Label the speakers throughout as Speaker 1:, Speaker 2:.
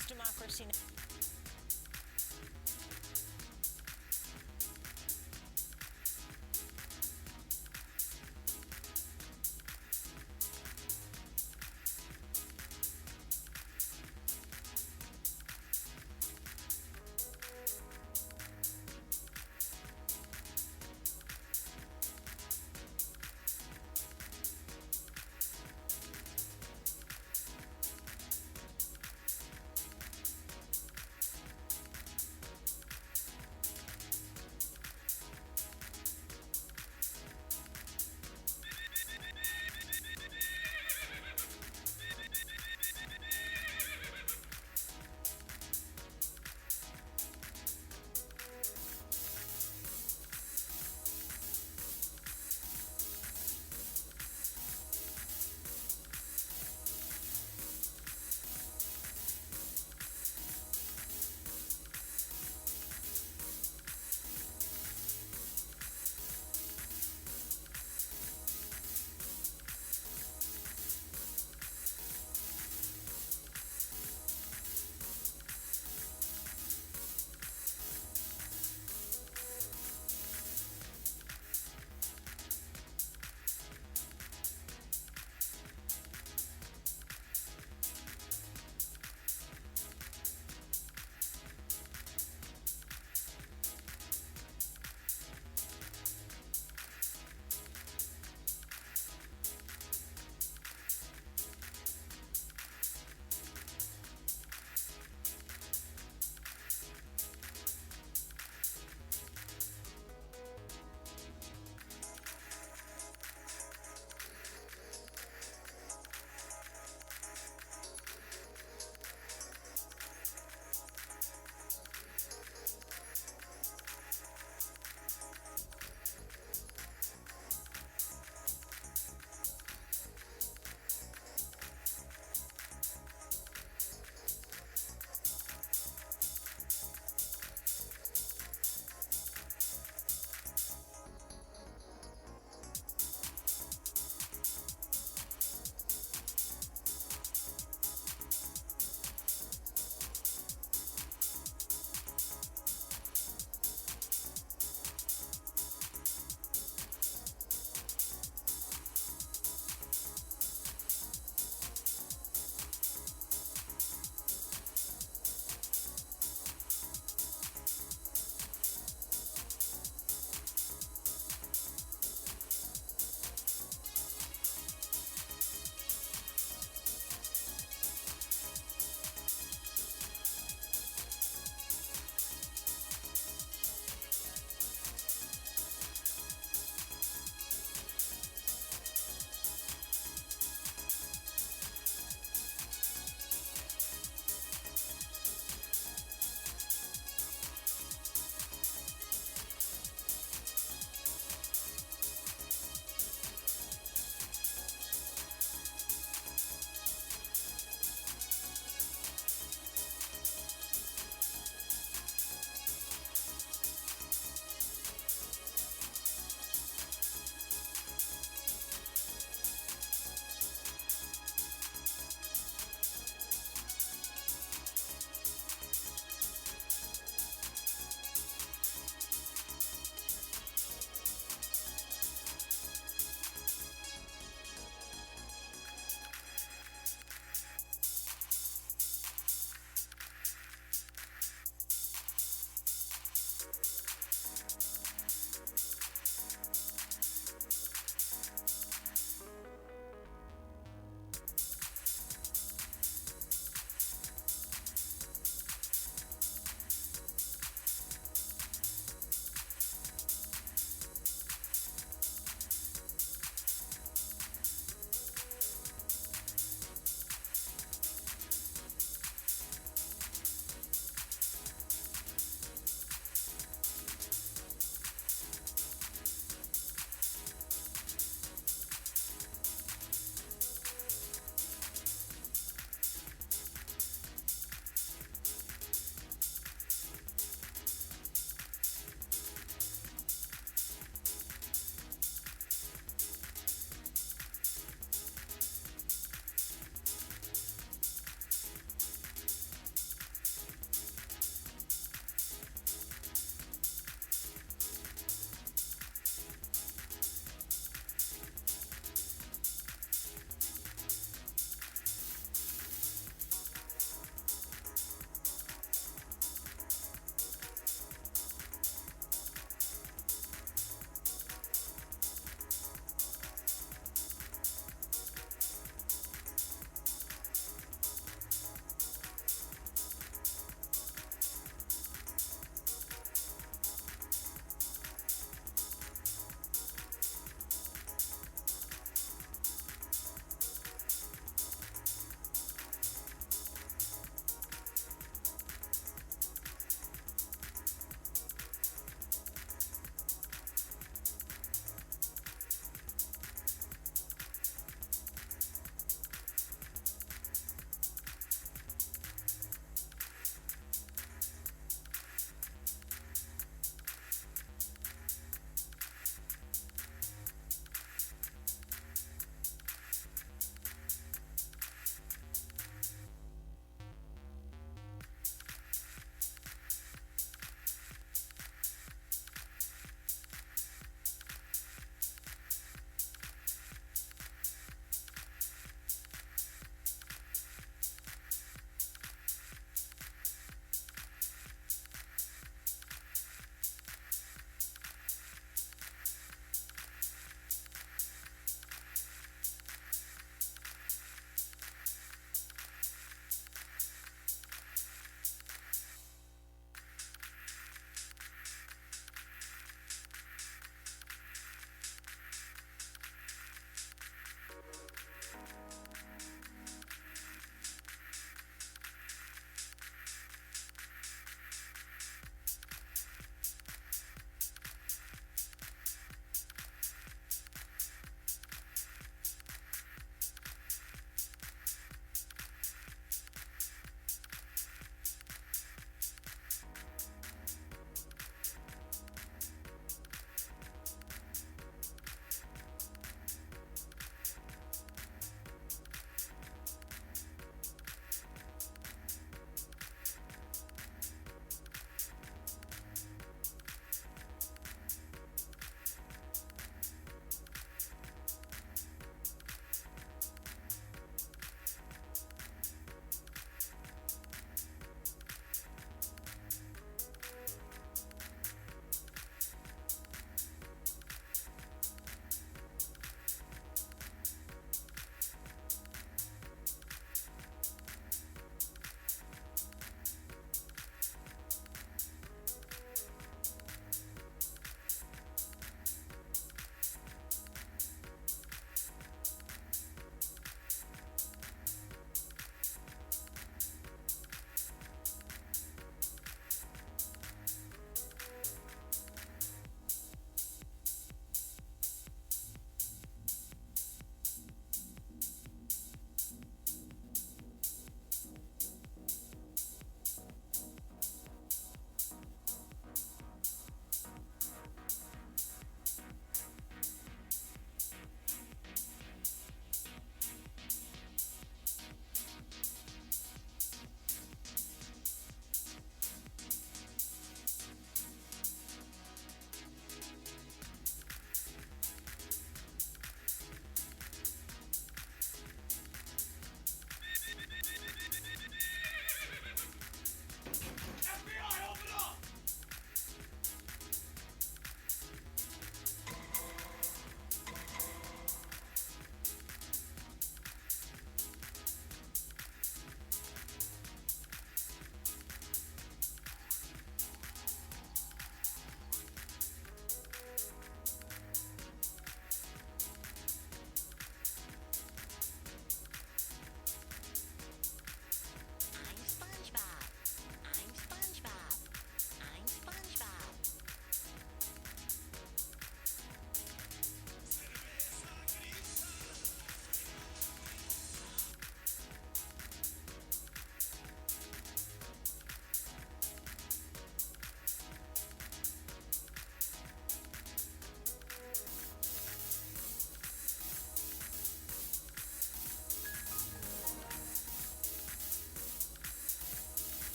Speaker 1: is Democracy Now!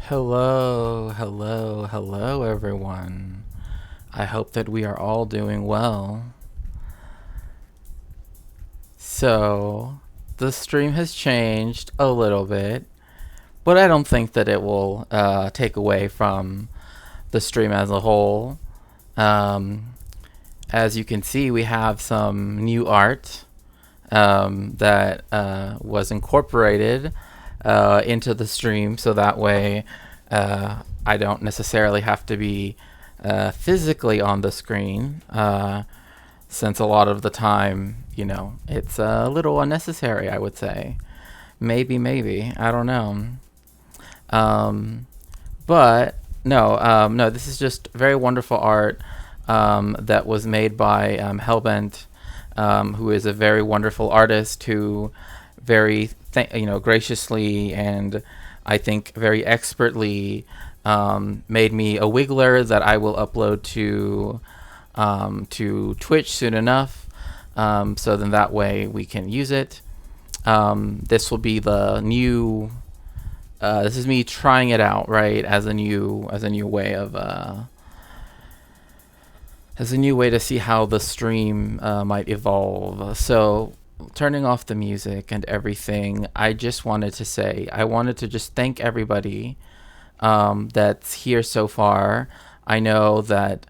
Speaker 1: Hello, hello, hello, everyone. I hope that we are all doing well. So, the stream has changed a little bit, but I don't think that it will take away from the stream as a whole. Um, as you can see, we have some new art that was incorporated into the stream, so that way I don't necessarily have to be physically on the screen, since a lot of the time, it's a little unnecessary, I would say. Maybe, I don't know. Um, but no, this is just very wonderful art that was made by Hellbent, who is a very wonderful artist who very graciously and I think very expertly made me a Wiggler that I will upload to Twitch soon enough. So then that way we can use it. This will be the new. This is me trying it out, right, as a new way of as a new way to see how the stream might evolve. So, turning off the music and everything, I just wanted to say, I wanted to just thank everybody that's here so far. I know that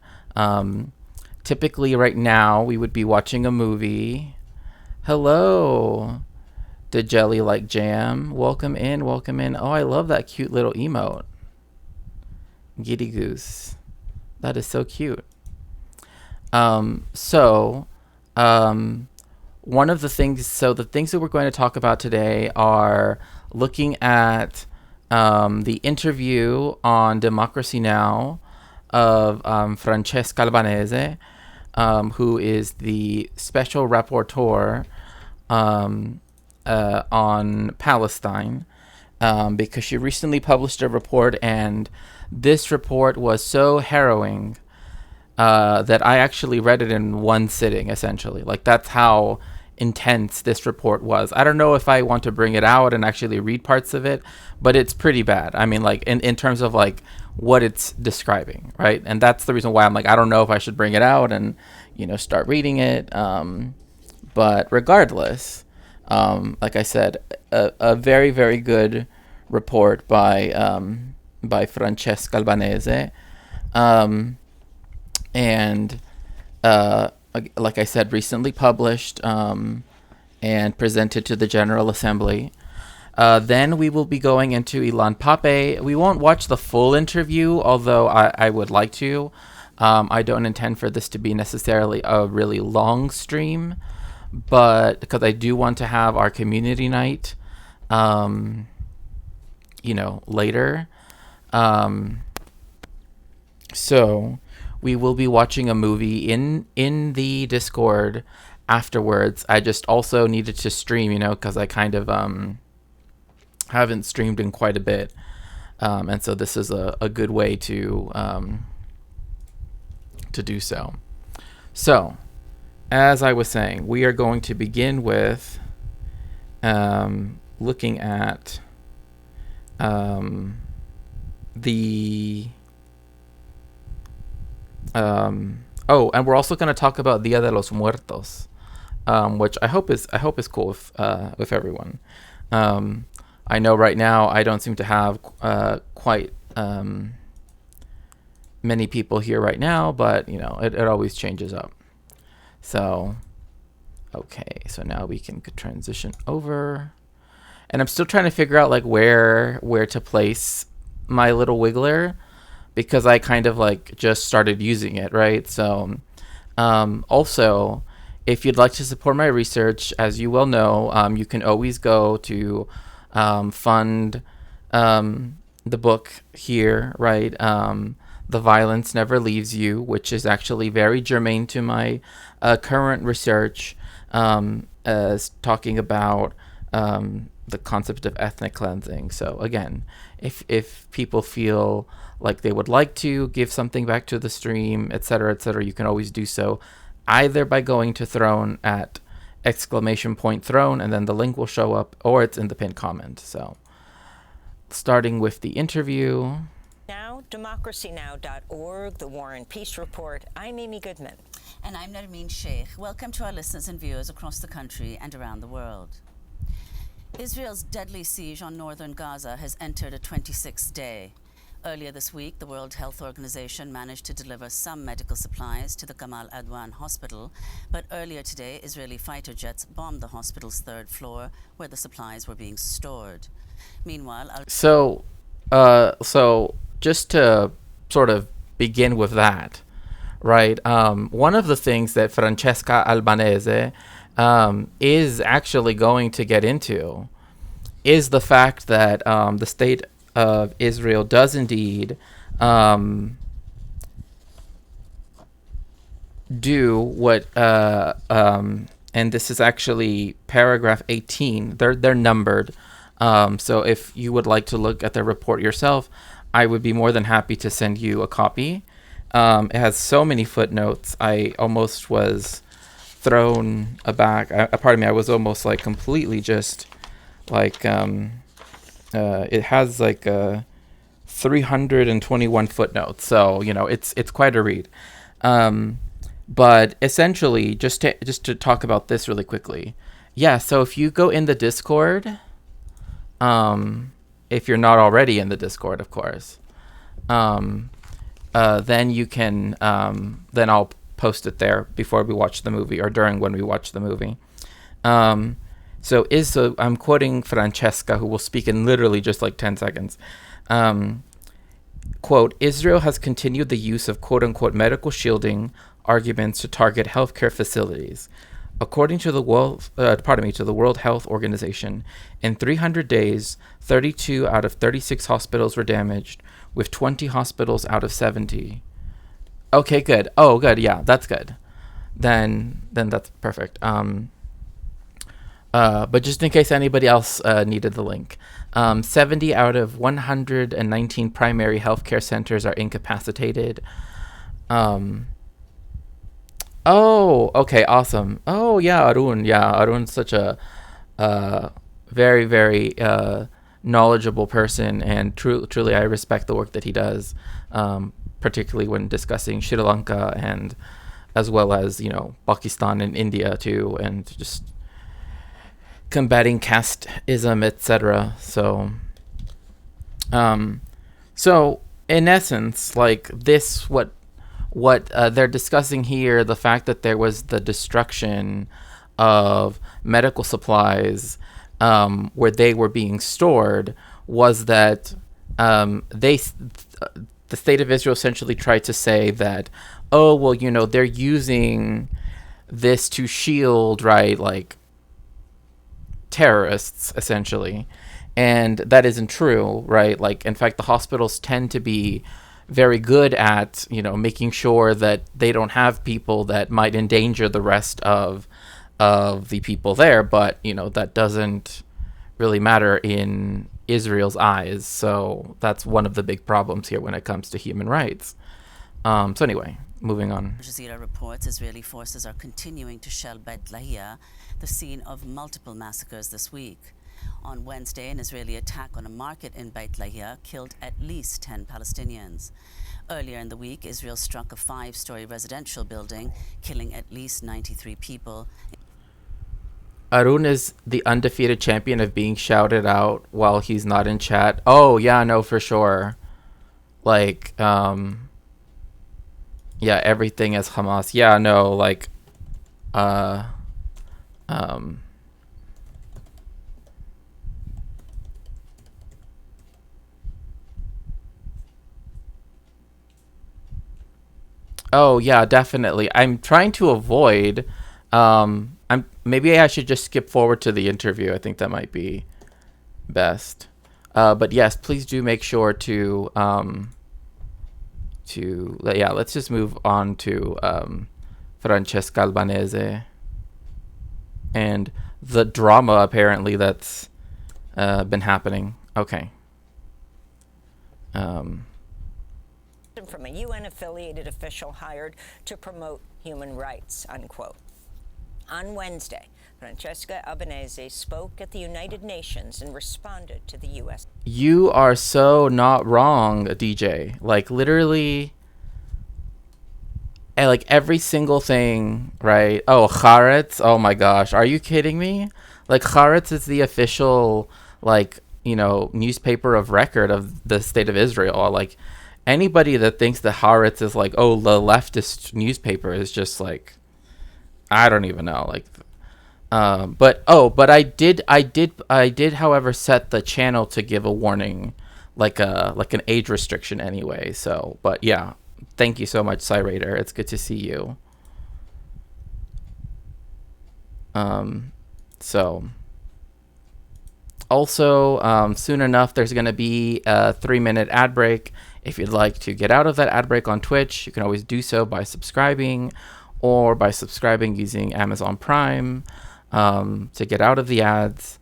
Speaker 1: typically right now we would be watching a movie. Hello, did Jelly like jam? Welcome in, welcome in. Oh, I love that cute little emote. Giddy Goose. That is so cute. So, one of the things, so the things that we're going to talk about today are looking at the interview on Democracy Now! Of Francesca Albanese, who is the special rapporteur on Palestine, because she recently published a report, and this report was so harrowing that I actually read it in one sitting, essentially. Like, that's how intense this report was. I don't know if I want to bring it out and actually read parts of it, but it's pretty bad. I mean, like, in terms of, like, what it's describing, right? And that's the reason why I'm like, I don't know if I should bring it out and, start reading it. But regardless, like I said, a very, very good report by Francesca Albanese. And like I said, recently published and presented to the General Assembly. Then we will be going into Ilan Pape. We won't watch the full interview, although I would like to. I don't intend for this to be necessarily a really long stream, but because I do want to have our community night, later. So we will be watching a movie in the Discord afterwards. I just also needed to stream, because I kind of haven't streamed in quite a bit, and so this is a good way to do so. So, as I was saying, we are going to begin with looking at the and we're also going to talk about Dia de los Muertos, which I hope is cool with everyone. I know right now I don't seem to have quite many people here right now, but it always changes up. So, okay, so now we can transition over, and I'm still trying to figure out like where to place my little Wiggler, because I kind of like just started using it, right? So, also, if you'd like to support my research, as you well know, you can always go to fund the book here, right? The Violence Never Leaves You, which is actually very germane to my current research, as talking about the concept of ethnic cleansing. So again, if people feel like they would like to give something back to the stream, etc., you can always do so, either by going to Throne at !Throne, and then the link will show up, or it's in the pinned comment. So starting with the interview.
Speaker 2: Now, democracynow.org, the War and Peace Report. I'm Amy Goodman.
Speaker 3: And I'm Nermeen Sheikh. Welcome to our listeners and viewers across the country and around the world. Israel's deadly siege on northern Gaza has entered a 26th day. Earlier this week, the World Health Organization managed to deliver some medical supplies to the Gamal Adwan hospital, but earlier today, Israeli fighter jets bombed the hospital's third floor where the supplies were being stored. Meanwhile,
Speaker 1: So just to sort of begin with that, right? One of the things that Francesca Albanese is actually going to get into is the fact that the state of Israel does indeed do what, and this is actually paragraph 18. They're numbered. So if you would like to look at the report yourself, I would be more than happy to send you a copy. It has so many footnotes. I almost was thrown aback. Pardon me. I was almost like completely just like it has like 321 footnotes. So it's quite a read. But essentially, just to talk about this really quickly. Yeah. So if you go in the Discord. If you're not already in the Discord, of course, then you can, then I'll post it there before we watch the movie or during when we watch the movie. So I'm quoting Francesca, who will speak in literally just like 10 seconds. Quote, Israel has continued the use of quote unquote medical shielding arguments to target healthcare facilities. According to the World Health Organization, in 300 days, 32 out of 36 hospitals were damaged, with 20 hospitals out of 70. Okay, good. Oh, good. Yeah, that's good. Then that's perfect. But just in case anybody else needed the link, 70 out of 119 primary healthcare centers are incapacitated. Oh, okay, awesome. Oh, yeah, Arun. Yeah, Arun's such a very, very knowledgeable person, and truly I respect the work that he does, particularly when discussing Sri Lanka and as well as, Pakistan and India too, and just combating casteism, etc. So in essence, like this, what they're discussing here, the fact that there was the destruction of medical supplies where they were being stored, was that the state of Israel essentially tried to say that, oh, well, they're using this to shield, right, like terrorists, essentially. And that isn't true, right? Like, in fact, the hospitals tend to be very good at, making sure that they don't have people that might endanger the rest of the people there. But, that doesn't really matter in Israel's eyes. So that's one of the big problems here when it comes to human rights. So anyway, moving on.
Speaker 3: Al Jazeera reports Israeli forces are continuing to shell Beit Lahia, the scene of multiple massacres this week. On Wednesday, an Israeli attack on a market in Beit Lahia killed at least 10 Palestinians. Earlier in the week, Israel struck a 5-story residential building, killing at least 93 people.
Speaker 1: Arun is the undefeated champion of being shouted out while he's not in chat. Oh, yeah, no, for sure. Like, yeah, everything is Hamas. Yeah, no, like, oh yeah, definitely. I'm trying to avoid. Maybe I should just skip forward to the interview. I think that might be best. But yes, please do make sure to let's just move on to Francesca Albanese and the drama apparently that's been happening. Okay.
Speaker 2: From a UN-affiliated official hired to promote human rights, unquote. On Wednesday, Francesca Albanese spoke at the United Nations and responded to the U.S.
Speaker 1: You are so not wrong, DJ. Like, literally, like every single thing, right? Oh, Haaretz. Oh my gosh, are you kidding me? Like, Haaretz is the official, like, newspaper of record of the state of Israel. Like, anybody that thinks that Haaretz is like, oh, the leftist newspaper is just like, I don't even know. Like, but I did, however, set the channel to give a warning, like an age restriction anyway. So, but yeah, thank you so much, Cyrator. It's good to see you. So also, soon enough, there's going to be a 3-minute ad break. If you'd like to get out of that ad break on Twitch, you can always do so by subscribing, or by subscribing using Amazon Prime, to get out of the ads.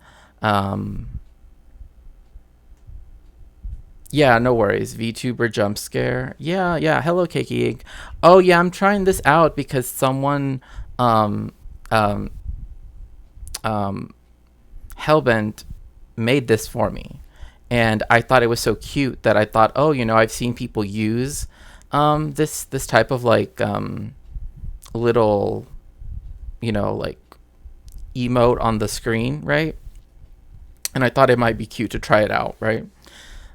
Speaker 1: Yeah, no worries. VTuber jump scare. Yeah. Hello, Kiki. Oh yeah, I'm trying this out because someone Hellbent made this for me, and I thought it was so cute that I thought, oh, I've seen people use this type of like little like emote on the screen, right? And I thought it might be cute to try it out, right?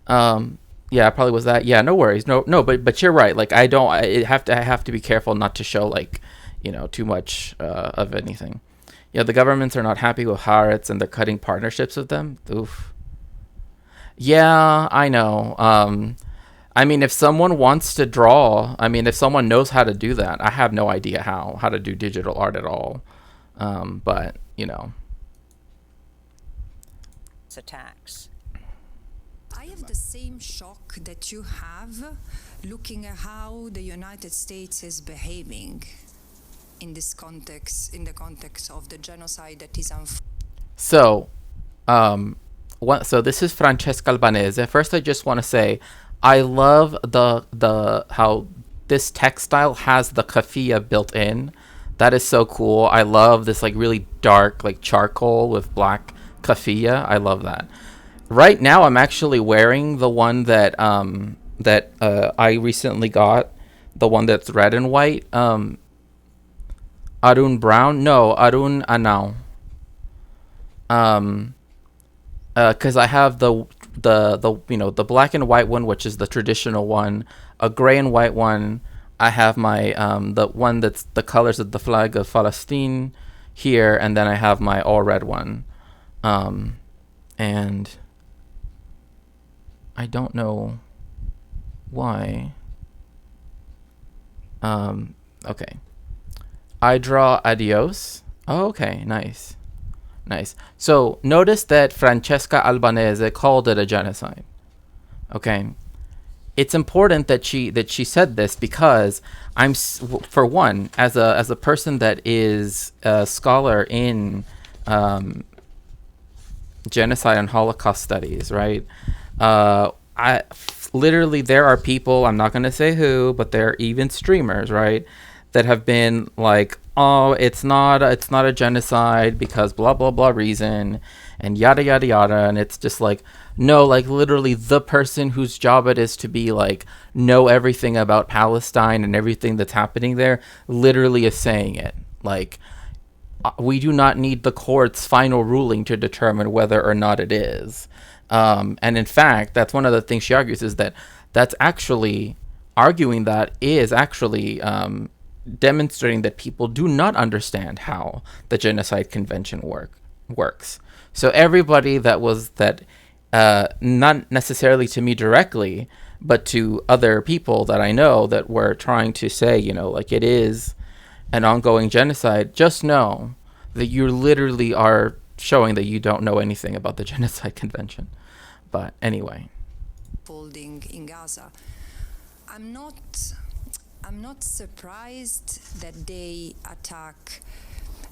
Speaker 1: Yeah, it probably was that. Yeah, no worries. No, but you're right. Like, I have to be careful not to show like, too much of anything. Yeah, the governments are not happy with Haaretz and they're cutting partnerships with them. Oof. Yeah, I know. I mean, if someone wants to draw, if someone knows how to do that, I have no idea how to do digital art at all. But,
Speaker 2: attacks.
Speaker 4: I have the same shock that you have looking at how the United States is behaving in this context, in the context of the genocide that is
Speaker 1: So, so this is Francesca Albanese. First, I just want to say, I love the how this textile has the kafia built in. That is so cool. I love this like really dark like charcoal with black kafia. I love that. Right now, I'm actually wearing the one that I recently got, the one that's red and white. Arun Brown? No, Arun Anau. Because I have the the black and white one, which is the traditional one, a gray and white one. I have my the one that's the colors of the flag of Palestine here, and then I have my all red one. And I don't know why. Okay. I draw adios. Oh, okay, nice. So notice that Francesca Albanese called it a genocide. Okay. It's important that she said this because for one, as a person that is a scholar in genocide and Holocaust studies, right? I literally, there are people, I'm not going to say who, but there are even streamers, right, that have been like, oh, it's not a genocide because blah blah blah reason and yada yada yada, and it's just like, no, like literally the person whose job it is to be like know everything about Palestine and everything that's happening there literally is saying it. Like, we do not need the court's final ruling to determine whether or not it is. And in fact, that's one of the things she argues, is that that's actually arguing that is actually demonstrating that people do not understand how the Genocide Convention works. So everybody not necessarily to me directly, but to other people that I know that were trying to say, like it is an ongoing genocide, just know that you literally are showing that you don't know anything about the Genocide Convention. But anyway.
Speaker 4: Unfolding in Gaza. I'm not surprised that they attack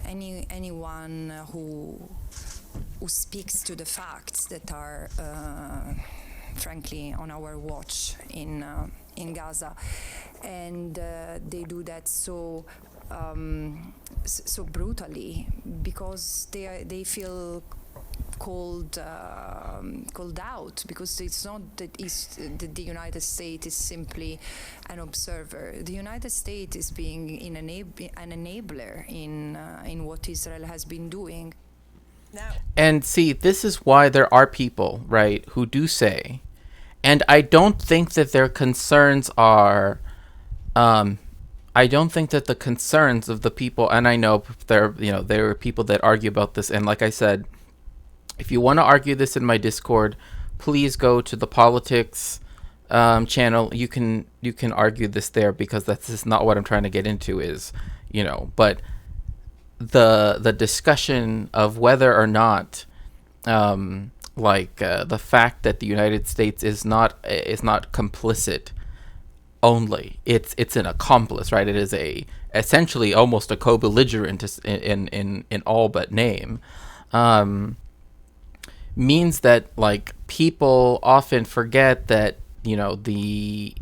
Speaker 4: anyone who speaks to the facts that are frankly on our watch in Gaza, and they do that so so brutally because they feel called out, because it's not that the United States is simply an observer. The United States is being an enabler in what Israel has been doing.
Speaker 2: Now,
Speaker 1: And see, this is why there are people, right, who do say, and I don't think that their concerns are, I don't think that the concerns of the people, and I know there are people that argue about this, and like I said, if you want to argue this in my Discord, please go to the politics channel. You can argue this there, because that's just not what I'm trying to get into. Is but the discussion of whether or not the fact that the United States is not complicit only, it's an accomplice, right? It is essentially almost a co-belligerent in all but name. Means that people often forget that the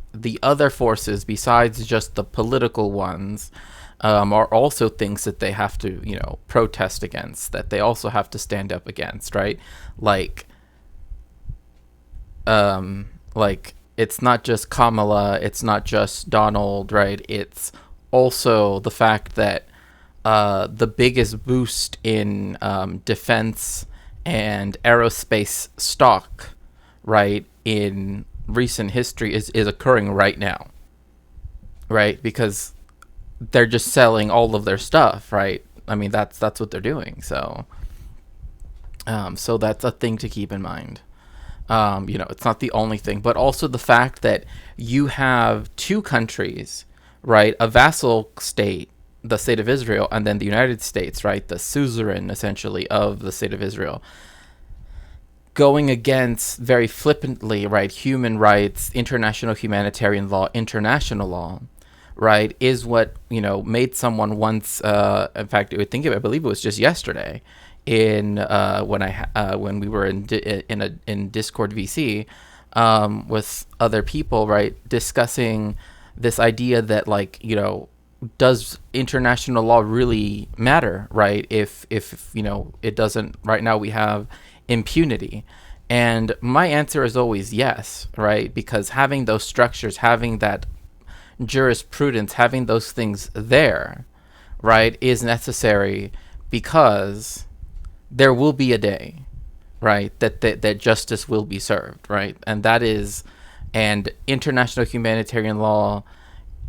Speaker 1: other forces besides just the political ones are also things that they have to protest against, that they also have to stand up against, right? It's not just Kamala, it's not just Donald, right? It's also the fact that the biggest boost in defense and aerospace stock, right, in recent history is occurring right now, right? Because they're just selling all of their stuff, right? I mean, that's what they're doing. So that's a thing to keep in mind. It's not the only thing, but also the fact that you have two countries, right, a vassal state, the state of Israel, and then the United States, right, the suzerain essentially of the state of Israel, going against very flippantly, right, human rights, international humanitarian law, international law, right, is what made someone once. In fact, I believe it was just yesterday, when we were in Discord VC with other people, right, discussing this idea that does international law really matter, right? If it doesn't. Right now we have impunity, and my answer is always yes, right? Because having those structures, having that jurisprudence, having those things there, right, is necessary, because there will be a day, right, that justice will be served, right? And international humanitarian law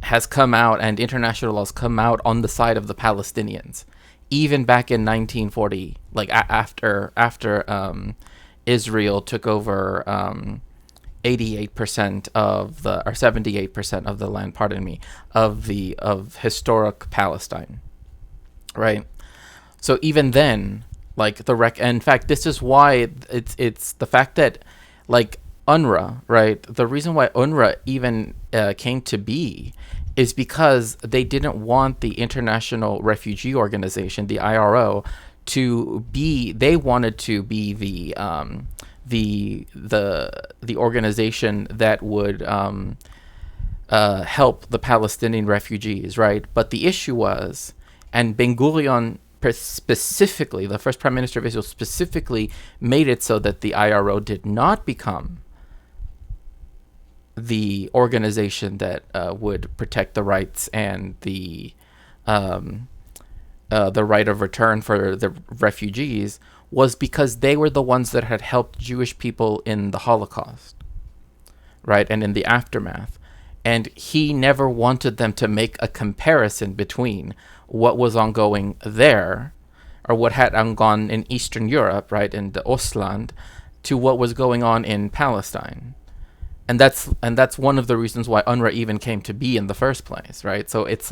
Speaker 1: has come out, and international laws come out on the side of the Palestinians, even back in 1940, after Israel took over 88% of the, or 78% of the land, of historic Palestine, right? So even then, in fact, this is why it's the fact that UNRWA, right? The reason why UNRWA even came to be is because they didn't want the International Refugee Organization, the IRO, to be. They wanted to be the organization that would help the Palestinian refugees, right? But the issue was, and Ben Gurion specifically, the first prime minister of Israel specifically made it so that the IRO did not become the organization that would protect the rights and the right of return for the refugees, was because they were the ones that had helped Jewish people in the Holocaust, right, and in the aftermath. And he never wanted them to make a comparison between what was ongoing there, or what had gone in Eastern Europe, right, in the Ostland, to what was going on in Palestine. And that's one of the reasons why UNRWA even came to be in the first place, right? So it's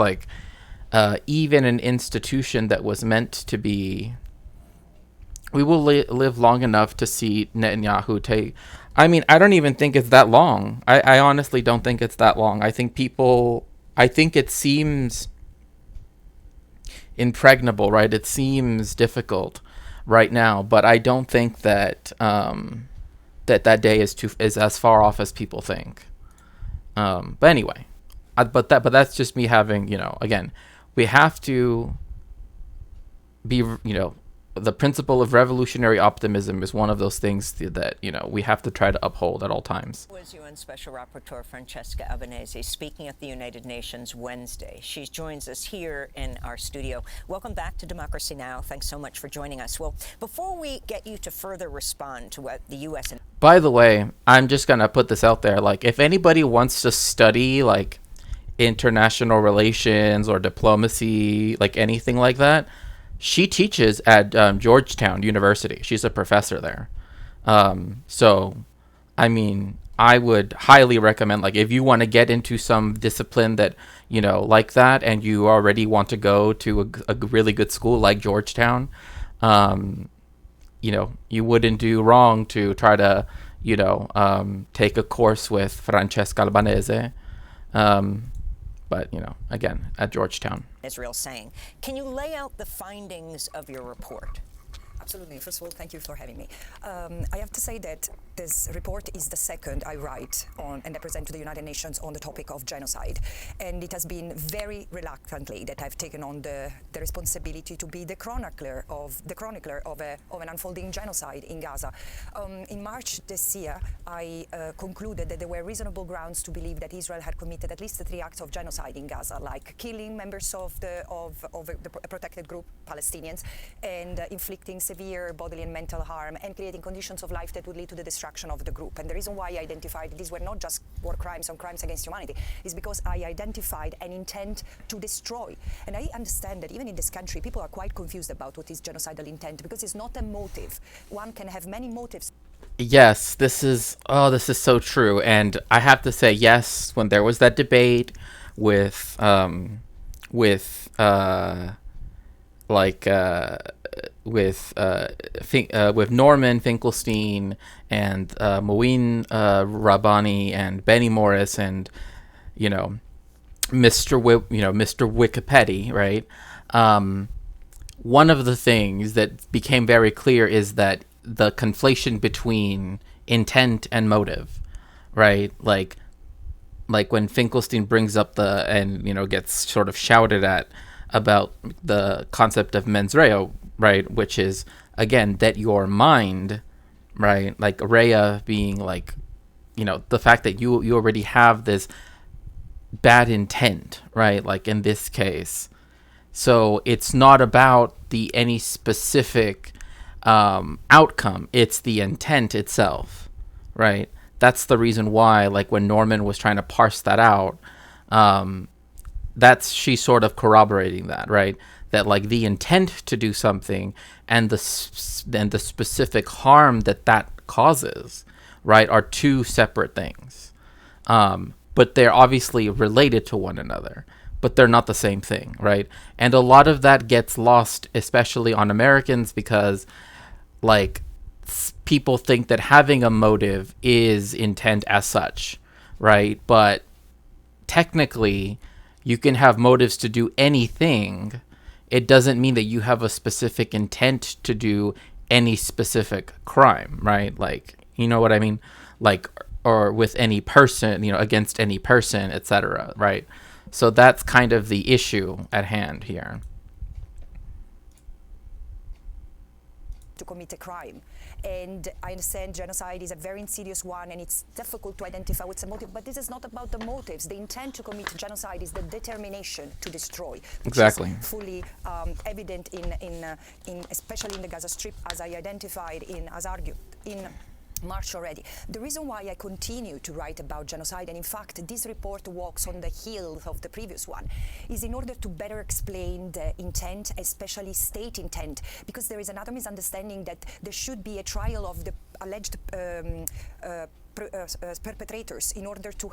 Speaker 1: even an institution that was meant to be. We will live long enough to see Netanyahu take. I mean, I don't even think it's that long. I honestly don't think it's that long. I think it seems impregnable, right? It seems difficult right now, but I don't think that that day is as far off as people think. But anyway, but that's just me having, again, we have to be, the principle of revolutionary optimism is one of those things that, we have to try to uphold at all times.
Speaker 2: Was UN Special Rapporteur Francesca Albanese speaking at the United Nations Wednesday. She joins us here in our studio. Welcome back to Democracy Now! Thanks so much for joining us. Well, before we get you to further respond to what the U.S. and...
Speaker 1: By the way, I'm just going to put this out there. Like, if anybody wants to study, like, international relations or diplomacy, like anything like that, she teaches at Georgetown University. She's a professor there. So, I mean, I would highly recommend, like, if you want to get into some discipline that, like that, and you already want to go to a really good school like Georgetown, you wouldn't do wrong to try to, take a course with Francesca Albanese. But, again, at Georgetown.
Speaker 2: Israel saying. Can you lay out the findings of your report?
Speaker 5: Absolutely. First of all, thank you for having me. I have to say that this report is the second I write on and I present to the United Nations on the topic of genocide. And it has been very reluctantly that I've taken on the responsibility to be the chronicler of an unfolding genocide in Gaza. In March this year, I concluded that there were reasonable grounds to believe that Israel had committed at least 3 acts of genocide in Gaza, like killing members of the protected group, Palestinians, and inflicting severe bodily and mental harm and creating conditions of life that would lead to the destruction of the group. And the reason why I identified these were not just war crimes and crimes against humanity is because I identified an intent to destroy. And I understand that even in this country, people are quite confused about what is genocidal intent because it's not a motive. One can have many motives.
Speaker 1: Yes, this is so true. And I have to say, yes, when there was that debate with Norman Finkelstein and Mouin Rabbani and Benny Morris and Mr. Wikipedia, right? One of the things that became very clear is that the conflation between intent and motive, right? Like when Finkelstein brings up gets sort of shouted at about the concept of mens rea, right? Which is, again, that your mind, right? Like rea being like, the fact that you already have this bad intent, right? Like in this case. So it's not about any specific outcome. It's the intent itself, right? That's the reason why, like when Norman was trying to parse that out, she's sort of corroborating that, right? That like the intent to do something and the specific harm that causes, right, are 2 separate things. But they're obviously related to one another, but they're not the same thing, right? And a lot of that gets lost, especially on Americans, because like people think that having a motive is intent as such, right? But technically, you can have motives to do anything. It doesn't mean that you have a specific intent to do any specific crime, right? Like, you know what I mean? Like, or with any person, against any person, etc., right? So that's kind of the issue at hand here.
Speaker 5: To commit a crime. And I understand genocide is a very insidious one and it's difficult to identify what's the motive, but this is not about the motives. The intent to commit genocide is the determination to destroy, which
Speaker 1: exactly
Speaker 5: is fully evident in especially in the Gaza Strip, as I identified as argued in March already. The reason why I continue to write about genocide, and in fact this report walks on the heels of the previous one, is in order to better explain the intent, especially state intent, because there is another misunderstanding that there should be a trial of the alleged perpetrators in order to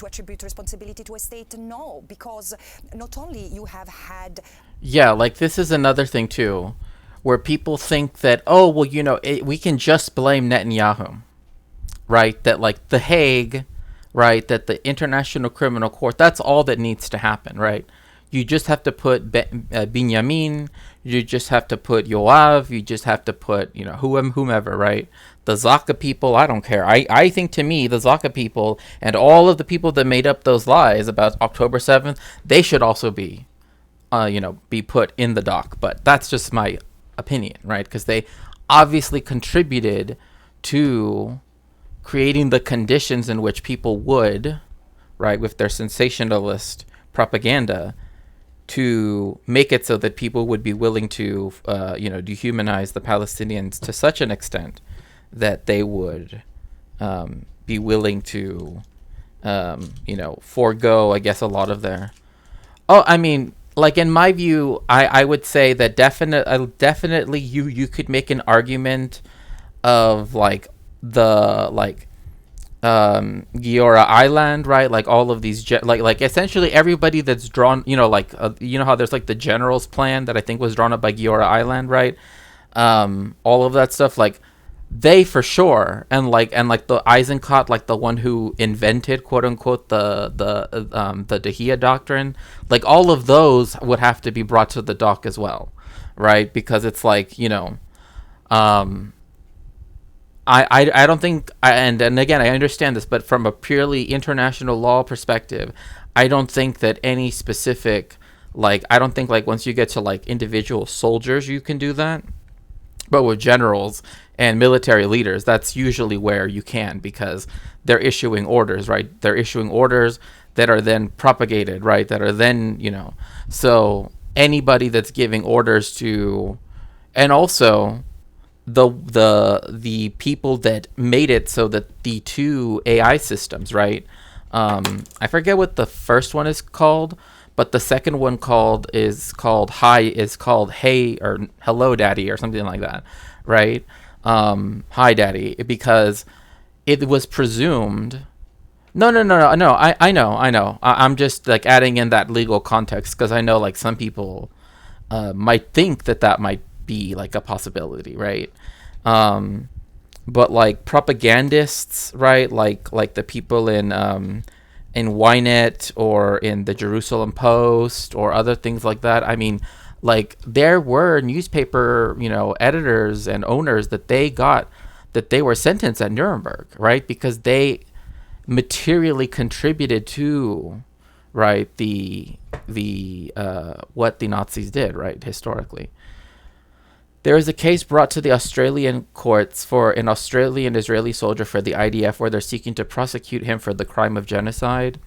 Speaker 5: attribute responsibility to a state. No, because not only you have had...
Speaker 1: Yeah, like this is another thing too, where people think that, we can just blame Netanyahu, right? That like The Hague, right? That the International Criminal Court, that's all that needs to happen, right? You just have to put Binyamin, you just have to put Yoav, you just have to put, whomever, right? The Zaka people, I don't care. I think to me, the Zaka people and all of the people that made up those lies about October 7th, they should also be be put in the dock. But that's just my opinion, right? Because they obviously contributed to creating the conditions in which people would, right, with their sensationalist propaganda, to make it so that people would be willing to, dehumanize the Palestinians to such an extent that they would be willing to, forego, I guess, a lot of their. Oh, I mean, like in my view, I would say that definitely you could make an argument of like the Giora Island, right? Like all of these like essentially everybody that's drawn, how there's like the general's plan that I think was drawn up by Giora Island, right? All of that stuff, like they for sure, and like the Eisenkot, like the one who invented, quote unquote, the Dahia doctrine, like all of those would have to be brought to the dock as well, right? Because it's like, I don't think, and again, I understand this, but from a purely international law perspective, I don't think that any specific, I don't think once you get to individual soldiers, you can do that. But with generals and military leaders, that's usually where you can, because they're issuing orders, right? They're issuing orders that are then propagated, right? That are then, so anybody that's giving orders to, and also the people that made it so that the two AI systems, right? I forget what the first one is called, but the second one is called Hey or Hello Daddy or something like that, right? Hi Daddy, because it was presumed. No. I know. I'm just adding in that legal context because I know some people might think that might be a possibility, right? But propagandists, right? Like the people in Ynet or in the Jerusalem Post or other things like that. I mean, there were newspaper, editors and owners that they were sentenced at Nuremberg, right? Because they materially contributed to, right, the what the Nazis did, right, historically. There is a case brought to the Australian courts for an Australian Israeli soldier for the IDF where they're seeking to prosecute him for the crime of genocide.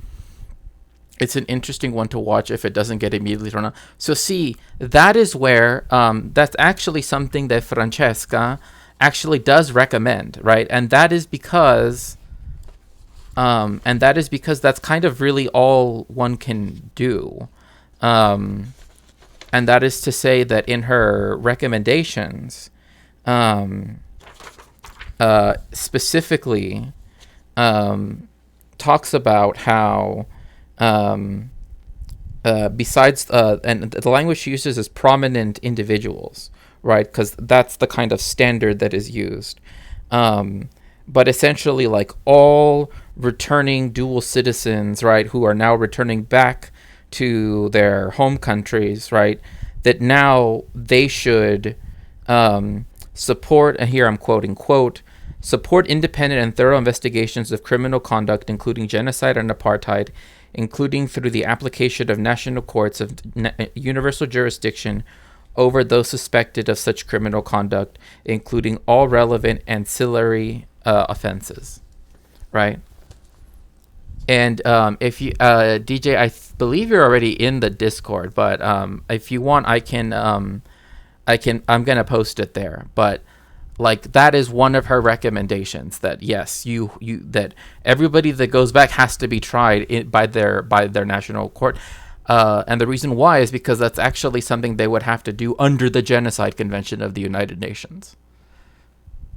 Speaker 1: It's an interesting one to watch if it doesn't get immediately thrown out. So see, that is where that's actually something that Francesca actually does recommend, right? And that is because that's kind of really all one can do. And that is to say that in her recommendations, specifically talks about how, besides, and the language she uses is prominent individuals, right? Because that's the kind of standard that is used. But essentially, all returning dual citizens, right, who are now returning back to their home countries, right, that now they should support, and here I'm quoting, quote, support independent and thorough investigations of criminal conduct, including genocide and apartheid, including through the application of national courts of universal jurisdiction over those suspected of such criminal conduct, including all relevant ancillary offenses, right? And if you, DJ, I believe you're already in the Discord, but if you want, I'm gonna post it there. But that is one of her recommendations, that yes, that everybody that goes back has to be tried by their national court. And the reason why is because that's actually something they would have to do under the Genocide Convention of the United Nations.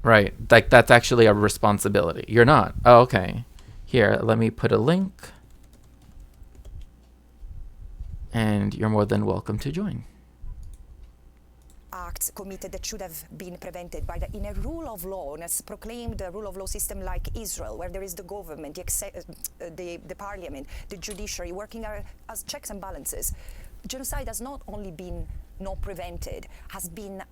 Speaker 1: Right, that's actually a responsibility. You're not. Oh, okay. Here, let me put a link. And you're more than welcome to join.
Speaker 5: Acts committed that should have been prevented in a rule of law, and as proclaimed a rule of law system like Israel, where there is the government, the parliament, the judiciary working as checks and balances. Genocide has not only been not prevented, has been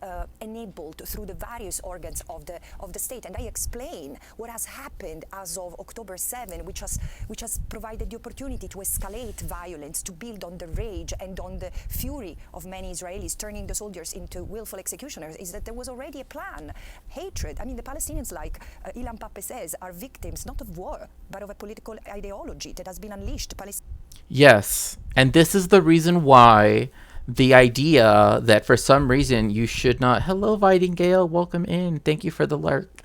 Speaker 5: enabled through the various organs of the state. And I explain what has happened as of October 7, which has provided the opportunity to escalate violence, to build on the rage and on the fury of many Israelis, turning the soldiers into willful executioners, is that there was already a plan. Hatred. I mean, the Palestinians, like Ilan Pappé says, are victims not of war, but of a political ideology that has been unleashed.
Speaker 1: Yes, and this is the reason why the idea that for some reason you should not, hello Vitingale, welcome in, thank you for the lurk,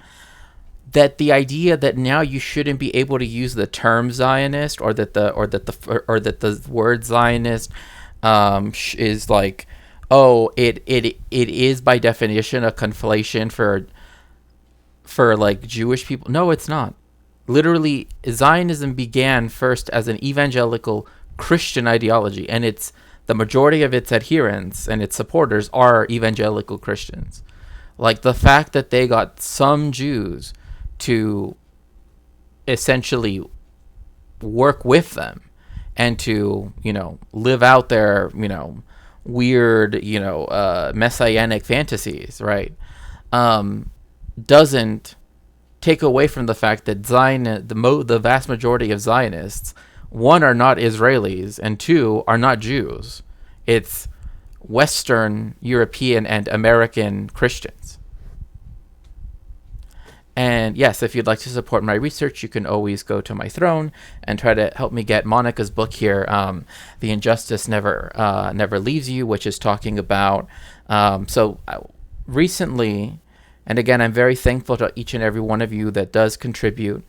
Speaker 1: that the idea that now you shouldn't be able to use the term Zionist, or that the word Zionist is like, oh, it is by definition a conflation for like Jewish people. No, it's not. Literally, Zionism began first as an evangelical Christian ideology, and it's the majority of its adherents and its supporters are evangelical Christians. Like, the fact that they got some Jews to essentially work with them and to, live out their, weird, messianic fantasies, right? Doesn't take away from the fact that the vast majority of Zionists, one, are not Israelis, and two, are not Jews. It's Western European and American Christians. And yes, if you'd like to support my research, you can always go to my throne and try to help me get Monica's book here, The Injustice Never Leaves You, which is talking about, recently, and again, I'm very thankful to each and every one of you that does contribute.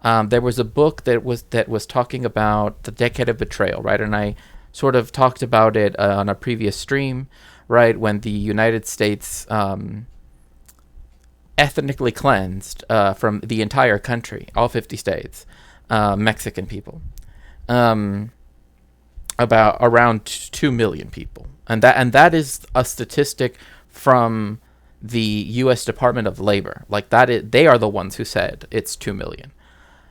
Speaker 1: There was a book that was talking about the decade of betrayal, right? And I sort of talked about it on a previous stream, right? When the United States ethnically cleansed from the entire country, all 50 states, Mexican people, about around 2 million people, and that is a statistic from the U.S. Department of Labor. Like, they are the ones who said it's 2 million.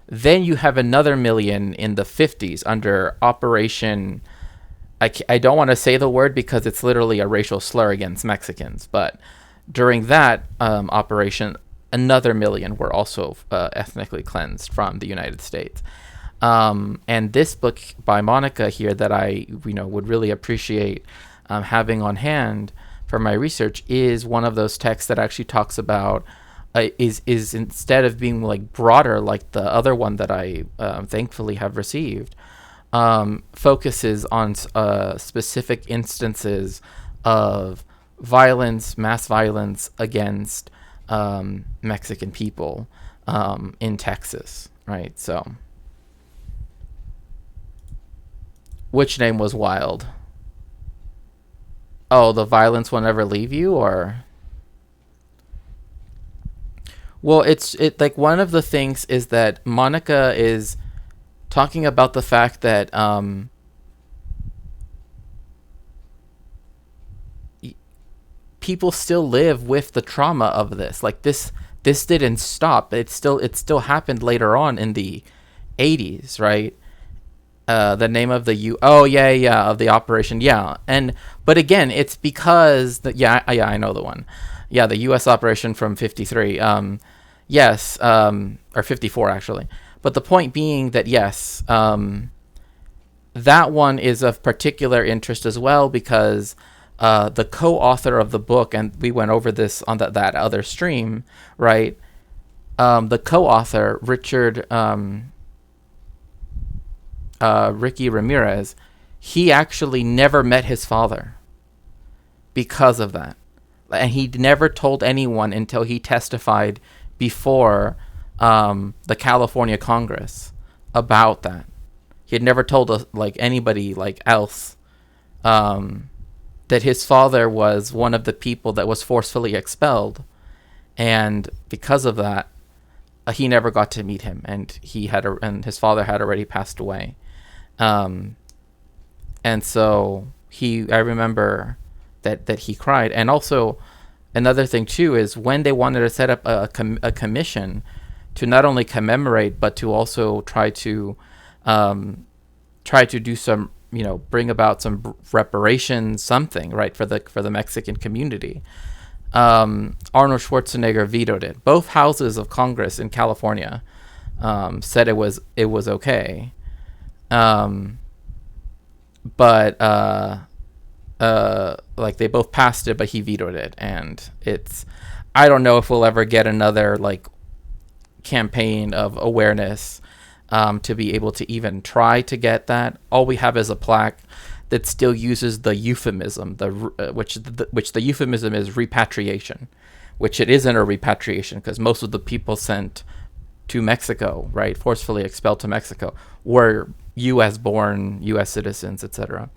Speaker 1: Then you have another million in the 50s under Operation, I don't want to say the word because it's literally a racial slur against Mexicans, but during that operation, another million were also ethnically cleansed from the United States. And this book by Monica here that I would really appreciate having on hand for my research is one of those texts that actually talks about is instead of being like broader like the other one that I thankfully have received, focuses on specific instances of violence, mass violence against Mexican people in Texas, right? So, which name was wild? Oh, the violence will never leave you, or? Well, it's like one of the things is that Monica is talking about the fact that people still live with the trauma of this. Like this didn't stop. It still happened later on in the 80s, right? The name of the of the operation, but again, it's because I know the one, the U.S. operation from 53, or 54 actually. But the point being that yes, that one is of particular interest as well because the co-author of the book, and we went over this on that other stream, right? The co-author, Richard. Ricky Ramirez, he actually never met his father because of that. And he never told anyone until he testified before the California Congress about that. He had never told anybody else that his father was one of the people that was forcefully expelled. And because of that, he never got to meet him, and and his father had already passed away. And so I remember that he cried. And also another thing too is when they wanted to set up a commission to not only commemorate but to also try to do some bring about some reparations, something, right, for the Mexican community. Arnold Schwarzenegger vetoed it. Both houses of Congress in California said it was okay, but like they both passed it, but he vetoed it, and I don't know if we'll ever get another like campaign of awareness to be able to even try to get that. All we have is a plaque that still uses the euphemism, which the euphemism is repatriation, which it isn't a repatriation, because most of the people sent to Mexico, right, forcefully expelled to Mexico, were U.S. born, U.S. citizens, etc.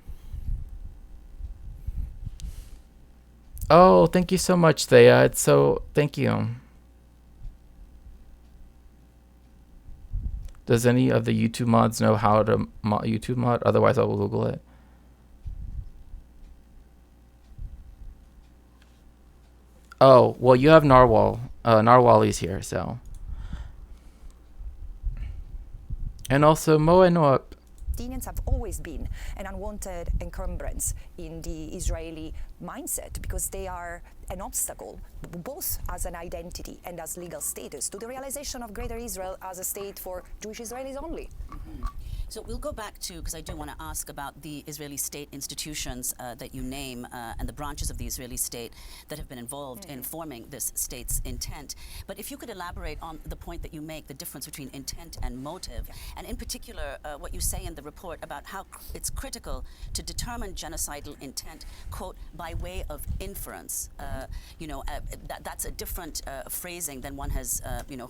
Speaker 1: Oh, thank you so much, Thea. Thank you. Does any of the YouTube mods know how to YouTube mod? Otherwise, I will Google it. Oh, well, you have Narwhal. Narwhali's here, so. And also Moe Noap.
Speaker 5: Palestinians have always been an unwanted encumbrance in the Israeli mindset because they are an obstacle, both as an identity and as legal status, to the realization of Greater Israel as a state for Jewish Israelis only.
Speaker 3: Mm-hmm. So we'll go back to, because I do want to ask about the Israeli state institutions that you name and the branches of the Israeli state that have been involved in forming this state's intent. But if you could elaborate on the point that you make, the difference between intent and motive, and in particular what you say in the report about how it's critical to determine genocidal intent, quote, by way of inference. That's a different phrasing than one has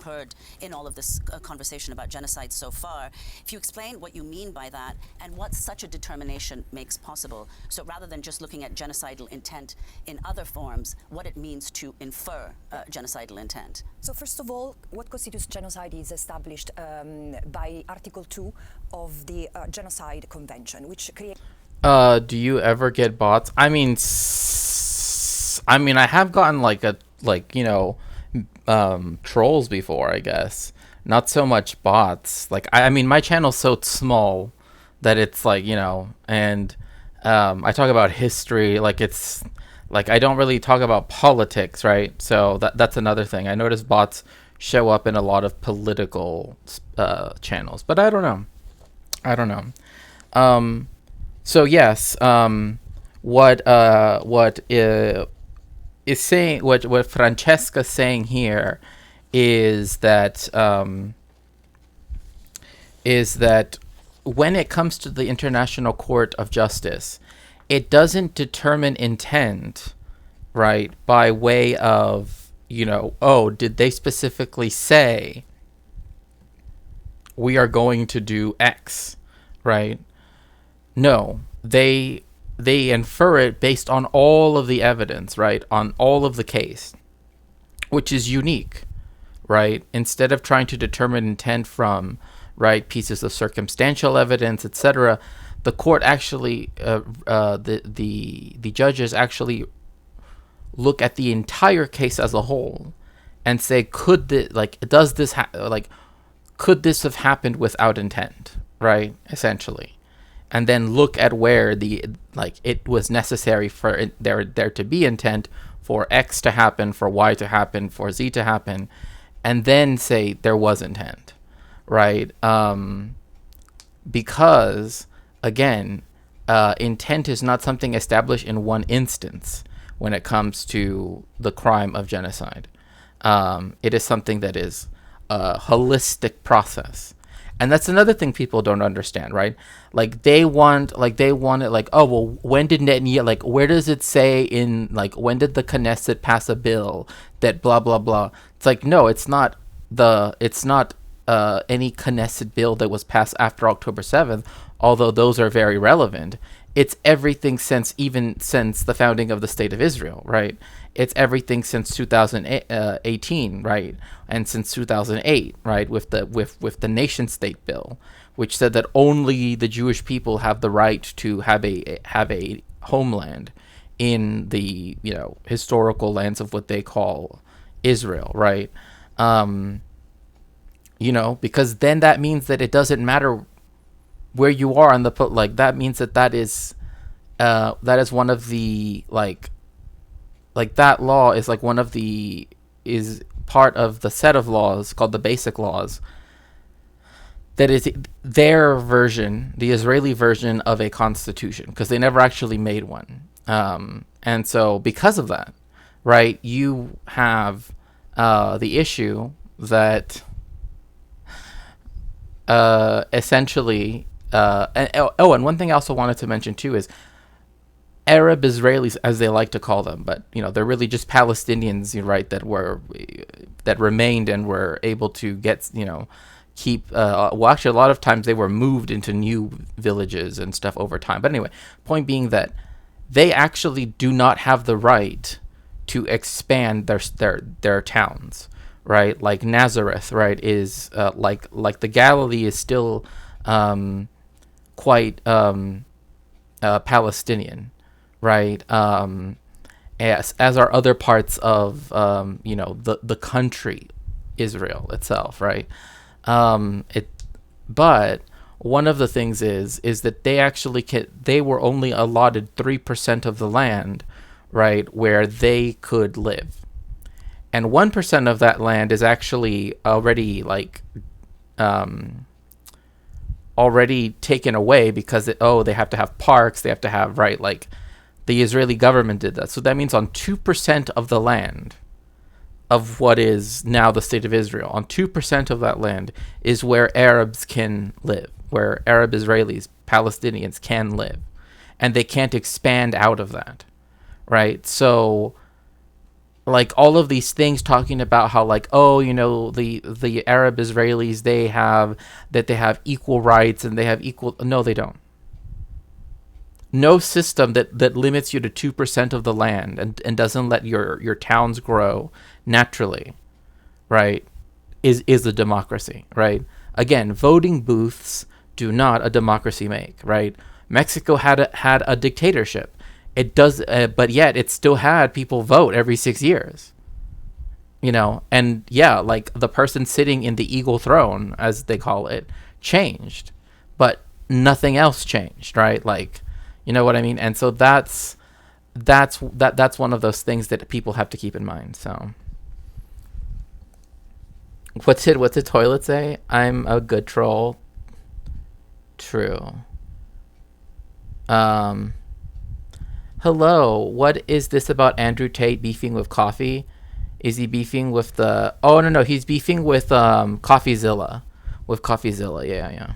Speaker 3: heard in all of this conversation about genocide so far. If you explain what you mean by that and what such a determination makes possible. So rather than just looking at genocidal intent in other forms, what it means to infer genocidal intent.
Speaker 5: So first of all, what constitutes genocide is established by Article 2 of the Genocide Convention, which creates...
Speaker 1: Do you ever get bots? I mean, I have gotten trolls before, I guess. Not so much bots. Like, I mean, my channel's so small that it's like, and I talk about history. Like, it's like I don't really talk about politics, right? So that's another thing. I notice bots show up in a lot of political channels, but I don't know. So yes, what is saying, what Francesca's saying here is that when it comes to the International Court of Justice, it doesn't determine intent, right, by way of, did they specifically say we are going to do X, right? No, they infer it based on all of the evidence, right, on all of the case, which is unique. Right, instead of trying to determine intent from pieces of circumstantial evidence, etc., the court actually, the judges actually look at the entire case as a whole and say, could this have happened without intent, right? Essentially, and then look at where it was necessary for there to be intent for X to happen, for Y to happen, for Z to happen. And then say there was intent, right? Because, again, intent is not something established in one instance when it comes to the crime of genocide. It is something that is a holistic process. And that's another thing people don't understand, right? Like they want it oh, well, when did Netanyahu, where does it say in, when did the Knesset pass a bill that blah, blah, blah? It's like, no, it's not any Knesset bill that was passed after October 7th, although those are very relevant. It's everything since the founding of the State of Israel, right? It's everything since 2018, right? And since 2008, right? With the nation state bill, which said that only the Jewish people have the right to have a homeland in the historical lands of what they call Israel, right? Because then that means that it doesn't matter where you are on the like that means that is one of the like that law is like one of the is part of the set of laws called the Basic Laws that is their version, the Israeli version of a constitution, because they never actually made one. And so because of that, right, you have the issue that essentially and one thing I also wanted to mention too is Arab Israelis, as they like to call them, but they're really just Palestinians, right, that remained and were able to get keep well, actually a lot of times they were moved into new villages and stuff over time. But anyway, point being that they actually do not have the right to expand their towns, right? Like Nazareth, right, is like the Galilee is still quite Palestinian, right? As are other parts of the country Israel itself, right? But one of the things is that they were only allotted 3% of the land, right, where they could live, and 1% of that land is actually already already taken away because they have to have parks, they have to have, right, like the Israeli government did that. So that means on 2% of the land of what is now the state of Israel, on 2% of that land is where Arabs can live, where Arab Israelis, Palestinians can live, and they can't expand out of that, right? So like all of these things talking about how like, the Arab Israelis, they have equal rights and they have equal, no, they don't. No system that limits you to 2% of the land and doesn't let your towns grow naturally, right, is a democracy, right? Again, voting booths do not a democracy make, right? Mexico had a dictatorship. It does, but yet it still had people vote every 6 years, and yeah, like the person sitting in the eagle throne, as they call it, changed, but nothing else changed, right? Like, you know what I mean? And so that's one of those things that people have to keep in mind. So what's the toilet say? I'm a good troll. True. Hello, what is this about Andrew Tate beefing with coffee? Is he beefing with the... Oh, no, he's beefing with CoffeeZilla. With CoffeeZilla, yeah.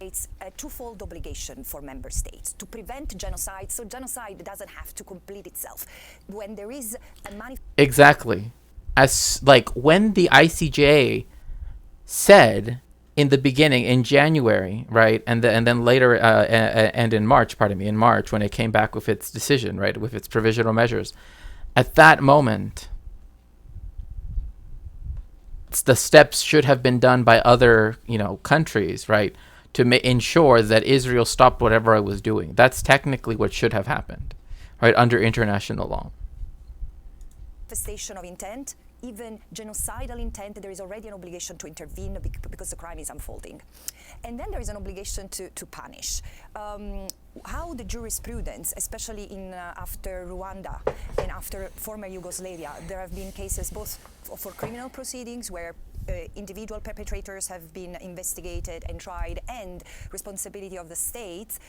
Speaker 5: It's a twofold obligation for member states to prevent genocide, so genocide doesn't have to complete itself. When there is a
Speaker 1: Exactly. As like when the ICJ said in the beginning, in January, right, and then later, and in March, in March, when it came back with its decision, right, with its provisional measures, at that moment, the steps should have been done by other, countries, right, to ensure that Israel stopped whatever it was doing. That's technically what should have happened, right, under international law.
Speaker 5: Manifestation of intent, even genocidal intent, there is already an obligation to intervene because the crime is unfolding. And then there is an obligation to punish. How the jurisprudence, especially after Rwanda and after former Yugoslavia, there have been cases both for criminal proceedings where individual perpetrators have been investigated and tried, and responsibility of the states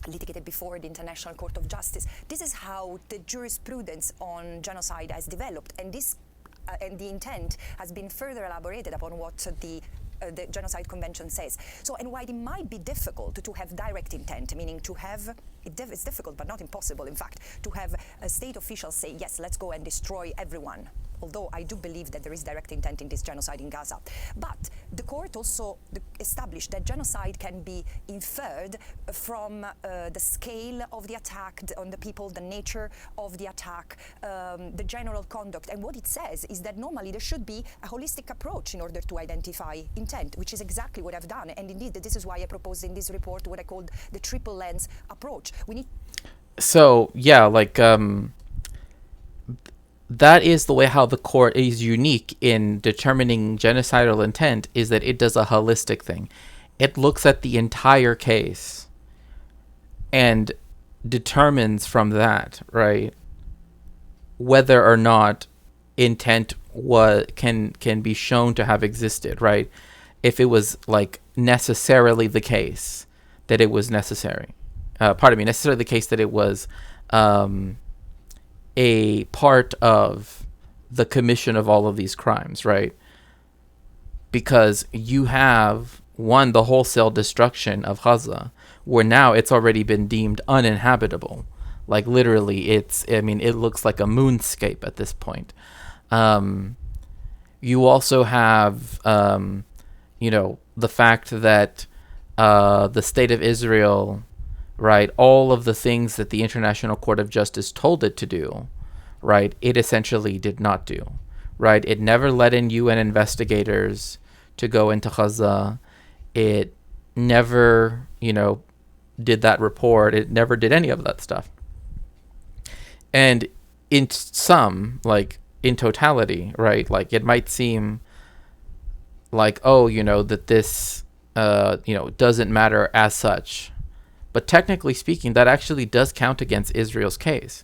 Speaker 5: litigated before the International Court of Justice. This is how the jurisprudence on genocide has developed, and the intent has been further elaborated upon what the Genocide Convention says. So, and while it might be difficult to have direct intent, meaning to have, it's difficult but not impossible, in fact, to have a state official say, yes, let's go and destroy everyone. Although I do believe that there is direct intent in this genocide in Gaza. But the court also established that genocide can be inferred from the scale of the attack on the people, the nature of the attack, the general conduct. And what it says is that normally there should be a holistic approach in order to identify intent, which is exactly what I've done. And indeed, this is why I proposed in this report what I called the triple lens approach. We need...
Speaker 1: So, yeah, like... that is the way how the court is unique in determining genocidal intent, is that it does a holistic thing. It looks at the entire case and determines from that, right, whether or not intent can be shown to have existed, right? If it was like necessarily the case that it was necessarily the case that it was a part of the commission of all of these crimes, right? Because you have, one, the wholesale destruction of Gaza, where now it's already been deemed uninhabitable. Like literally, it looks like a moonscape at this point. You also have, the fact that the state of Israel, right, all of the things that the International Court of Justice told it to do, right, it essentially did not do, right? It never let in UN investigators to go into Gaza. It never, did that report. It never did any of that stuff. And in in totality, right, like it might seem like, that this, doesn't matter as such. But technically speaking, that actually does count against Israel's case,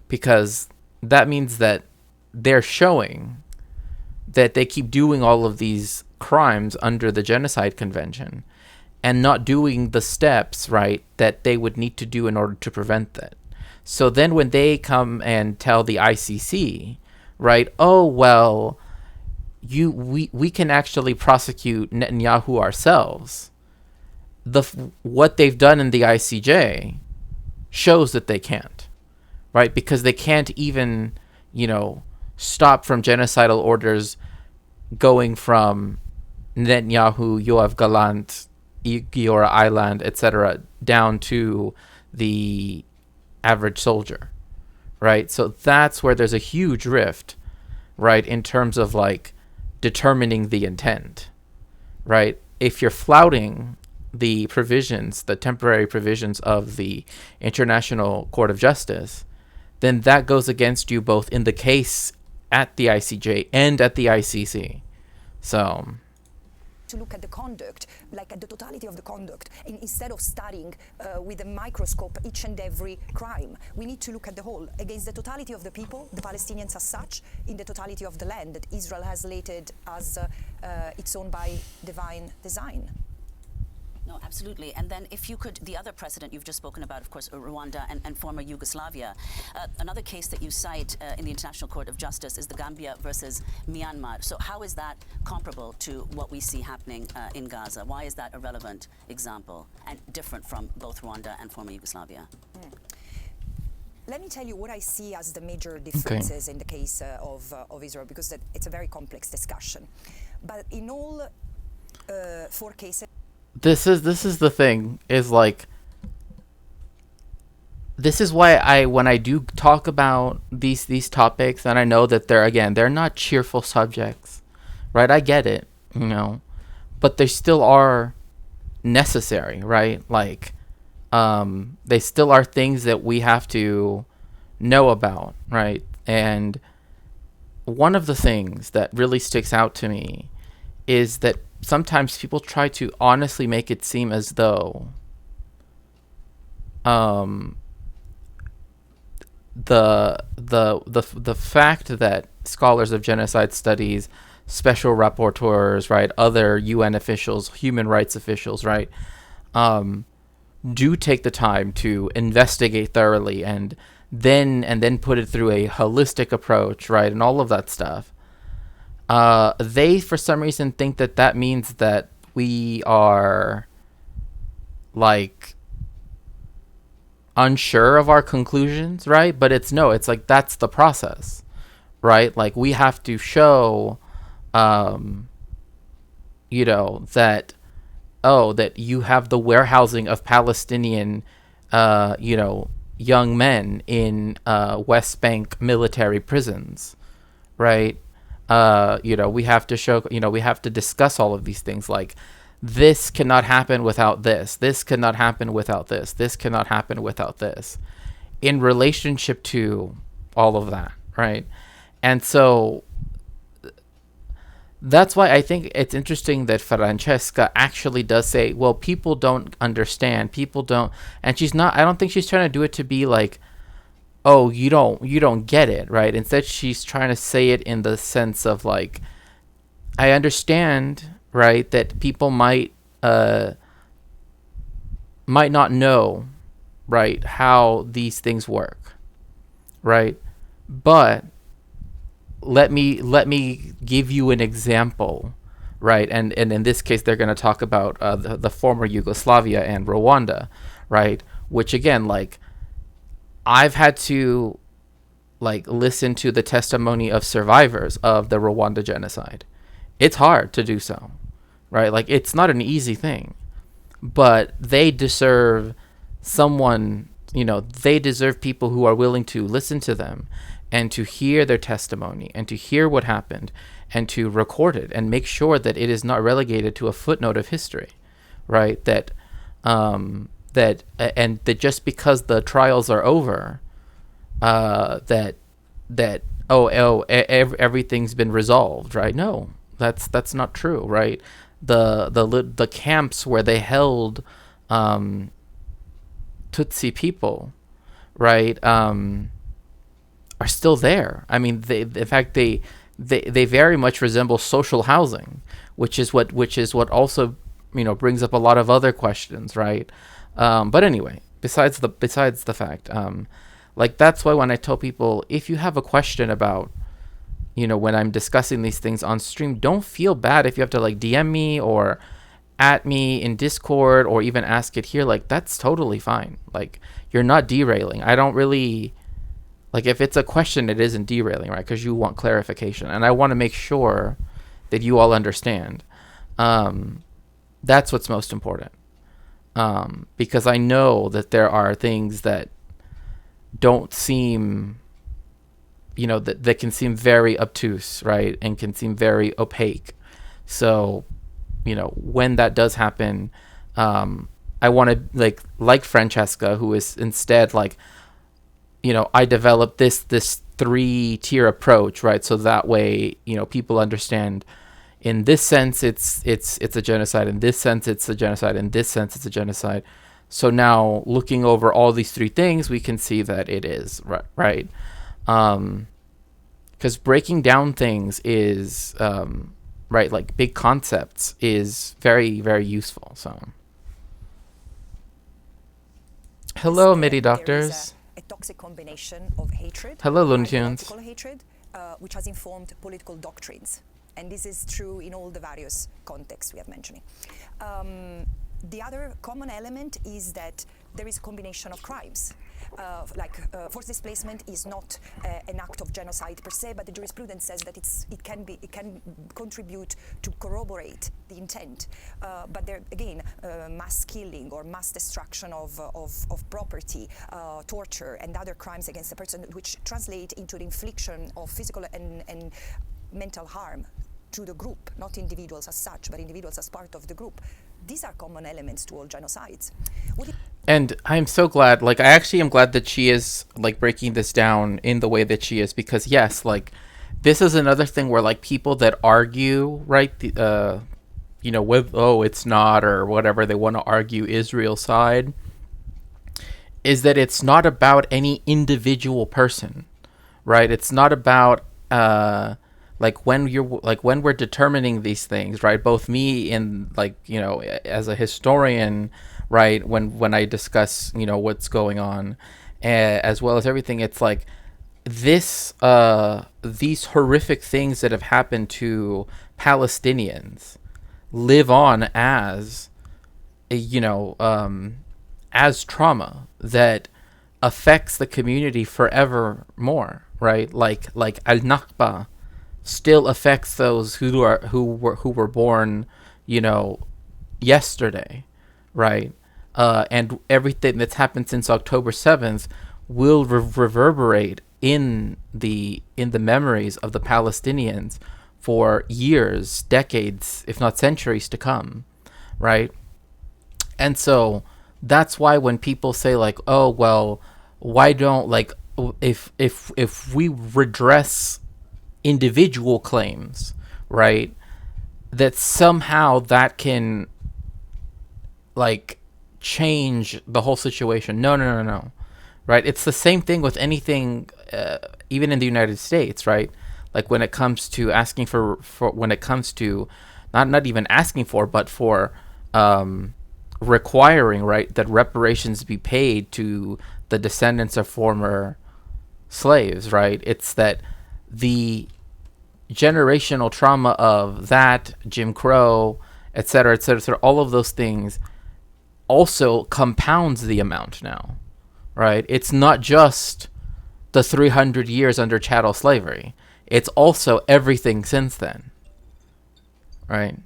Speaker 1: because that means that they're showing that they keep doing all of these crimes under the Genocide Convention and not doing the steps, right, that they would need to do in order to prevent that. So then when they come and tell the ICC, right, oh, well, we can actually prosecute Netanyahu ourselves, what they've done in the ICJ shows that they can't, right? Because they can't even, stop from genocidal orders going from Netanyahu, Yoav Gallant, Giora Eiland, etc., down to the average soldier, right? So that's where there's a huge rift, right, in terms of like determining the intent, right? If you're flouting the provisions, the temporary provisions of the International Court of Justice, then that goes against you both in the case at the ICJ and at the ICC. So
Speaker 5: to look at the conduct, like at the totality of the conduct, and instead of studying with a microscope each and every crime. We need to look at the whole, against the totality of the people, the Palestinians as such, in the totality of the land that Israel has laid as its own by divine design.
Speaker 3: No, absolutely. And then if you could, the other precedent you've just spoken about, of course, Rwanda and former Yugoslavia. Another case that you cite in the International Court of Justice is the Gambia versus Myanmar. So how is that comparable to what we see happening in Gaza? Why is that a relevant example and different from both Rwanda and former Yugoslavia?
Speaker 5: Let me tell you what I see as the major differences in the case of Israel, because it's a very complex discussion. But in all 4 cases,
Speaker 1: this is the thing, is like, this is why when I do talk about these topics, and I know that they're not cheerful subjects, right? I get it, but they still are necessary, right? Like, they still are things that we have to know about, right? And one of the things that really sticks out to me is that sometimes people try to honestly make it seem as though the fact that scholars of genocide studies, special rapporteurs, right, other UN officials, human rights officials, right, do take the time to investigate thoroughly and then put it through a holistic approach, right, and all of that stuff. They, for some reason, think that means that we are, like, unsure of our conclusions, right? But it's like, that's the process, right? Like, we have to show, that you have the warehousing of Palestinian, young men in West Bank military prisons, right? We have to show, we have to discuss all of these things, like, this cannot happen without this. This cannot happen without this. This cannot happen without this, in relationship to all of that, right? And so that's why I think it's interesting that Francesca actually does say, well, people don't understand, people don't, and she's not, I don't think she's trying to do it to be like, oh, you don't get it, right? Instead, she's trying to say it in the sense of like, I understand, right, that people might not know, right, how these things work, right? But let me give you an example, right? And in this case, they're going to talk about the former Yugoslavia and Rwanda, right? Which again, like, I've had to like listen to the testimony of survivors of the Rwanda genocide. It's hard to do so, right? Like, it's not an easy thing, but they deserve someone, they deserve people who are willing to listen to them and to hear their testimony and to hear what happened and to record it and make sure that it is not relegated to a footnote of history, right? That just because the trials are over, everything's been resolved, right? No, that's not true, right? The camps where they held Tutsi people, right, are still there. I mean, in fact, they very much resemble social housing, which is what also brings up a lot of other questions, right? But anyway, besides the fact, like, that's why when I tell people, if you have a question about, when I'm discussing these things on stream, don't feel bad if you have to like DM me or at me in Discord or even ask it here. Like, that's totally fine. Like, you're not derailing. I don't really, like, if it's a question, it isn't derailing, right? Because you want clarification, and I want to make sure that you all understand. That's what's most important. Because I know that there are things that don't seem, that can seem very obtuse, right? And can seem very opaque. So, when that does happen, I want to like Francesca, who is instead like, I developed this 3-tier approach, right? So that way, people understand, in this sense, it's a genocide. In this sense, it's a genocide. In this sense, it's a genocide. So now, looking over all these 3 things, we can see that it is right. Because breaking down things is right, like big concepts, is very, very useful. So, hello, MIDI doctors.
Speaker 5: A toxic combination of hatred.
Speaker 1: Hello, Looney Tunes.
Speaker 5: Ideological hatred, which has informed political doctrines. And this is true in all the various contexts we have mentioned. The other common element is that there is a combination of crimes. Forced displacement is not an act of genocide per se, but the jurisprudence says that it can contribute to corroborate the intent. But there again, mass killing or mass destruction of property, torture, and other crimes against a person, which translate into the infliction of physical and mental harm to the group, not individuals as such, but individuals as part of the group. These are common elements to all genocides.
Speaker 1: And I'm so glad, like, I actually am glad that she is, like, breaking this down in the way that she is, because, yes, like, this is another thing where, like, people that argue, right, with, oh, it's not, or whatever, they want to argue Israel's side, is that it's not about any individual person, right? It's not about, when we're determining these things, right? Both me and, like, as a historian, right, when I discuss, what's going on, as well as everything, it's like these horrific things that have happened to Palestinians live on as, as trauma that affects the community forevermore, right? Like Al-Nakba still affects those who were born, yesterday, right? And everything that's happened since October 7th will reverberate in the memories of the Palestinians for years, decades, if not centuries to come, right? And so that's why when people say, like, oh, well, why don't, like, if we redress individual claims, right, that somehow that can like change the whole situation. No. Right? It's the same thing with anything, even in the United States, right? Like when it comes to asking for when it comes to not even asking for, but for requiring, right, that reparations be paid to the descendants of former slaves, right? It's that the generational trauma of that, Jim Crow, et cetera, et cetera, et cetera, all of those things also compounds the amount now, right? It's not just the 300 years under chattel slavery. It's also everything since then, right?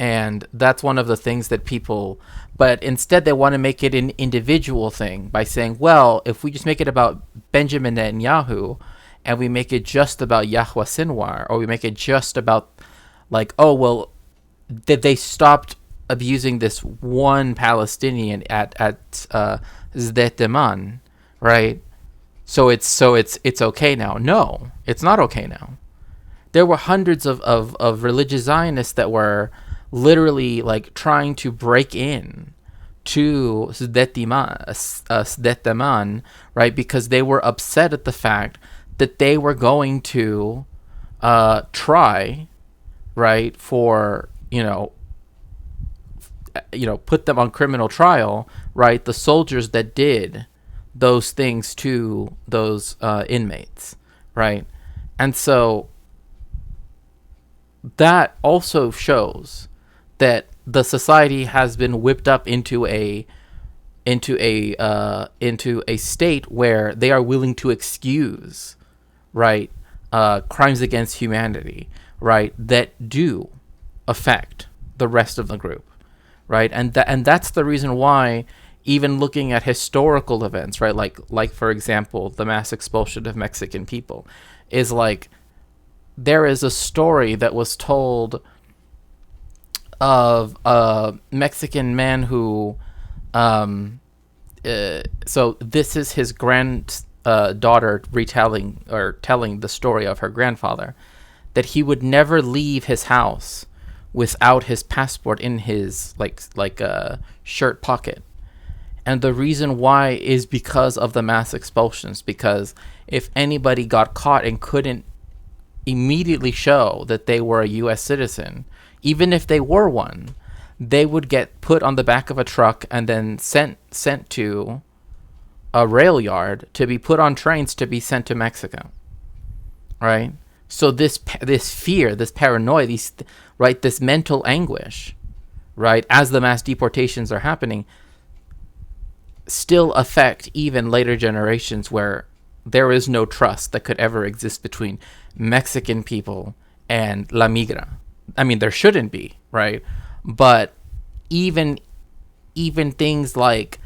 Speaker 1: And that's one of the things that people, but instead they want to make it an individual thing by saying, well, if we just make it about Benjamin Netanyahu and we make it just about Yahya Sinwar, or we make it just about like, oh, well, that they stopped abusing this one Palestinian at Sdet Deman, right? So it's okay now. No, it's not okay now. There were hundreds of religious Zionists that were literally like trying to break in to Sdet Deman, right? Because they were upset at the fact that they were going to try, right, for put them on criminal trial, right? The soldiers that did those things to those inmates, right? And so that also shows that the society has been whipped up into a state where they are willing to excuse, right, crimes against humanity, right, that do affect the rest of the group, right? And that's the reason why, even looking at historical events, right, like for example, the mass expulsion of Mexican people, is like, there is a story that was told of a Mexican man who, so this is his daughter retelling or telling the story of her grandfather, that he would never leave his house without his passport in his like a shirt pocket. And the reason why is because of the mass expulsions, because if anybody got caught and couldn't immediately show that they were a U.S. citizen, even if they were one, they would get put on the back of a truck and then sent to a rail yard to be put on trains to be sent to Mexico, right? So this fear, this paranoia, this mental anguish, right, as the mass deportations are happening, still affect even later generations, where there is no trust that could ever exist between Mexican people and La Migra. I mean, there shouldn't be, right? But even things like,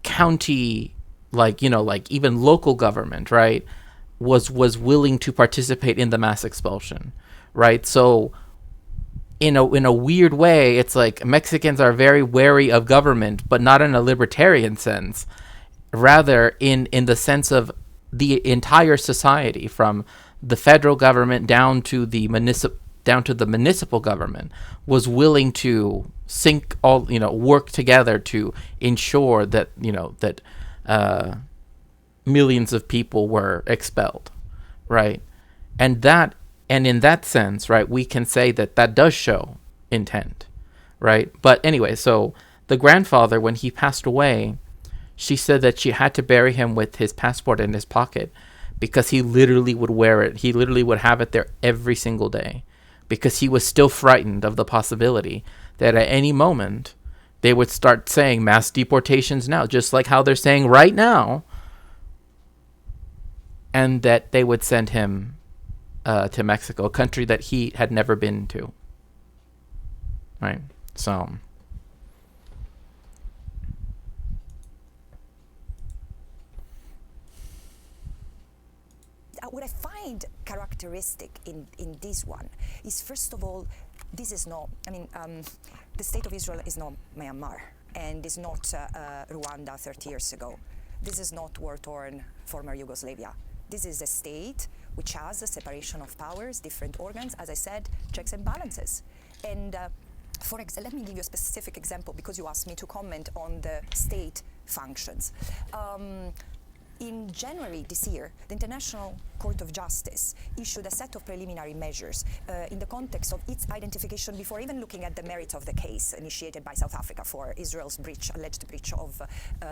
Speaker 1: county, like even local government, right, was willing to participate in the mass expulsion, right? So in a weird way, it's like Mexicans are very wary of government, but not in a libertarian sense, rather in the sense of the entire society, from the federal government down to the municipal government, was willing to work together to ensure that millions of people were expelled, right? And in that sense, right, we can say that does show intent, right? But anyway, so the grandfather, when he passed away, she said that she had to bury him with his passport in his pocket, because he literally would wear it. He literally would have it there every single day, because he was still frightened of the possibility that at any moment they would start saying mass deportations now, just like how they're saying right now, and that they would send him to Mexico, a country that he had never been to, right? So
Speaker 5: what I find characteristic in this one is, first of all, this is not, the state of Israel is not Myanmar, and is not Rwanda 30 years ago. This is not war-torn former Yugoslavia. This is a state which has a separation of powers, different organs, as I said, checks and balances. And for example, let me give you a specific example because you asked me to comment on the state functions. In January this year, the International Court of Justice issued a set of preliminary measures in the context of its identification before even looking at the merits of the case initiated by South Africa for Israel's alleged breach of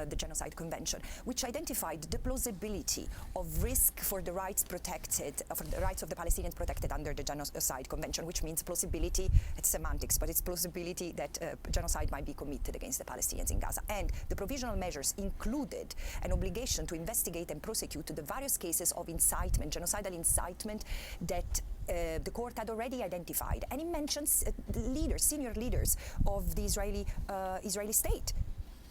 Speaker 5: the Genocide Convention, which identified the plausibility of risk for the rights protected, for the rights of the Palestinians protected under the Genocide Convention, which means plausibility, it's semantics, but it's plausibility that genocide might be committed against the Palestinians in Gaza. And the provisional measures included an obligation to investigate and prosecute the various cases of incitement, genocidal incitement that the court had already identified. And it mentions leaders, senior leaders of the Israeli state.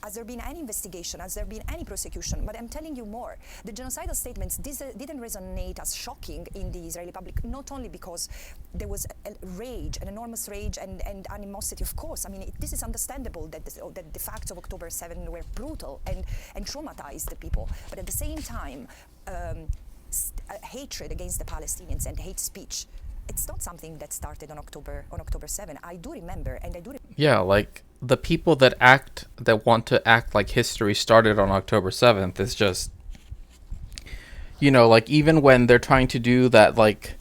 Speaker 5: Has there been any investigation? Has there been any prosecution? But I'm telling you more. The genocidal statements didn't resonate as shocking in the Israeli public, not only because there was a rage, an enormous rage and animosity, of course. I mean, this is understandable that the facts of October 7 were brutal and traumatized the people. But at the same time, hatred against the Palestinians and hate speech, it's not something that started on October 7. I do remember, and I do.
Speaker 1: Yeah, like the people that want to act like history started on October 7th is just, you know, like even when they're trying to do that like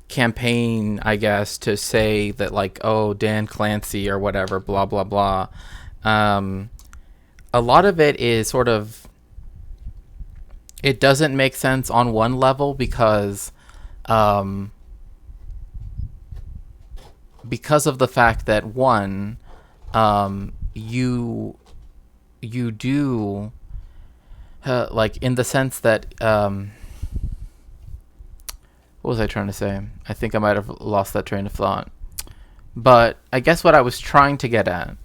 Speaker 1: campaign, I guess, to say that like, oh, Dan Clancy or whatever, blah blah blah, a lot of it is sort of, it doesn't make sense on one level because of the fact that one, you do like in the sense that what was I trying to say? I think I might have lost that train of thought. But I guess what I was trying to get at,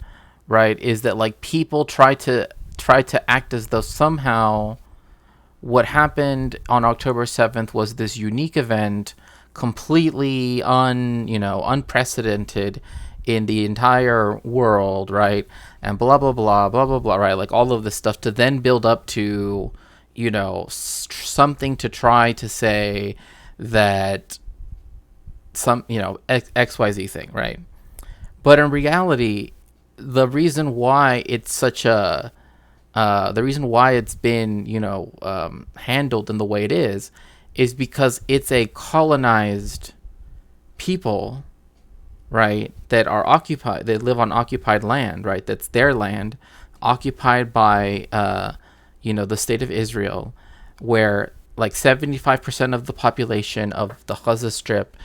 Speaker 1: right, is that like people try to act as though somehow what happened on October 7th was this unique event, completely unprecedented in the entire world, right? And blah, blah, blah, blah, blah, blah, right? Like all of this stuff to then build up to, you know, something to try to say that some, you know, XYZ thing, right? But in reality, the reason why it's such a, the reason why it's been, you know, handled in the way it is because it's a colonized people, right, that are occupied, they live on occupied land, right, that's their land, occupied by, you know, the state of Israel, where like 75% of the population of the Gaza Strip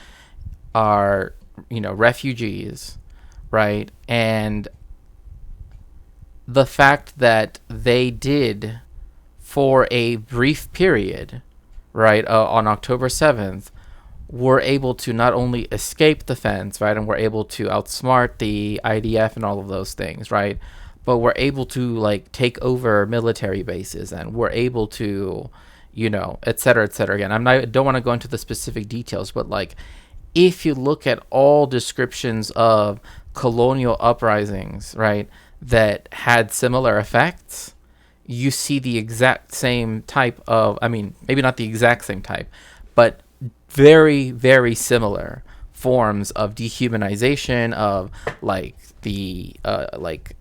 Speaker 1: are, you know, refugees, right, and the fact that they did, for a brief period, right, on October 7th, were able to not only escape the fence, right, and were able to outsmart the IDF and all of those things, right, but were able to, like, take over military bases and were able to, you know, et cetera, again. I don't want to go into the specific details, but, like, if you look at all descriptions of colonial uprisings, right, that had similar effects, you see the exact same type of, I mean, maybe not the exact same type, but very, very similar forms of dehumanization of like the, like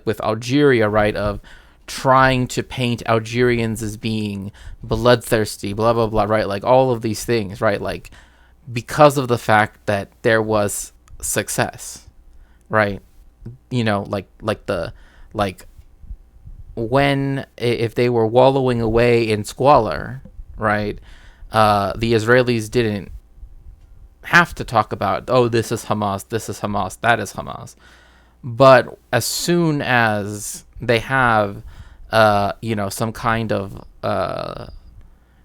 Speaker 1: with Algeria, right, of trying to paint Algerians as being bloodthirsty, blah, blah, blah, right, like all of these things, right, like because of the fact that there was success, right? You know, like when, if they were wallowing away in squalor, right, the Israelis didn't have to talk about, oh, this is Hamas, that is Hamas. But as soon as they have, you know, some kind of,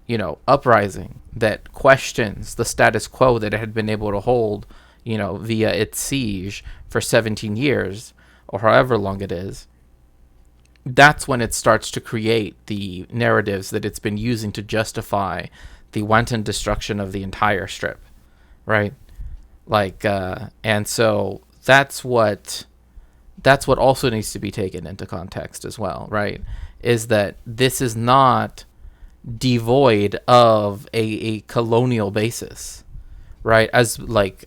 Speaker 1: you know, uprising that questions the status quo that it had been able to hold, you know, via its siege for 17 years, or however long it is, that's when it starts to create the narratives that it's been using to justify the wanton destruction of the entire strip, right? Like, and so that's what also needs to be taken into context as well, right? Is that this is not, devoid of a colonial basis, right? As like,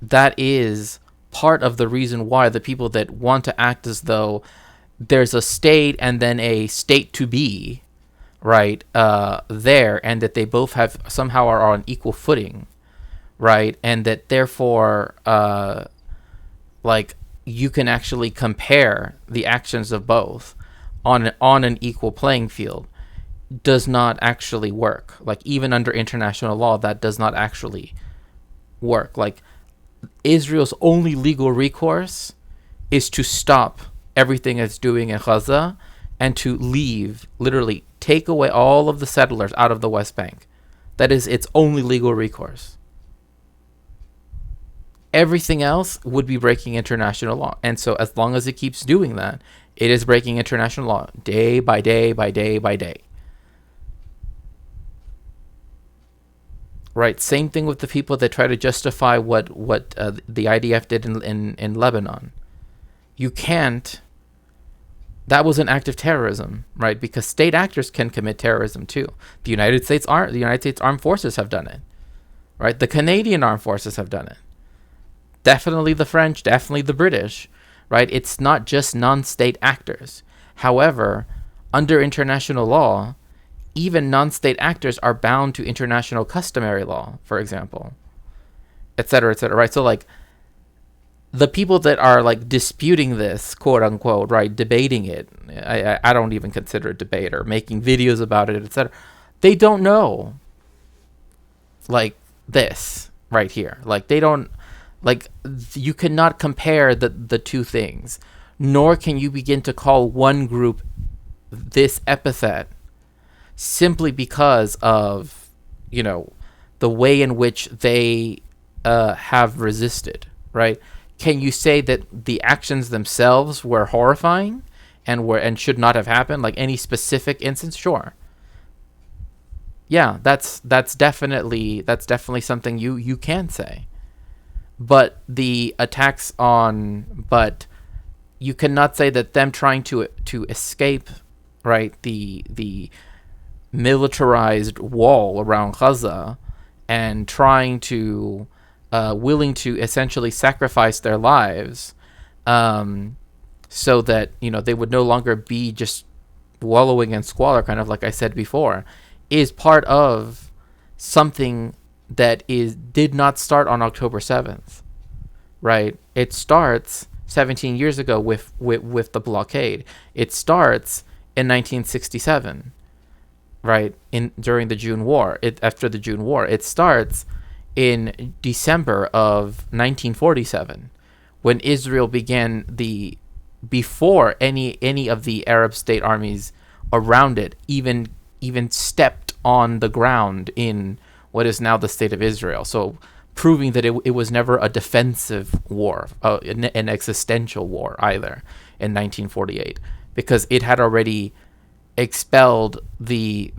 Speaker 1: that is part of the reason why the people that want to act as though there's a state and then a state to be, right, there, and that they both have somehow are on equal footing, right, and that therefore like you can actually compare the actions of both on an equal playing field, does not actually work. Like, even under international law, that does not actually work. Like, Israel's only legal recourse is to stop everything it's doing in Gaza and to leave, literally take away all of the settlers out of the West Bank. That is its only legal recourse. Everything else would be breaking international law. And so as long as it keeps doing that, it is breaking international law day by day by day by day. Right? Same thing with the people that try to justify what the IDF did in Lebanon. You can't. That was an act of terrorism, right? Because state actors can commit terrorism too. The United States Armed Forces have done it, right? The Canadian Armed Forces have done it. Definitely the French, definitely the British, right? It's not just non-state actors. However, under international law, even non-state actors are bound to international customary law, for example, et cetera, right? So, like, the people that are, like, disputing this, quote unquote, right, debating it, I don't even consider it debate, or making videos about it, etc. They don't know, like, this right here. Like, they don't, like, you cannot compare the two things, nor can you begin to call one group this epithet simply because of, you know, the way in which they have resisted, right? Can you say that the actions themselves were horrifying and should not have happened? Like, any specific instance? Sure. Yeah, that's definitely something you can say. But the attacks but you cannot say that them trying to escape, right, the militarized wall around Gaza and trying to willing to essentially sacrifice their lives so that, you know, they would no longer be just wallowing in squalor, kind of like I said before, is part of something that did not start on October 7th, right? It starts 17 years ago with the blockade. It starts in 1967, right? During the June War. After the June War, it starts in December of 1947, when Israel began before any of the Arab state armies around it even stepped on the ground in what is now the state of Israel. So proving that it was never a defensive war, an existential war either in 1948, because it had already expelled the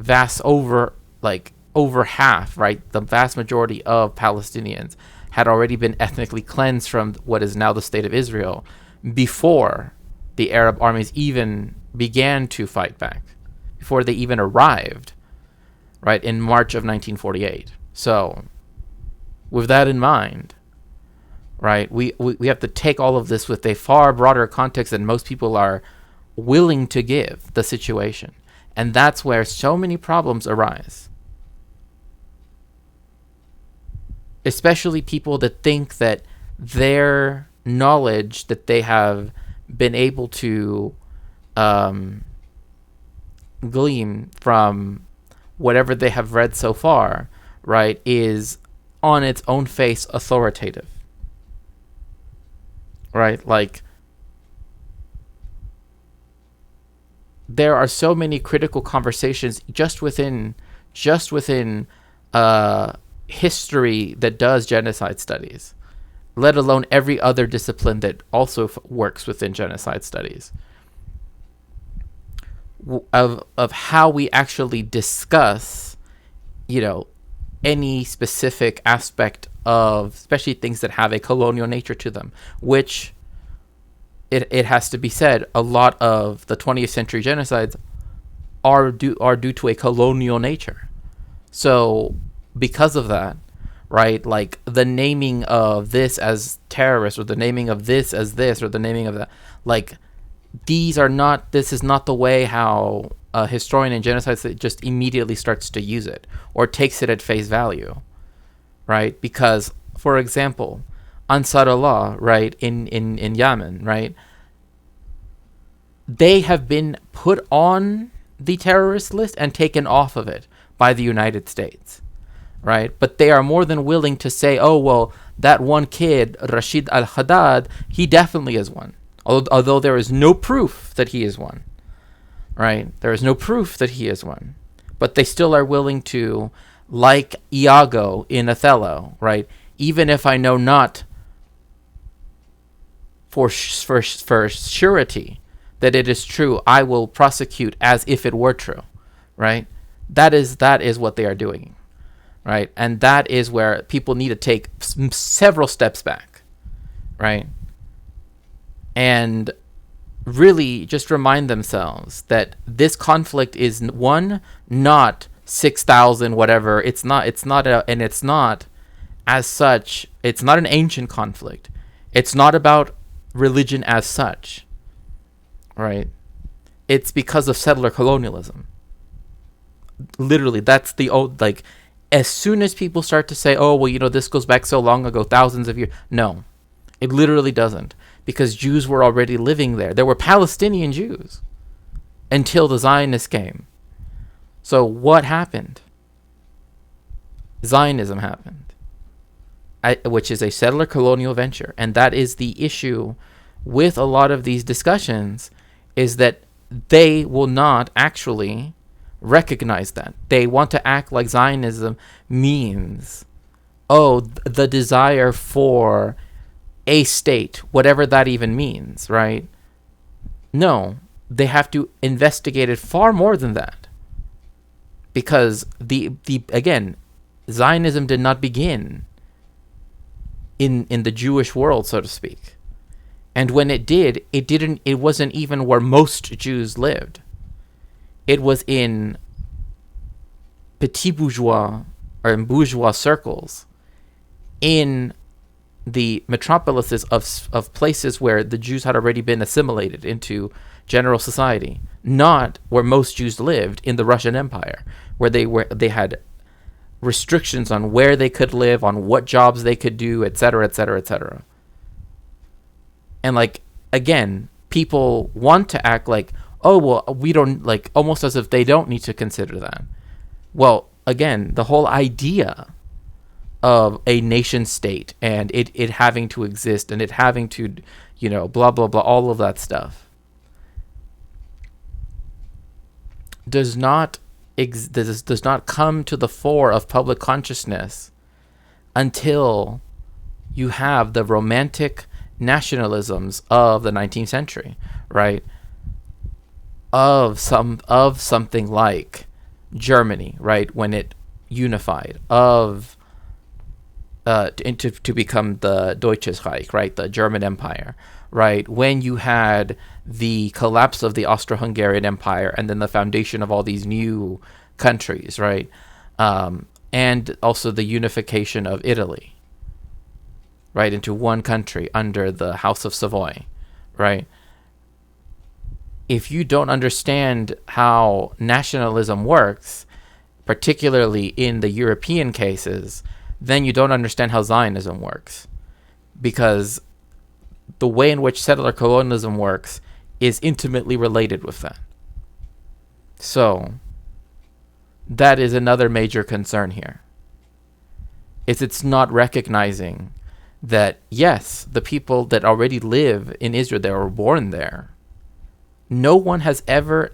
Speaker 1: over half, right? The vast majority of Palestinians had already been ethnically cleansed from what is now the state of Israel before the Arab armies even began to fight back, before they even arrived, right, in March of 1948. So with that in mind, right, we have to take all of this with a far broader context than most people are willing to give the situation. And that's where so many problems arise. Especially people that think that their knowledge that they have been able to glean from whatever they have read so far, right, is on its own face authoritative, right? Like, there are so many critical conversations just within history that does genocide studies, let alone every other discipline that also works within genocide studies, of how we actually discuss, you know, any specific aspect of, especially things that have a colonial nature to them, which it has to be said, a lot of the 20th century genocides are due to a colonial nature. So because of that, right, like the naming of this as terrorist, or the naming of this as this, or the naming of that, like this is not the way how a historian in genocide just immediately starts to use it or takes it at face value, right? Because, for example, Ansar Allah, right, in Yemen, right, they have been put on the terrorist list and taken off of it by the United States, right? But they are more than willing to say, oh, well, that one kid, Rashid al-Haddad, he definitely is one. Although there is no proof that he is one, right? There is no proof that he is one. But they still are willing to, like Iago in Othello, right? Even if I know not for surety that it is true, I will prosecute as if it were true, right? That is what they are doing, right? And that is where people need to take several steps back, right? And really just remind themselves that this conflict is not 6,000 whatever. It's not as such. It's not an ancient conflict. It's not about religion as such, right? It's because of settler colonialism. Literally, that's the old, like, as soon as people start to say, oh, well, this goes back so long ago, thousands of years. No, it literally doesn't. Because Jews were already living there. There were Palestinian Jews until the Zionists came. So what happened? Zionism happened, which is a settler colonial venture. And that is the issue with a lot of these discussions, is that they will not actually recognize that. They want to act like Zionism means, the desire for a state, whatever that even means, right? No, they have to investigate it far more than that. Because again, Zionism did not begin in the Jewish world, so to speak. And when it did, it wasn't even where most Jews lived. It was in petit bourgeois or in bourgeois circles in the metropolises of places where the Jews had already been assimilated into general society, not where most Jews lived in the Russian Empire, where they had restrictions on where they could live, on what jobs they could do, etc., etc., etc. And like, again, people want to act like, oh, well, we don't, like, almost as if they don't need to consider that. Well, again, the whole idea of a nation state and it having to exist and it having to, blah, blah, blah, all of that stuff does not come to the fore of public consciousness until you have the romantic nationalisms of the 19th century, right? Of something like Germany, right, when it unified, to become the Deutsches Reich, right, the German Empire, right, when you had the collapse of the Austro-Hungarian Empire and then the foundation of all these new countries, right, and also the unification of Italy, right, into one country under the House of Savoy, right? If you don't understand how nationalism works, particularly in the European cases, then you don't understand how Zionism works. Because the way in which settler colonialism works is intimately related with that. So, that is another major concern here. It's not recognizing that, yes, the people that already live in Israel, that were born there, no one has ever,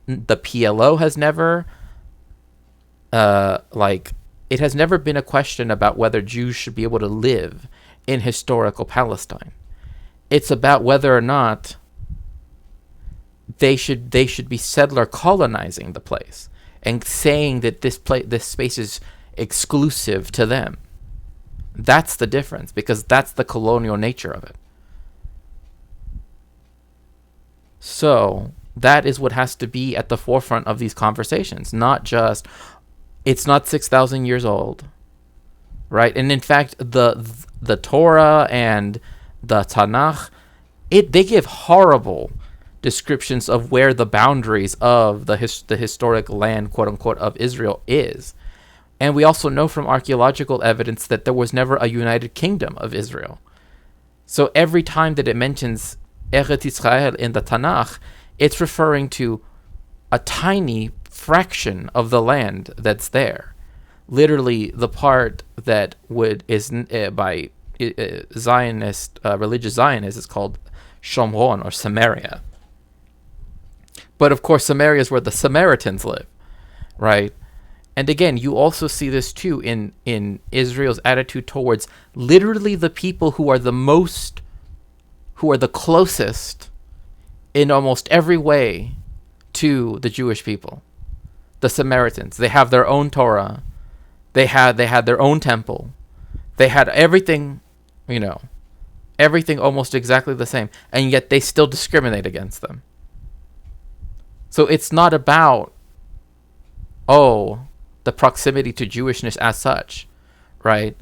Speaker 1: the PLO has never, it has never been a question about whether Jews should be able to live in historical Palestine. It's about whether or not they should be settler colonizing the place and saying that this space is exclusive to them. That's the difference, because that's the colonial nature of it. So That is what has to be at the forefront of these conversations, not just, it's not 6,000 years old, right? And in fact, the Torah and the Tanakh, they give horrible descriptions of where the boundaries of the historic land, quote unquote, of Israel is. And we also know from archaeological evidence that there was never a united kingdom of Israel. So every time that it mentions Eretz Israel in the Tanakh, it's referring to a tiny fraction of the land that's there. Literally, the part that by Zionist, religious Zionists, is called Shomron, or Samaria. But of course, Samaria is where the Samaritans live, right? And again, you also see this too in Israel's attitude towards literally the people who are the closest in almost every way to the Jewish people. The Samaritans. They have their own Torah. They had their own temple. They had everything, everything almost exactly the same. And yet they still discriminate against them. So it's not about, the proximity to Jewishness as such, right?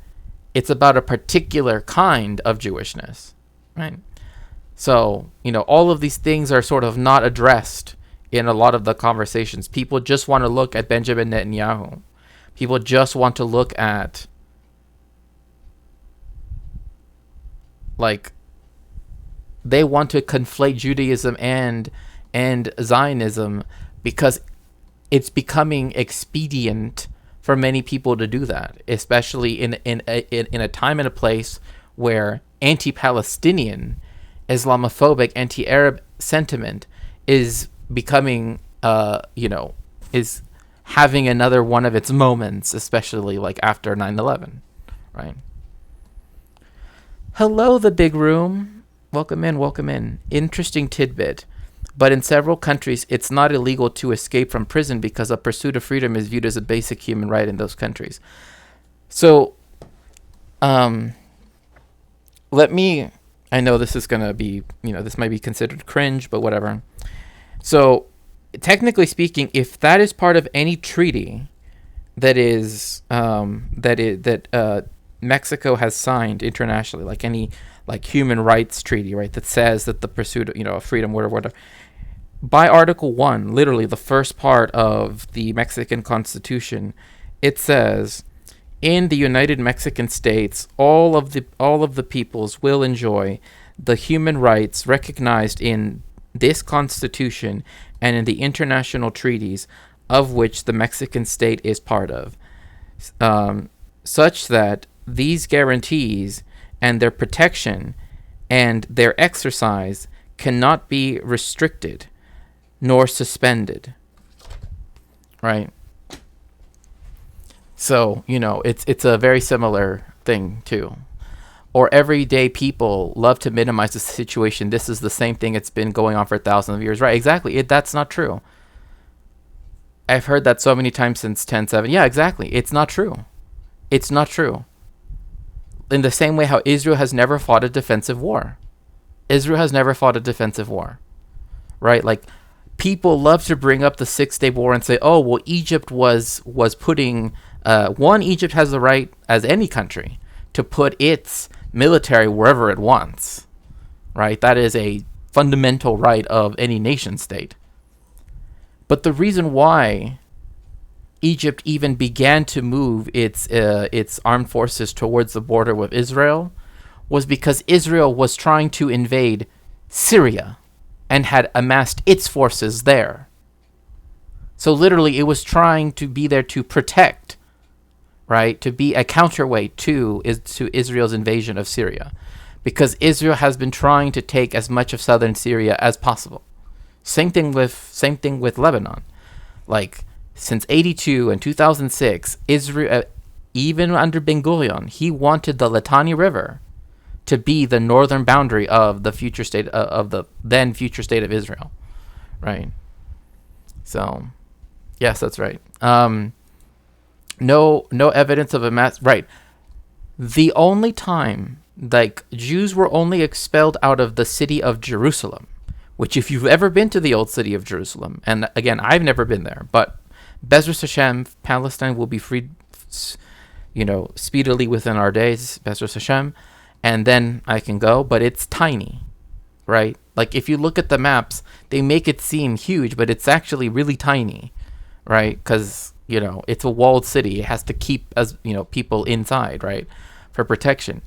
Speaker 1: It's about a particular kind of Jewishness, right? So, all of these things are sort of not addressed in a lot of the conversations. People just want to look at Benjamin Netanyahu. People just want to look at, they want to conflate Judaism and Zionism because it's becoming expedient for many people to do that, especially in a time and a place where anti-Palestinian, Islamophobic, anti-Arab sentiment is becoming, is having another one of its moments, especially after 9/11, right? Hello, the big room. Welcome in. Interesting tidbit. But in several countries, it's not illegal to escape from prison because a pursuit of freedom is viewed as a basic human right in those countries. So, I know this is going to be, this might be considered cringe, but whatever. So, technically speaking, if that is part of any treaty that Mexico has signed internationally, like any human rights treaty, right, that says that the pursuit of, freedom, whatever, by Article 1, literally the first part of the Mexican Constitution, it says, in the United Mexican States, all of the peoples will enjoy the human rights recognized in this Constitution and in the international treaties of which the Mexican state is part of, such that these guarantees and their protection and their exercise cannot be restricted nor suspended, right? So, it's a very similar thing too. Or everyday people love to minimize the situation. This is the same thing. It's been going on for thousands of years, right? Exactly. That's not true. I've heard that so many times since 10/7. Yeah, exactly. It's not true. It's not true. In the same way how Israel has never fought a defensive war. Israel has never fought a defensive war, right? People love to bring up the 6-Day War and say, Egypt was putting, Egypt has the right, as any country, to put its military wherever it wants, right? That is a fundamental right of any nation state. But the reason why Egypt even began to move its armed forces towards the border with Israel was because Israel was trying to invade Syria and had amassed its forces there. So literally, it was trying to be there to protect, right? To be a counterweight to Israel's invasion of Syria, because Israel has been trying to take as much of southern Syria as possible. Same thing with Lebanon. Since 1982 and 2006, Israel, even under Ben Gurion, he wanted the Litani River to be the northern boundary of the future state of the then future state of Israel, right? So, yes, that's right. No evidence of a mass. Right. The only time Jews were only expelled out of the city of Jerusalem which if you've ever been to the old city of Jerusalem, and again, I've never been there, but Bezras Hashem, Palestine will be freed, speedily within our days, Bezras Hashem, and then I can go, but it's tiny, right? Like, if you look at the maps, they make it seem huge, but it's actually really tiny, right? Because, it's a walled city. It has to keep, people inside, right, for protection.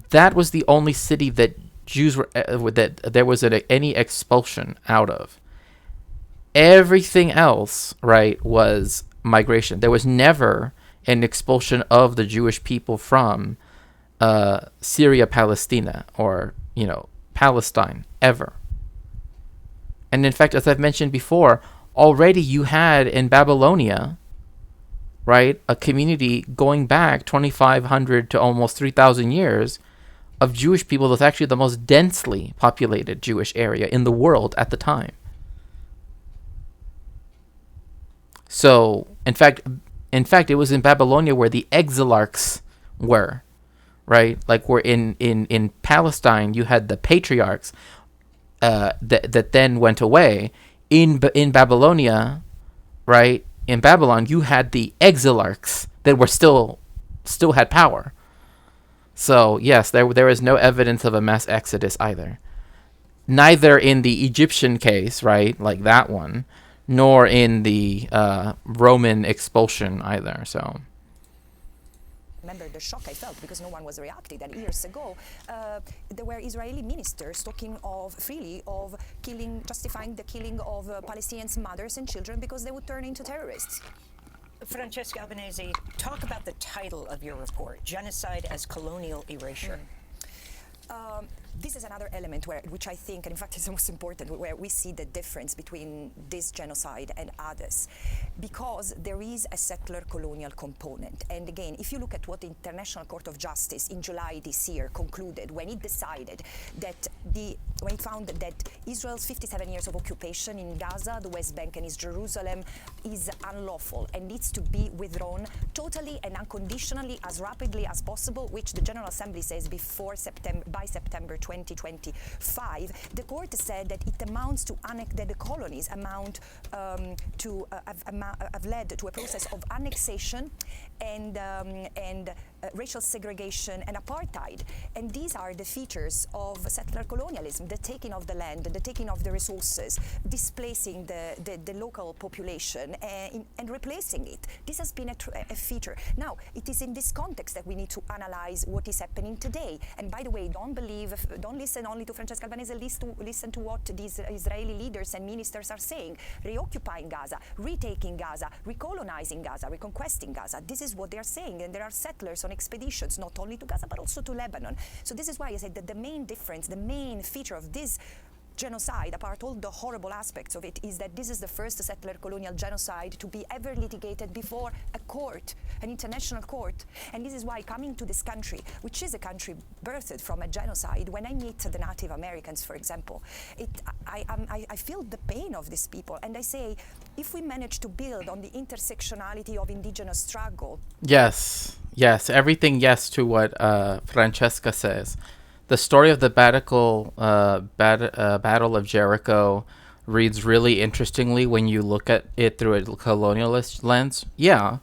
Speaker 1: That was the only city that Jews were, that there was any expulsion out of. Everything else, right, was migration. There was never an expulsion of the Jewish people from Syria, Palestina, or, Palestine, ever. And in fact, as I've mentioned before, already you had in Babylonia, right, a community going back 2,500 to almost 3,000 years of Jewish people that's actually the most densely populated Jewish area in the world at the time. So, in fact, it was in Babylonia where the exilarchs were, right? Like, where in Palestine, you had the patriarchs that then went away. In Babylonia, right? In Babylon, you had the exilarchs that were still had power. So, yes, there is no evidence of a mass exodus either. Neither in the Egyptian case, right, like that one, nor in the Roman expulsion either. So,
Speaker 5: remember the shock I felt because no one was reacting. And years ago, there were Israeli ministers talking freely of justifying the killing of Palestinians' mothers and children because they would turn into terrorists.
Speaker 2: Francesca Albanese, talk about the title of your report, Genocide as Colonial Erasure.
Speaker 5: This is another element which I think, and in fact is the most important, where we see the difference between this genocide and others, because there is a settler colonial component. And again, if you look at what the International Court of Justice in July this year concluded when it decided that when it found that Israel's 57 years of occupation in Gaza, the West Bank and East Jerusalem is unlawful and needs to be withdrawn totally and unconditionally as rapidly as possible, which the General Assembly says by September 2025, the court said that it amounts to that the colonies amount to have led to a process of annexation and racial segregation and apartheid. And these are the features of settler colonialism: the taking of the land, the taking of the resources, displacing the local population and replacing it. This has been a feature. Now, it is in this context that we need to analyze what is happening today. And by the way, don't listen only to Francesca Albanese, listen to what these Israeli leaders and ministers are saying. Reoccupying Gaza, retaking Gaza, recolonizing Gaza, reconquesting Gaza. This is what they are saying. And there are settlers on expeditions, not only to Gaza, but also to Lebanon. So this is why I said that the main difference, the main feature of this genocide, apart all the horrible aspects of it, is that this is the first settler colonial genocide to be ever litigated before a court, an international court. And this is why coming to this country, which is a country birthed from a genocide, when I meet the Native Americans, for example, I feel the pain of these people. And I say, if we manage to build on the intersectionality of indigenous struggle.
Speaker 1: Yes, everything yes to what Francesca says. The story of the Battle of Jericho reads really interestingly when you look at it through a colonialist lens. Yeah.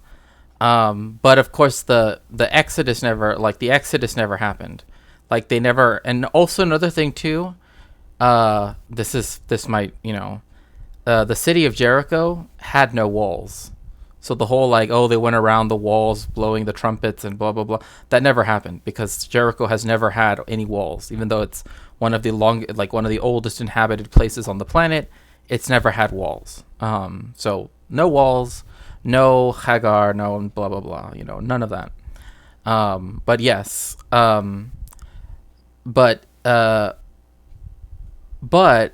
Speaker 1: But of course the exodus never happened. Like, they never. And also another thing too, the city of Jericho had no walls. So the whole they went around the walls blowing the trumpets and blah, blah, blah, that never happened because Jericho has never had any walls. Even though it's one of the oldest inhabited places on the planet, it's never had walls. So no walls, no Hagar, no blah, blah, blah, none of that. But yes. But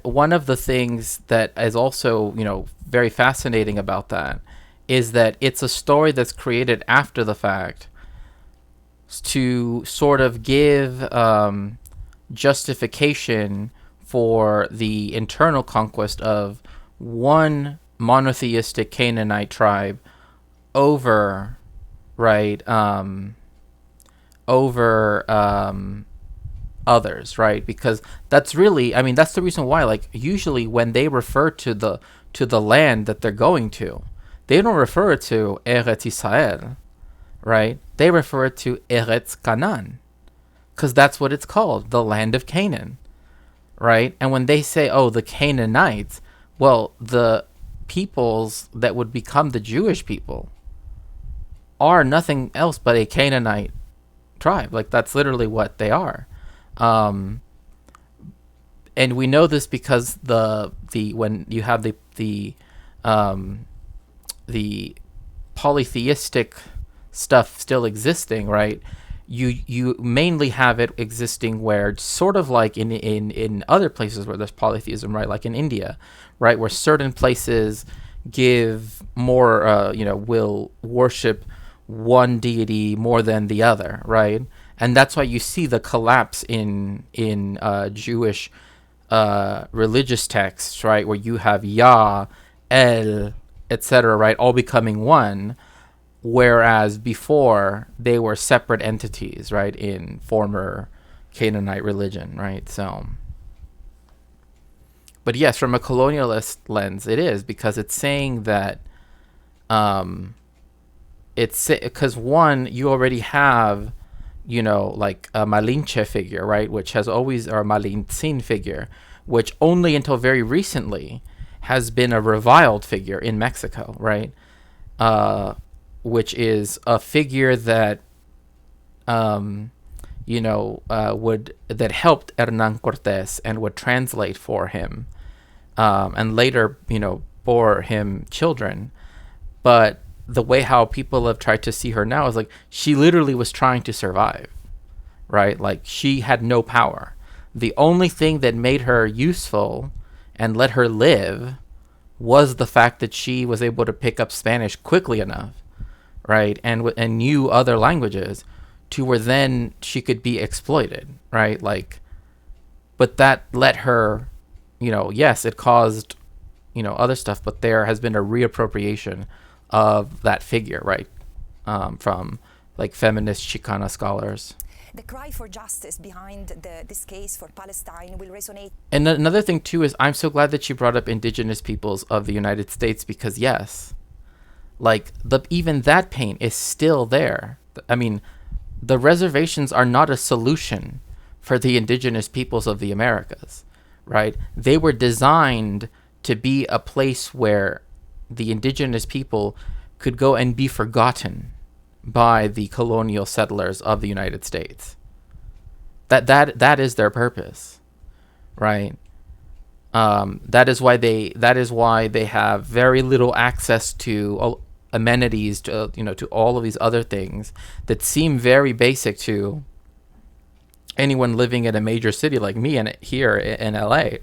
Speaker 1: one of the things that is also, very fascinating about that is that it's a story that's created after the fact to sort of give justification for the internal conquest of one monotheistic Canaanite tribe over others, right? Because that's really, I mean, that's the reason why, like, usually when they refer to the land that they're going to, they don't refer to Eretz Israel, right? They refer to Eretz Canaan, because that's what it's called, the land of Canaan, right? And when they say, oh, the Canaanites, well, the peoples that would become the Jewish people are nothing else but a Canaanite tribe. Like, that's literally what they are. And we know this because the when you have the polytheistic stuff still existing, right? You mainly have it existing where, sort of like in other places where there's polytheism, right? Like in India, right? Where certain places give more, will worship one deity more than the other, right? And that's why you see the collapse in Jewish religious texts, right? Where you have Yah, El, etc., right? All becoming one. Whereas before they were separate entities, right, in former Canaanite religion, right? So, but yes, from a colonialist lens, it is, because it's saying that, it's because one, you already have, like a Malinche figure, right, which has always, or a Malintzin figure, which only until very recently has been a reviled figure in Mexico, right? Which is a figure that, that helped Hernan Cortés and would translate for him, and later, bore him children. But the way how people have tried to see her now is like, she literally was trying to survive, right? Like, she had no power. The only thing that made her useful and let her live was the fact that she was able to pick up Spanish quickly enough, right, and knew other languages, to where then she could be exploited, right? Like, but that let her, yes, it caused, other stuff, but there has been a reappropriation of that figure, right, from like feminist Chicana scholars.
Speaker 5: The cry for justice behind this case for Palestine will resonate.
Speaker 1: And another thing too is, I'm so glad that you brought up indigenous peoples of the United States, because yes, like, even that pain is still there. I mean, the reservations are not a solution for the indigenous peoples of the Americas, right? They were designed to be a place where the indigenous people could go and be forgotten by the colonial settlers of the United States. That is their purpose, right? That is why they have very little access to amenities, to to all of these other things that seem very basic to anyone living in a major city like me and here in LA.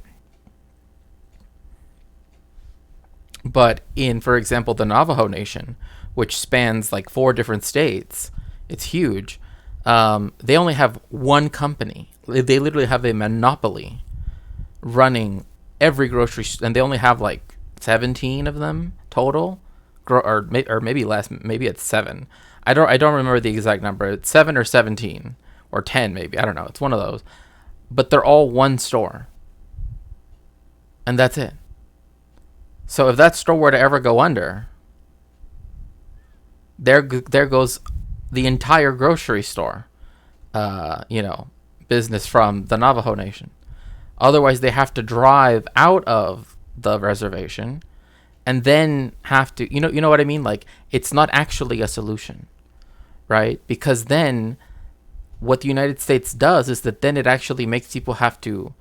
Speaker 1: But in, for example, the Navajo Nation, which spans like 4 different states, it's huge. They only have one company. They literally have a monopoly running every grocery store, and they only have like 17 of them total, or maybe less. Maybe it's 7. I don't remember the exact number. It's 7 or 17 or 10 maybe. I don't know. It's one of those. But they're all one store, and that's it. So if that store were to ever go under, there goes the entire grocery store, business from the Navajo Nation. Otherwise, they have to drive out of the reservation, and then have to, you know what I mean? Like, it's not actually a solution, right? Because then what the United States does is that then it actually makes people have to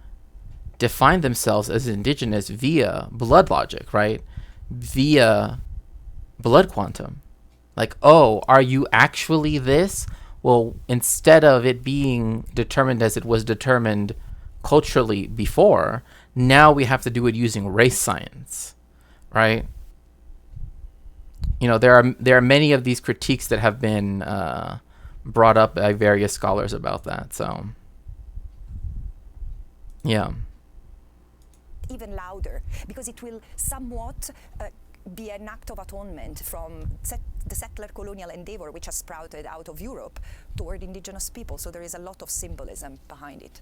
Speaker 1: define themselves as indigenous via blood logic, right? Via blood quantum. Like, oh, are you actually this? Well, instead of it being determined as it was determined culturally before, now we have to do it using race science, right? There are many of these critiques that have been brought up by various scholars about that. So, yeah.
Speaker 5: Even louder, because it will somewhat be an act of atonement from the settler colonial endeavor which has sprouted out of Europe toward indigenous people. So there is a lot of symbolism behind it.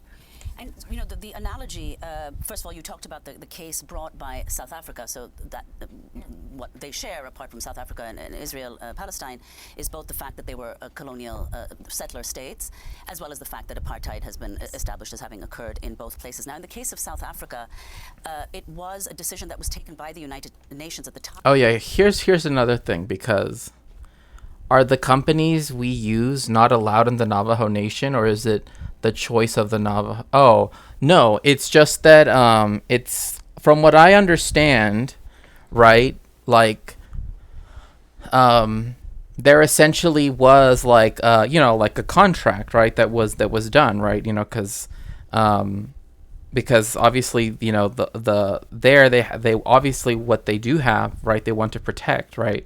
Speaker 3: And the analogy, first of all, you talked about the case brought by South Africa, so that what they share, apart from South Africa and Israel, Palestine, is both the fact that they were colonial settler states, as well as the fact that apartheid has been established as having occurred in both places. Now, in the case of South Africa, it was a decision that was taken by the United Nations at the time.
Speaker 1: Oh yeah, here's another thing, because are the companies we use not allowed in the Navajo Nation, or is it the choice of the Navajo? Oh, no, it's just that it's, from what I understand, right, like there essentially was like like a contract, right, that was done, right, because obviously they obviously what they do have, right, they want to protect, right,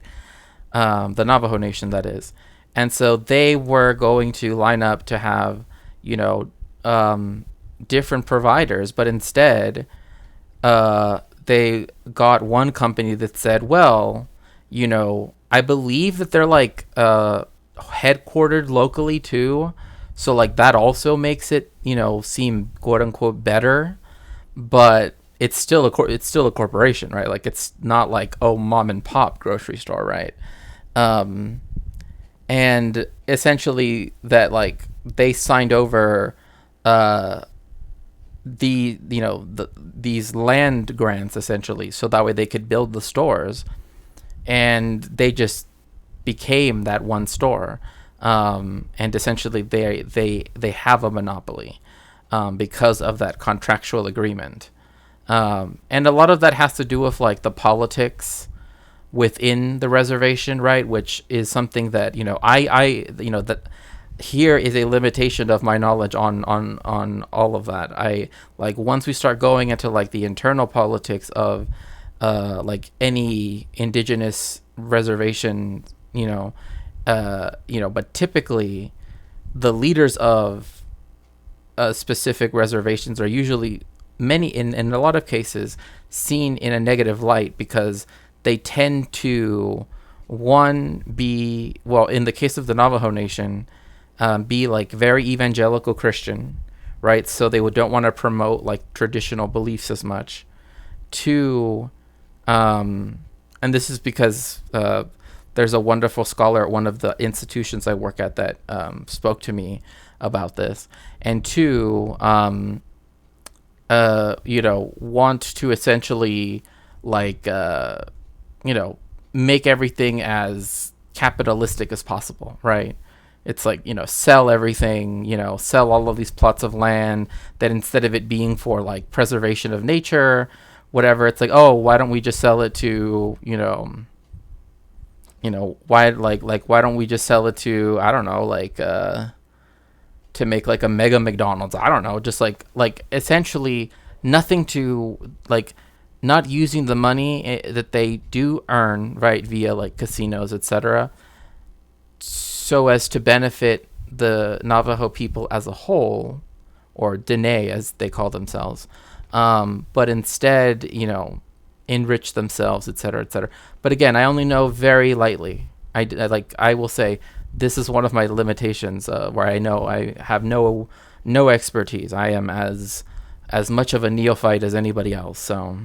Speaker 1: the Navajo Nation, that is. And so they were going to line up to have different providers, but instead they got one company that said, well, I believe that they're like headquartered locally too, so like that also makes it seem quote unquote better, but it's still a corporation, right? Like it's not like, oh, mom and pop grocery store, right? And essentially that like they signed over these land grants, essentially, so that way they could build the stores, and they just became that one store, and essentially they have a monopoly because of that contractual agreement, and a lot of that has to do with like the politics within the reservation, right, which is something that that here is a limitation of my knowledge on all of that. I like, once we start going into like the internal politics of like any indigenous reservation, but typically the leaders of specific reservations are usually in a lot of cases seen in a negative light, because they tend to be, well, in the case of the Navajo Nation, be like very evangelical Christian, right? So they don't want to promote like traditional beliefs as much. Two, and this is because there's a wonderful scholar at one of the institutions I work at that spoke to me about this. And two, want to essentially like make everything as capitalistic as possible, right? It's like, sell everything, sell all of these plots of land, that instead of it being for like preservation of nature, whatever, it's like, oh, why don't we just sell it to, why don't we just sell it to, I don't know, like, to make like a mega McDonald's, I don't know, just like essentially nothing to like, not using the money that they do earn, right, via like casinos, etc., so as to benefit the Navajo people as a whole, or Dene as they call themselves, but instead, enrich themselves, etc., etc. But again, I only know very lightly. I will say this is one of my limitations, where I know I have no expertise. I am as much of a neophyte as anybody else. So.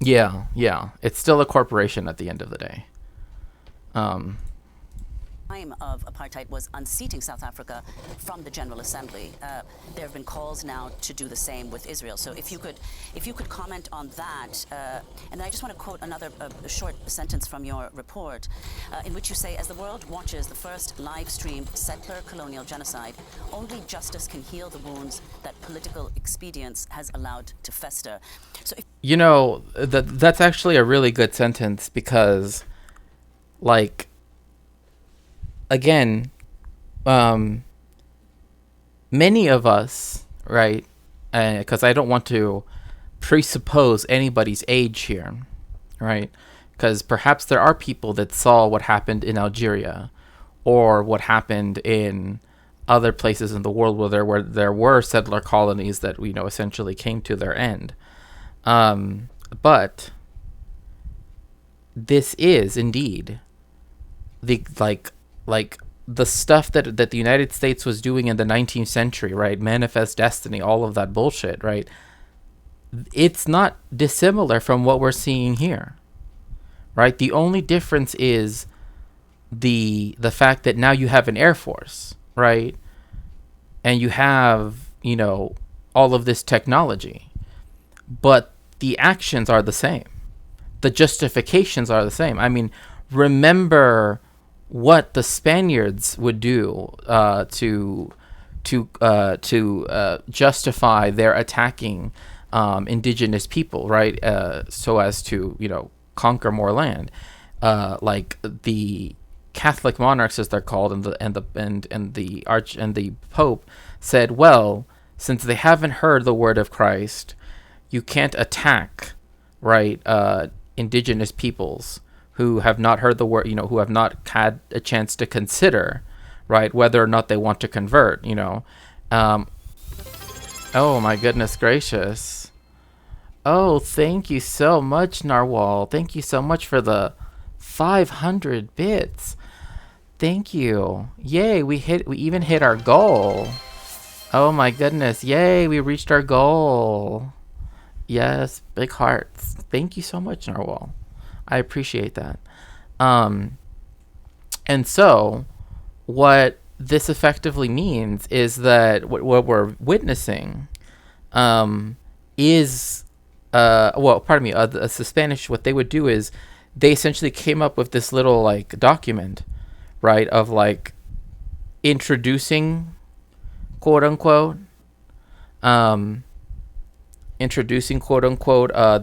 Speaker 1: Yeah. It's still a corporation at the end of the day.
Speaker 3: Time of apartheid was unseating South Africa from the General Assembly. There have been calls now to do the same with Israel. So if you could comment on that, and I just want to quote another short sentence from your report, in which you say, as the world watches the first live-streamed settler colonial genocide, only justice can heal the wounds that political expedience has allowed to fester. So that's actually a really good sentence, because like, again, many of us, right, because I don't want to presuppose anybody's age here, right, because perhaps there are people that saw what happened in Algeria, or what happened in
Speaker 1: other places in the world where there were settler colonies that, you know, essentially came to their end. But this is indeed the like the stuff that the United States was doing in the 19th century, right? Manifest Destiny, all of that bullshit, right? It's not dissimilar from what we're seeing here, right? The only difference is the fact that now you have an Air Force, right? And you have, you know, all of this technology, but the actions are the same. The justifications are the same. I mean, remember what the Spaniards would do to justify their attacking indigenous people, right? So as to, you know, conquer more land. Like the Catholic monarchs, as they're called, and the Pope said, well, since they haven't heard the word of Christ, you can't attack, right, indigenous peoples who have not heard the word, you know, who have not had a chance to consider, right, whether or not they want to convert, you know. Oh my goodness gracious. Oh, thank you so much, Narwhal. Thank you so much for the 500 bits. Thank you. Yay, we even hit our goal. Oh my goodness. Yay, we reached our goal. Yes, big hearts. Thank you so much, Narwhal. I appreciate that. And so what this effectively means is that what we're witnessing is the Spanish, what they would do is they essentially came up with this little like document, right, of like introducing, quote unquote, the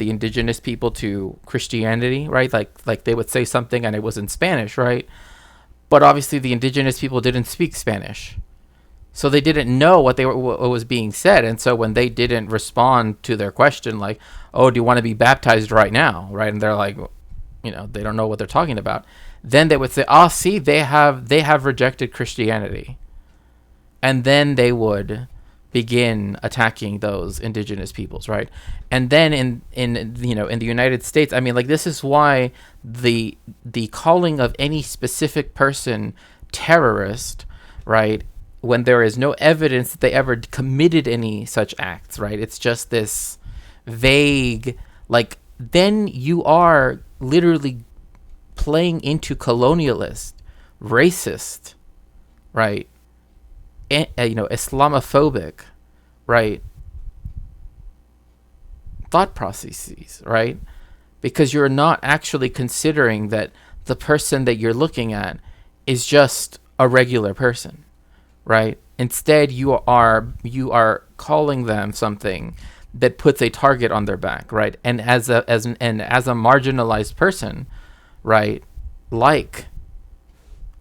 Speaker 1: indigenous people to Christianity, right? Like they would say something and it was in Spanish, right? But obviously the indigenous people didn't speak Spanish, so they didn't know what was being said. And so when they didn't respond to their question, like, "Oh, do you want to be baptized right now?" right? And they're like, you know, they don't know what they're talking about. Then they would say, "Oh, see, they have rejected Christianity," and then they would begin attacking those indigenous peoples, right? And then in the United States, I mean, like, this is why the calling of any specific person terrorist, right, when there is no evidence that they ever committed any such acts, right? It's just this vague, like, then you are literally playing into colonialist, racist, right, Islamophobic, right, thought processes, right? Because you're not actually considering that the person that you're looking at is just a regular person, right? Instead, you are calling them something that puts a target on their back, right? And as a marginalized person, right, like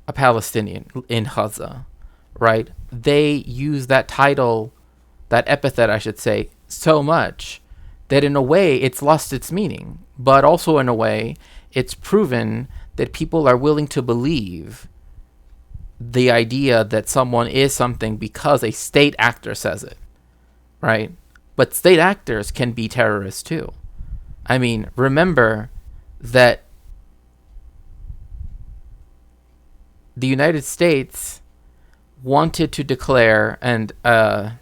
Speaker 1: a Palestinian in Gaza, right, they use that title, that epithet, I should say, so much that in a way it's lost its meaning, but also in a way it's proven that people are willing to believe the idea that someone is something because a state actor says it, right? But state actors can be terrorists too. I mean, remember that the United States wanted to declare, and at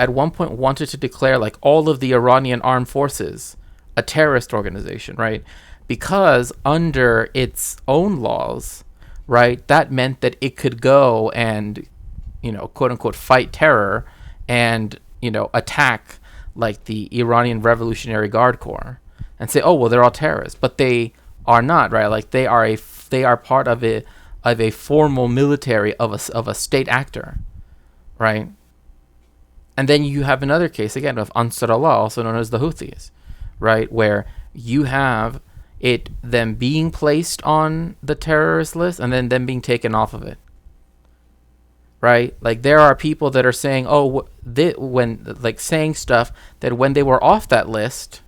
Speaker 1: one point wanted to declare, like, all of the Iranian armed forces a terrorist organization, right? Because under its own laws, right, that meant that it could go and, quote unquote, fight terror and, attack like the Iranian Revolutionary Guard Corps and say, oh, well, they're all terrorists, but they are not, right? Like, they are part of a formal military of a state actor, right? And then you have another case again of Ansar Allah, also known as the Houthis, right, where you have them being placed on the terrorist list and then them being taken off of it, right? Like, there are people that are saying, saying stuff that when they were off that list,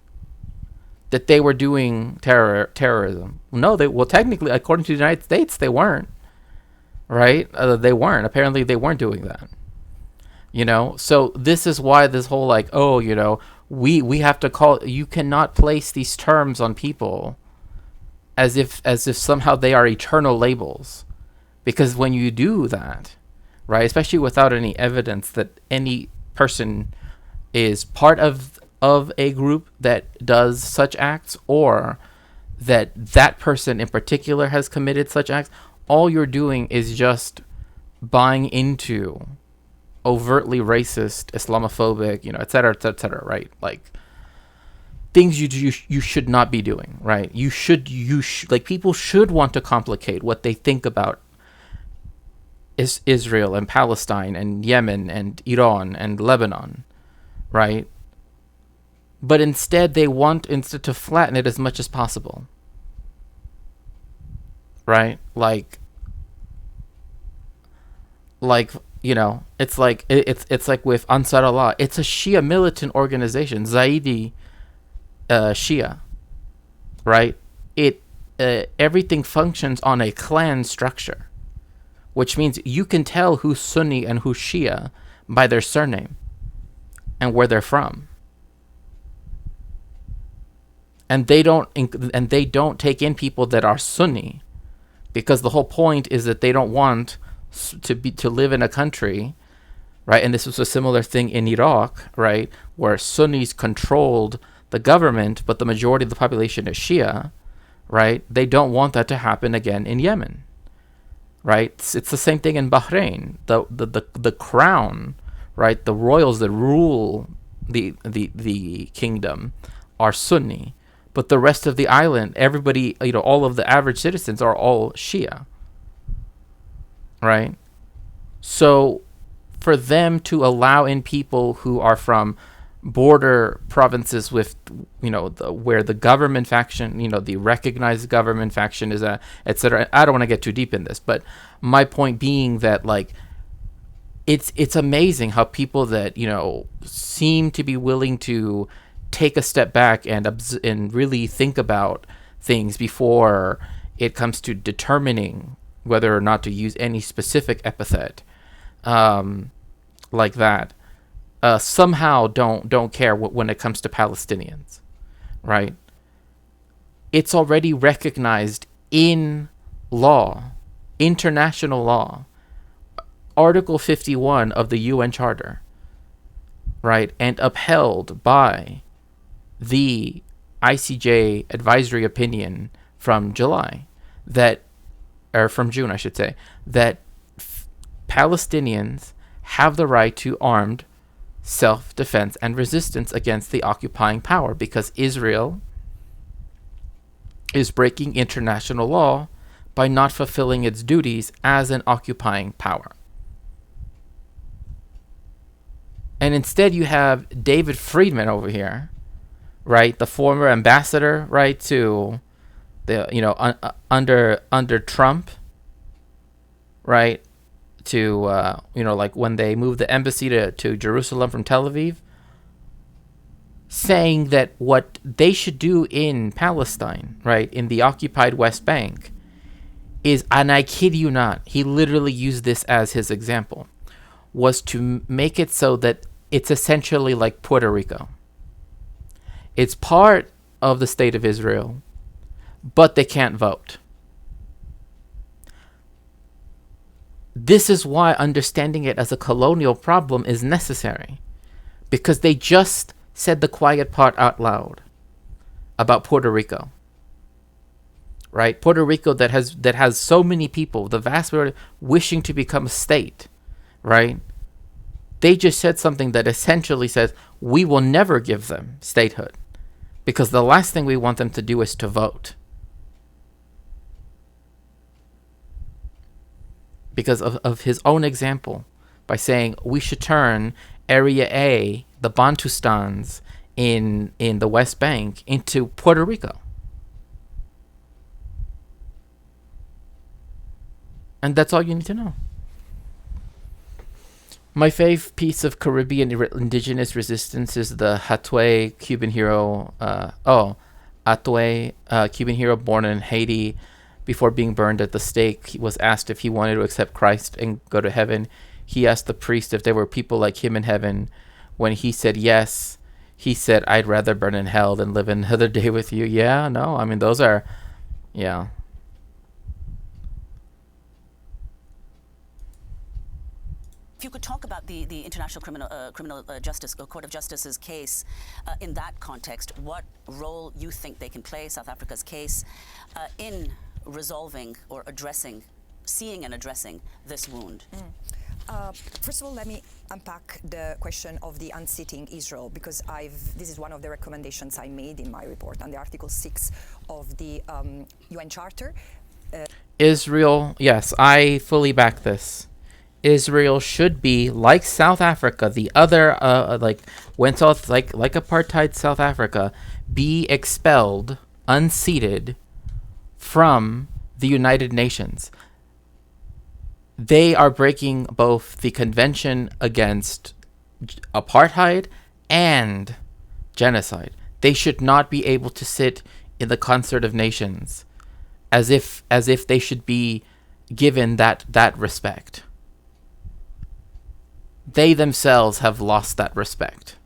Speaker 1: that they were doing terrorism. No, technically, according to the United States, they weren't, right? They weren't. Apparently, they weren't doing that. So this is why this whole like, oh, we have to call. You cannot place these terms on people as if somehow they are eternal labels, because when you do that, right, especially without any evidence that any person is part of a group that does such acts, or that person in particular has committed such acts, all you're doing is just buying into overtly racist, Islamophobic, et cetera, right? Like things you should not be doing, right? You should like, people should want to complicate what they think about Israel and Palestine and Yemen and Iran and Lebanon, right? But instead they want to flatten it as much as possible, right? Like it's like it's like with Ansar Allah. It's a Shia militant organization, Zaidi Shia, right? It everything functions on a clan structure, which means you can tell who's Sunni and who's Shia by their surname and where they're from. And they don't take in people that are Sunni, because the whole point is that they don't want to live in a country, right? And this was a similar thing in Iraq, right, where Sunnis controlled the government, but the majority of the population is Shia, right? They don't want that to happen again in Yemen, right? It's the same thing in Bahrain. The crown, right? The royals that rule the kingdom are Sunni, but the rest of the island, everybody, all of the average citizens are all Shia, right? So for them to allow in people who are from border provinces with, where the government faction, the recognized government faction is etc. I don't want to get too deep in this, but my point being that, like, it's amazing how people that, seem to be willing to take a step back and really think about things before it comes to determining whether or not to use any specific epithet, like that, somehow don't care when it comes to Palestinians, right? It's already recognized in law, international law, Article 51 of the UN Charter, right, and upheld by the ICJ advisory opinion from July, from June, I should say, that Palestinians have the right to armed self-defense and resistance against the occupying power, because Israel is breaking international law by not fulfilling its duties as an occupying power. And instead you have David Friedman over here, right, the former ambassador, right, to the, under Trump, right, to, like when they moved the embassy to Jerusalem from Tel Aviv, saying that what they should do in Palestine, right, in the occupied West Bank, is, and I kid you not, he literally used this as his example, was to make it so that it's essentially like Puerto Rico. It's part of the state of Israel, but they can't vote. This is why understanding it as a colonial problem is necessary, because they just said the quiet part out loud about Puerto Rico, right? Puerto Rico that has so many people, the vast majority, wishing to become a state, right? They just said something that essentially says, we will never give them statehood, because the last thing we want them to do is to vote. Because of his own example, by saying we should turn Area A, the Bantustans in the West Bank, into Puerto Rico. And that's all you need to know. My fave piece of Caribbean indigenous resistance is the Hatwe Cuban hero. Hatwe, Cuban hero born in Haiti, before being burned at the stake, he was asked if he wanted to accept Christ and go to heaven. He asked the priest if there were people like him in heaven. When he said yes, he said, "I'd rather burn in hell than live another day with you." Yeah, no, I mean, those are, yeah.
Speaker 3: If you could talk about the International Criminal Justice Court of Justice's case in that context, what role you think they can play, South Africa's case, in resolving or addressing, seeing and addressing this wound?
Speaker 5: First of all, let me unpack the question of the unseating Israel, because this is one of the recommendations I made in my report under Article 6 of the UN Charter.
Speaker 1: Israel, yes, I fully back this. Israel should be like South Africa, the other like apartheid South Africa, be expelled, unseated from the United Nations. They are breaking both the Convention Against Apartheid and Genocide. They should not be able to sit in the Concert of Nations as if they should be given that respect. They themselves have lost that respect.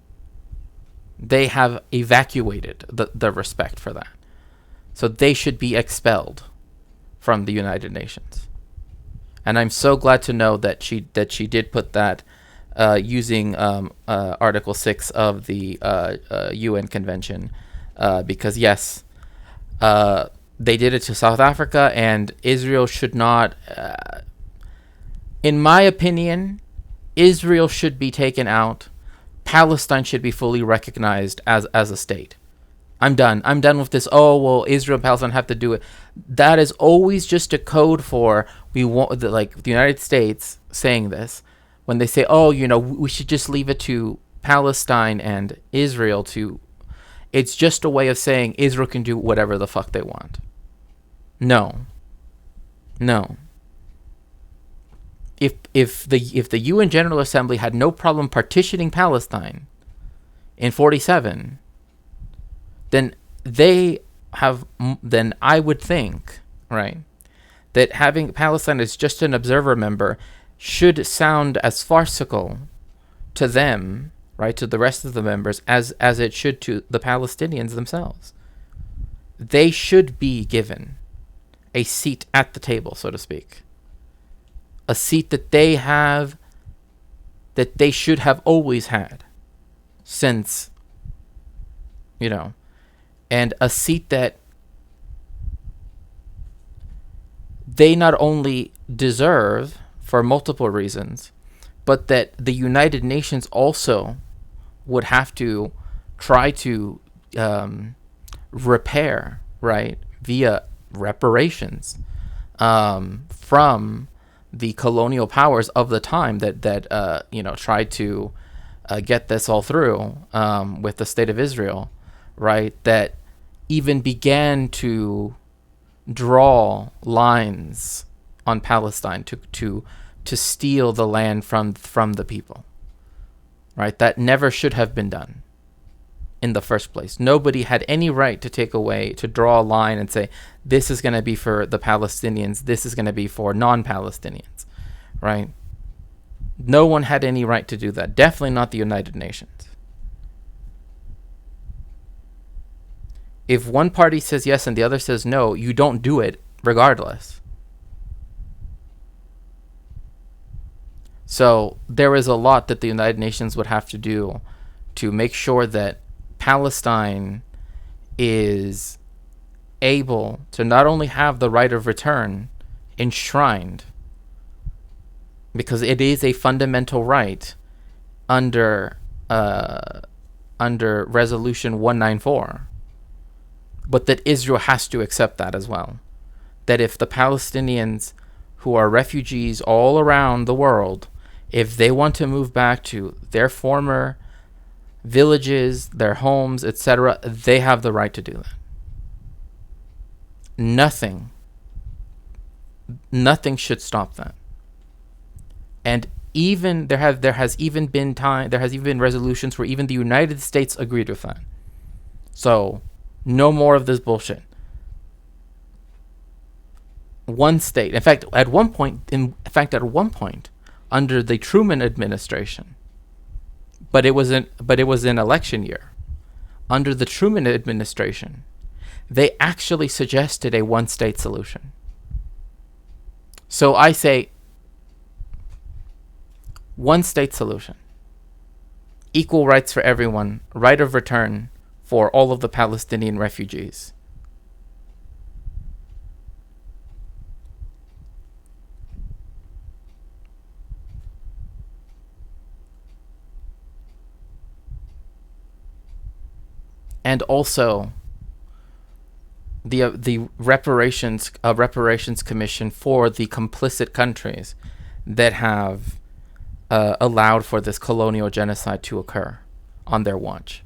Speaker 1: They have evacuated the respect for that. So they should be expelled from the United Nations. And I'm so glad to know that she did put that using Article 6 of the UN Convention, because yes, they did it to South Africa, and Israel should not. In my opinion, Israel should be taken out. Palestine should be fully recognized as a state. I'm done with this. Oh, well, Israel and Palestine have to do it. That is always just a code for the United States saying this when they say, oh, we should just leave it to Palestine and Israel to. It's just a way of saying Israel can do whatever the fuck they want. No. If the UN General Assembly had no problem partitioning Palestine in 1947, then I would think, right, that having Palestine as just an observer member should sound as farcical to them, right, to the rest of the members as it should to the Palestinians themselves. They should be given a seat at the table, so to speak. A seat that they should have always had since, and a seat that they not only deserve for multiple reasons, but that the United Nations also would have to try to repair, right, via reparations from the colonial powers of the time that tried to get this all through with the state of Israel, right, that even began to draw lines on Palestine to steal the land from the people, right? That never should have been done in the first place. Nobody had any right to draw a line and say, this is going to be for the Palestinians, this is going to be for non-Palestinians, right? No one had any right to do that. Definitely not the United Nations. If one party says yes and the other says no, you don't do it regardless. So there is a lot that the United Nations would have to do to make sure that Palestine is able to not only have the right of return enshrined, because it is a fundamental right under Resolution 194, but that Israel has to accept that as well. That if the Palestinians who are refugees all around the world, if they want to move back to their former villages, their homes, etc., they have the right to do that. Nothing should stop that. And even there has even been resolutions where even the United States agreed with that. So no more of this bullshit. one state. In fact, at one point, under the Truman administration, but it was an election year. Under the Truman administration, they actually suggested a one-state solution. So I say, one-state solution, equal rights for everyone, right of return for all of the Palestinian refugees. And also the reparations commission for the complicit countries that have allowed for this colonial genocide to occur on their watch.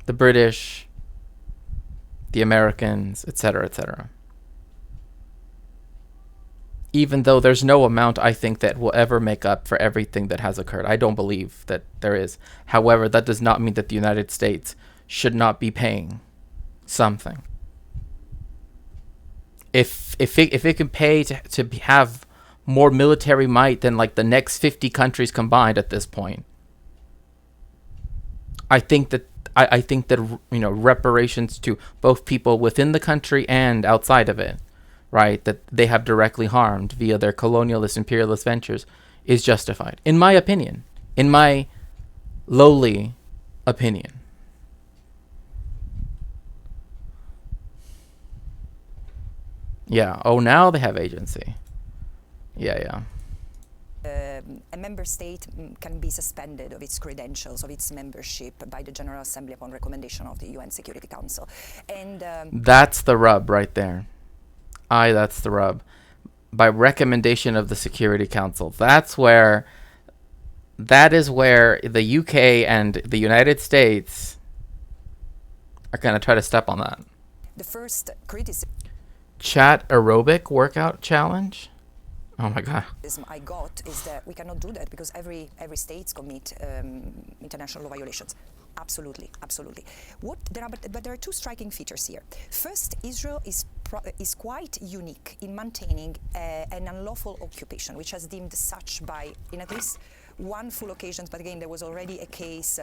Speaker 1: The British, the Americans, etc., etc. Even though there's no amount, I think, that will ever make up for everything that has occurred. I don't believe that there is. However, that does not mean that the United States should not be paying something. If it can pay to have more military might than like the next 50 countries combined at this point, I think that reparations to both people within the country and outside of it, right, that they have directly harmed via their colonialist imperialist ventures, is justified, in my opinion, in my lowly opinion. Yeah. Oh, now they have agency. Yeah.
Speaker 5: A member state can be suspended of its credentials, of its membership by the General Assembly upon recommendation of the UN Security Council. And
Speaker 1: that's the rub right there. That's the rub. By recommendation of the Security Council. That is where the UK and the United States are going to try to step on that.
Speaker 5: The first criticism
Speaker 1: Chat aerobic workout challenge? Oh my God.
Speaker 5: I got is that we cannot do that because every state commit international law violations. Absolutely. But there are two striking features here. First, Israel is quite unique in maintaining an unlawful occupation, which has deemed such by, in at least one full occasion, but again, there was already a case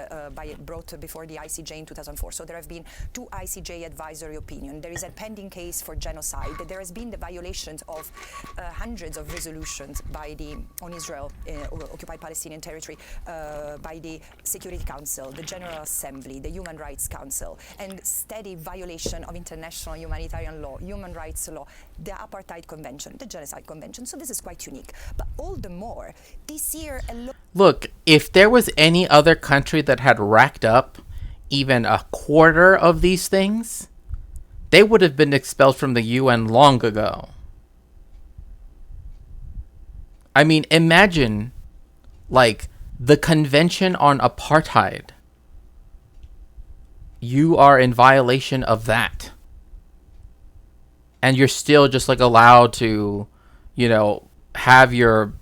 Speaker 5: brought before the ICJ in 2004. So there have been two ICJ advisory opinions. There is a pending case for genocide. There has been the violations of hundreds of resolutions on Israel, occupied Palestinian territory, by the Security Council, the General Assembly, the Human Rights Council, and steady violation of international humanitarian law, human rights law, the Apartheid Convention, the Genocide Convention. So this is quite unique. But all the more, this year,
Speaker 1: look, if there was any other country that had racked up even a quarter of these things, they would have been expelled from the UN long ago. I mean, imagine, like, the Convention on Apartheid. You are in violation of that. And you're still just, like, allowed to, have your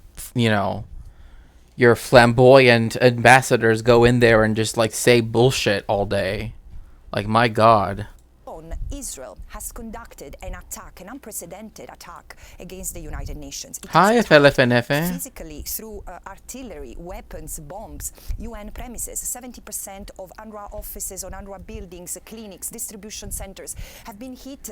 Speaker 1: flamboyant ambassadors go in there and just, like, say bullshit all day. Like, my God.
Speaker 5: Israel has conducted an unprecedented attack against the United Nations.
Speaker 1: Hi, FLFNF.
Speaker 5: Physically, through artillery, weapons, bombs, UN premises. 70% of UNRWA offices on UNRWA buildings, clinics, distribution centers have been hit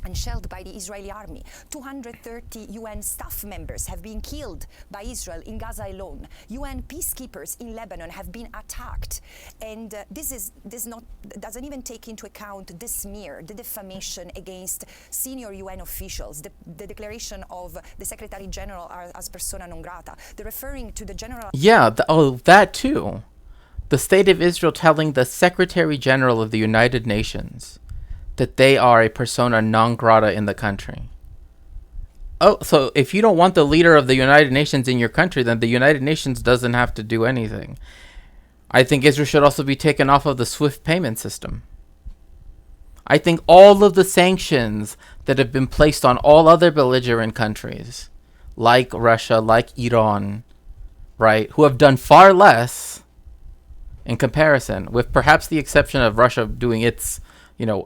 Speaker 5: and shelled by the Israeli army. 230 UN staff members have been killed by Israel in Gaza alone. UN peacekeepers in Lebanon have been attacked. And this doesn't even take into account the smear, the defamation against senior UN officials, the declaration of the Secretary General as persona non grata, the referring to the General...
Speaker 1: Yeah, that too. The State of Israel telling the Secretary General of the United Nations that they are a persona non grata in the country. Oh, so if you don't want the leader of the United Nations in your country, then the United Nations doesn't have to do anything. I think Israel should also be taken off of the SWIFT payment system. I think all of the sanctions that have been placed on all other belligerent countries, like Russia, like Iran, right, who have done far less in comparison, with perhaps the exception of Russia doing its,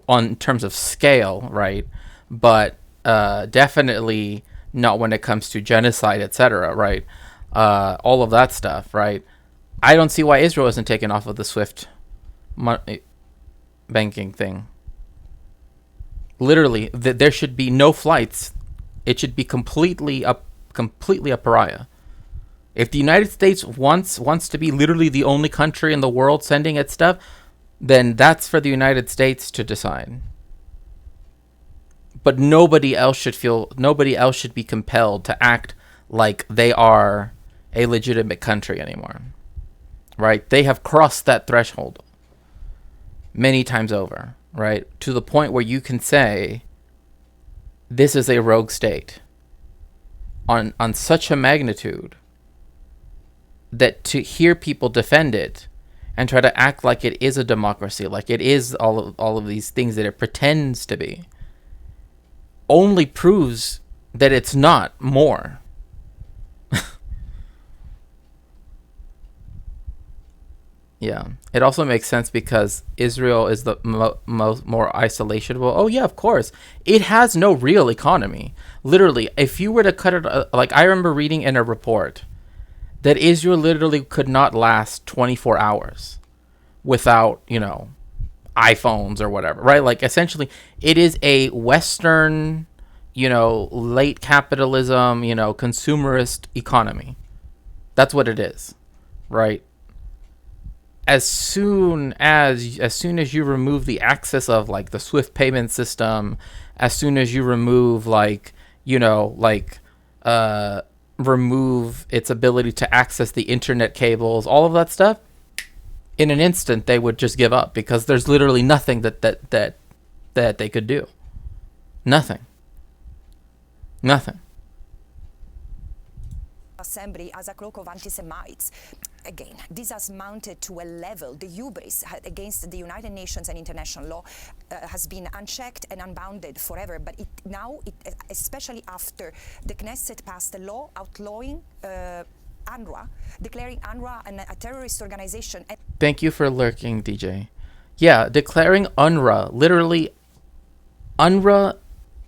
Speaker 1: on terms of scale, right? But definitely not when it comes to genocide, etc., right? All of that stuff, right? I don't see why Israel isn't taken off of the SWIFT banking thing. Literally, there should be no flights. It should be completely a pariah. If the United States wants to be literally the only country in the world sending its stuff, then that's for the United States to decide. But nobody else should be compelled to act like they are a legitimate country anymore. Right? They have crossed that threshold many times over, right? To the point where you can say this is a rogue state on such a magnitude that to hear people defend it and try to act like it is a democracy, like it is all of these things that it pretends to be, only proves that it's not more. Yeah. It also makes sense because Israel is the more isolationable. Oh, yeah, of course. It has no real economy. Literally, if you were to cut it, like I remember reading in a report that Israel literally could not last 24 hours without, iPhones or whatever, right? Like essentially it is a Western, late capitalism, consumerist economy. That's what it is, right? As soon as you remove the access of like the SWIFT payment system, as soon as you remove remove its ability to access the internet cables, all of that stuff, in an instant they would just give up because there's literally nothing that they could do. Nothing.
Speaker 5: Assembly as a cloak of anti-Semites. Again, this has mounted to a level, the hubris against the United Nations and international law has been unchecked and unbounded forever. But now, especially after the Knesset passed a law outlawing UNRWA, declaring UNRWA a terrorist organization.
Speaker 1: Thank you for lurking, DJ. Yeah, declaring UNRWA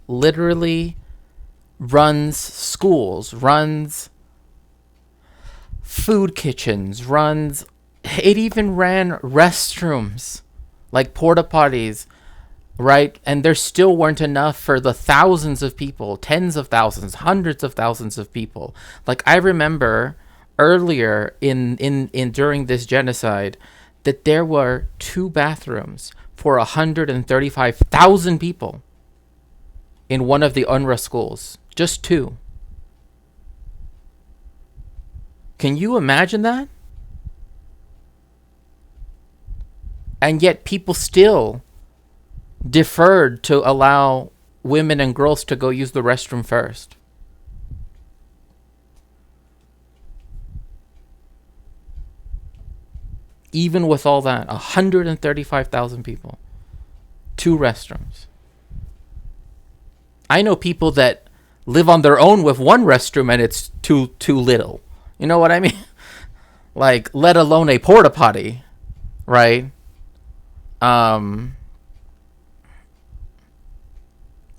Speaker 1: literally runs schools, runs food kitchens, it even ran restrooms, like porta potties, right? And there still weren't enough for the thousands of people, tens of thousands, hundreds of thousands of people. Like I remember earlier in during this genocide that there were 2 bathrooms for 135,000 people in one of the UNRWA schools. Just 2. Can you imagine that? And yet people still deferred to allow women and girls to go use the restroom first. Even with all that, 135,000 people, 2 restrooms. I know people that live on their own with 1 restroom and it's too little. You know what I mean? Like, let alone a porta potty, right?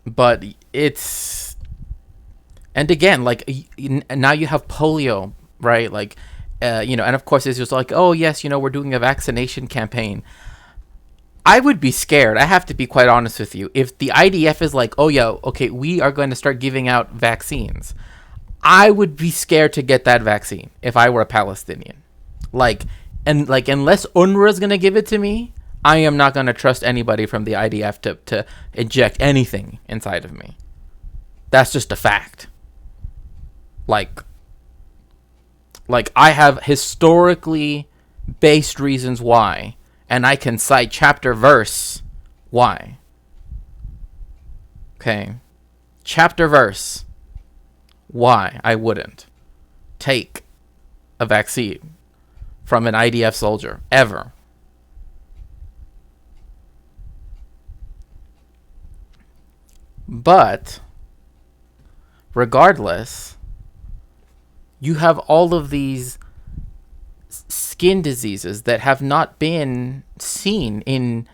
Speaker 1: But it's, and again, like now you have polio, right? Like, and of course it's just like, oh yes, we're doing a vaccination campaign. I would be scared. I have to be quite honest with you. If the IDF is like, oh yeah, okay, we are going to start giving out vaccines, I would be scared to get that vaccine if I were a Palestinian. Unless UNRWA is going to give it to me, I am not going to trust anybody from the IDF to inject anything inside of me. That's just a fact. Like I have historically based reasons why, and I can cite chapter verse why. Okay. Chapter verse why I wouldn't take a vaccine from an IDF soldier ever. But regardless, you have all of these skin diseases that have not been seen in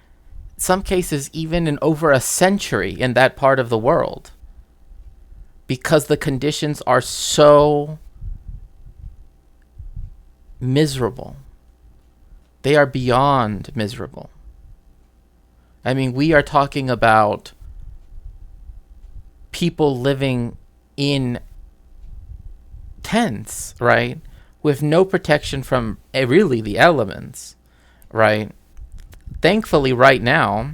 Speaker 1: some cases even in over a century in that part of the world. because the conditions are so miserable. They are beyond miserable. I mean, we are talking about people living in tents, right? With no protection from really the elements, right? Thankfully, right now,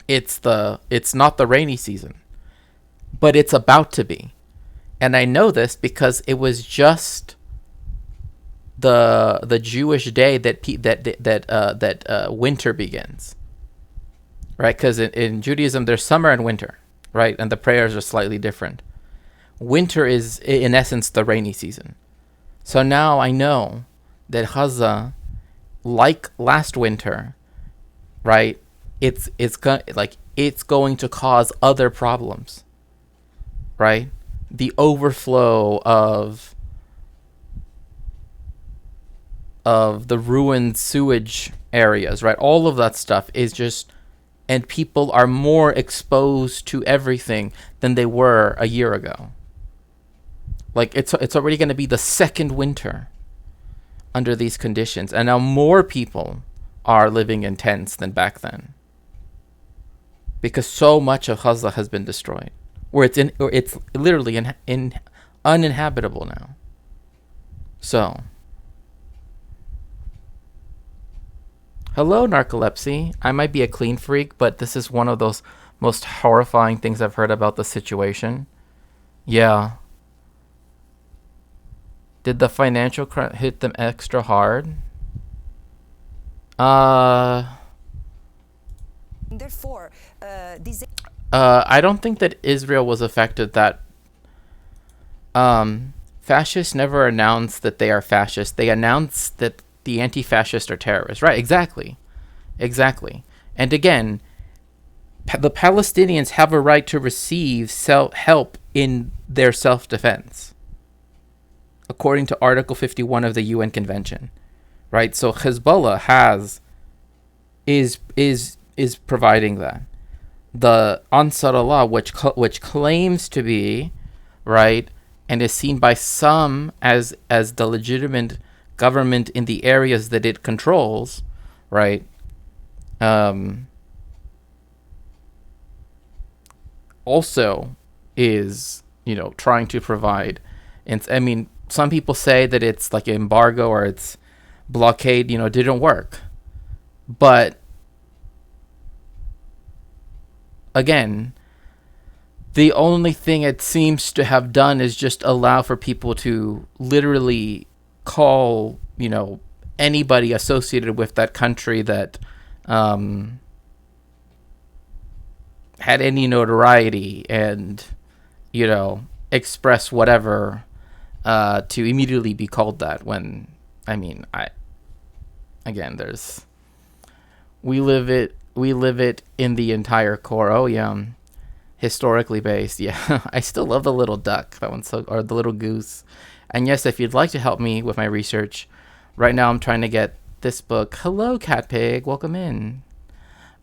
Speaker 1: it's not the rainy season, but it's about to be. And I know this because it was just the Jewish day that winter begins, right? Because in Judaism there's summer and winter, right? And the prayers are slightly different. Winter is in essence the rainy season. So now I know that Gaza, like last winter, right? It's going to cause other problems, right? The overflow of the ruined sewage areas, right? All of that stuff is just, and people are more exposed to everything than they were a year ago. Like it's already going to be the second winter under these conditions, and now more people are living in tents than back then because so much of Gaza has been destroyed, where it's literally uninhabitable now. So, hello, narcolepsy. I might be a clean freak, but this is one of those most horrifying things I've heard about the situation. Yeah. Did the financial crunch hit them extra hard?
Speaker 5: Therefore,
Speaker 1: I don't think that Israel was affected that. Fascists never announce that they are fascists. They announce that the anti-fascists are terrorists. Right, exactly. And again, the Palestinians have a right to receive help in their self-defense, according to Article 51 of the UN Convention, right? So Hezbollah is providing that. The Ansar Allah, which claims to be, right, and is seen by some as the legitimate government in the areas that it controls, right? Also is, trying to provide, and I mean, some people say that it's like an embargo or it's blockade, didn't work. But again, the only thing it seems to have done is just allow for people to literally call, anybody associated with that country that had any notoriety and, express whatever to immediately be called that when, we live it in the entire core. Oh yeah, historically based. Yeah, I still love the little duck. That one's or the little goose. And yes, if you'd like to help me with my research, right now I'm trying to get this book. Hello, Cat Pig. Welcome in.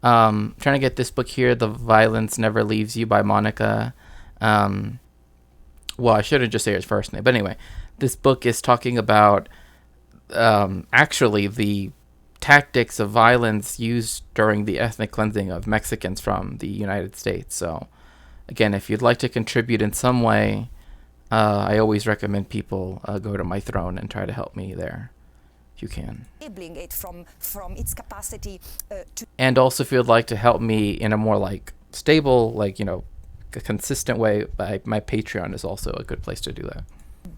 Speaker 1: Trying to get this book here, The Violence Never Leaves You by Monica. Well, I shouldn't just say his first name. But anyway, this book is talking about actually the tactics of violence used during the ethnic cleansing of Mexicans from the United States. So, again, if you'd like to contribute in some way, I always recommend people go to my throne and try to help me there, if you can.
Speaker 5: enabling it from its capacity to
Speaker 1: And also, if you'd like to help me in a more stable, a consistent way, my Patreon is also a good place to do that.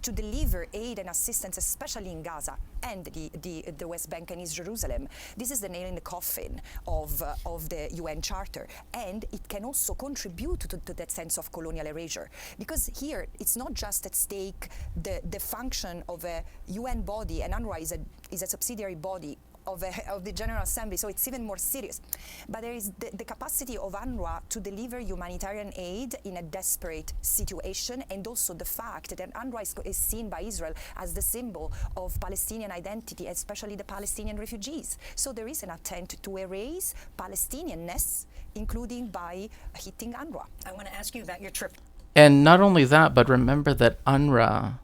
Speaker 5: to deliver aid and assistance, especially in Gaza and the West Bank and East Jerusalem. This is the nail in the coffin of the UN Charter, and it can also contribute to that sense of colonial erasure. Because here, it's not just at stake the function of a UN body, and UNRWA is a subsidiary body of the General Assembly, so it's even more serious. But there is the capacity of UNRWA to deliver humanitarian aid in a desperate situation, and also the fact that UNRWA is seen by Israel as the symbol of Palestinian identity, especially the Palestinian refugees. So there is an attempt to erase Palestinianness, including by hitting UNRWA.
Speaker 2: I want to ask you about your trip.
Speaker 1: And not only that, but remember that UNRWA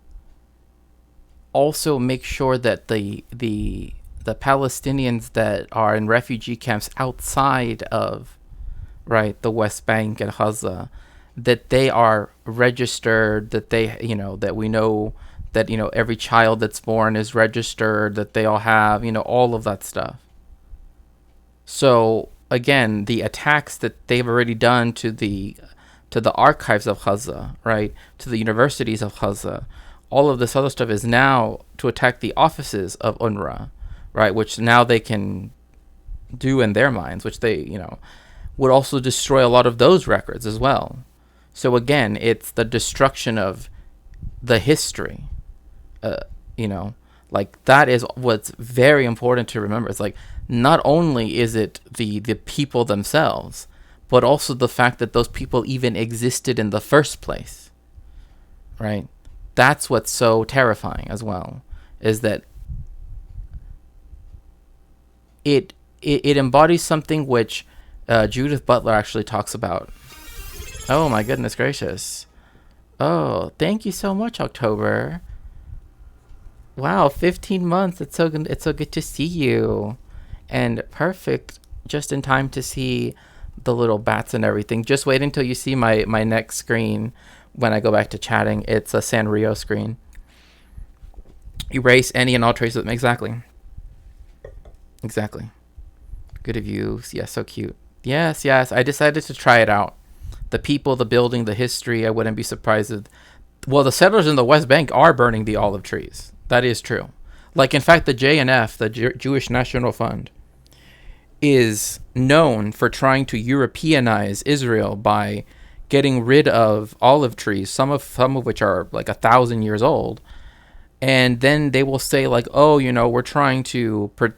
Speaker 1: also makes sure that the Palestinians that are in refugee camps outside of, right, the West Bank and Gaza, that they are registered, that they, that we know that, every child that's born is registered, that they all have, all of that stuff. So again, the attacks that they've already done to the archives of Gaza, right, to the universities of Gaza, all of this other stuff is now to attack the offices of UNRWA, right, which now they can do in their minds, which they, would also destroy a lot of those records as well. So again, it's the destruction of the history, like that is what's very important to remember. It's like, not only is it the people themselves, but also the fact that those people even existed in the first place, right? That's what's so terrifying as well, is that it embodies something which Judith Butler actually talks about. Oh my goodness gracious. Oh, thank you so much, October. Wow, 15 months. It's so good to see you. And perfect, just in time to see the little bats and everything. Just wait until you see my next screen when I go back to chatting. It's a Sanrio screen. Erase any and all traces of them. Exactly. Good of you. Yeah, so cute. Yes. I decided to try it out. The people, the building, the history, I wouldn't be surprised if... Well, the settlers in the West Bank are burning the olive trees. That is true. Like, in fact, the JNF, the Jewish National Fund, is known for trying to Europeanize Israel by getting rid of olive trees, some of which are like 1,000 years old, and then they will say like, oh, we're trying to, we're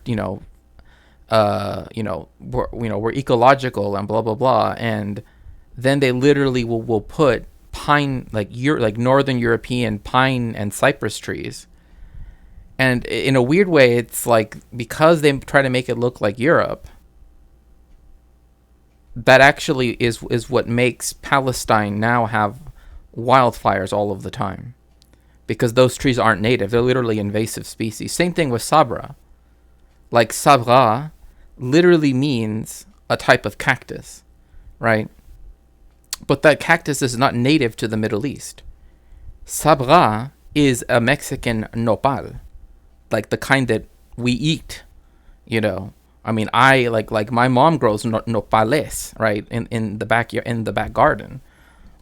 Speaker 1: ecological and blah blah blah, and then they literally will put pine, like Northern European pine and cypress trees. And in a weird way, it's like, because they try to make it look like Europe, that actually is what makes Palestine now have wildfires all of the time. Because those trees aren't native. They're literally invasive species. Same thing with sabra. Like, sabra literally means a type of cactus, right? But that cactus is not native to the Middle East. Sabra is a Mexican nopal, like the kind that we eat, I mean, I like my mom grows nopales, right, in the backyard, in the back garden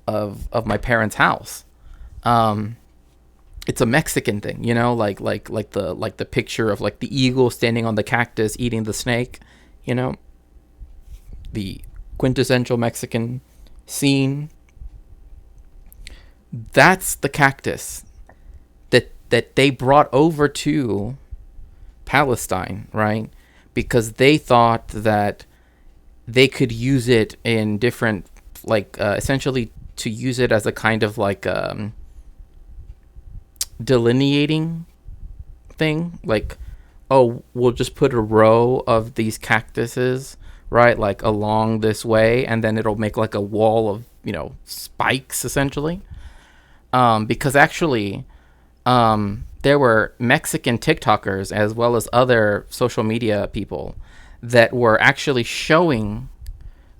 Speaker 1: of my parents' house. It's a Mexican thing, like the picture of like the eagle standing on the cactus eating the snake, the quintessential Mexican scene. That's the cactus that they brought over to Palestine, right? Because they thought that they could use it in different, essentially to use it as a kind of like delineating thing. Like, oh, we'll just put a row of these cactuses, right, like along this way, and then it'll make like a wall of, spikes, essentially. Because actually, there were Mexican TikTokers as well as other social media people that were actually showing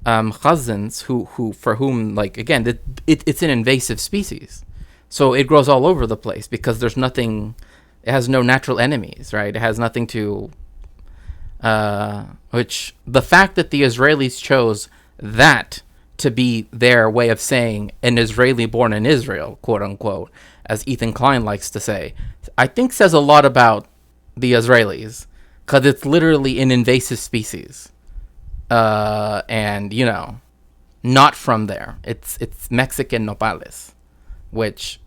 Speaker 1: Khazans who for whom, like, again, it's an invasive species, so it grows all over the place because there's nothing, it has no natural enemies, right? It has nothing to which the fact that the Israelis chose that to be their way of saying an Israeli born in Israel, quote unquote, as Ethan Klein likes to say, I think says a lot about the Israelis, because it's literally an invasive species. And, not from there. It's Mexican nopales, which,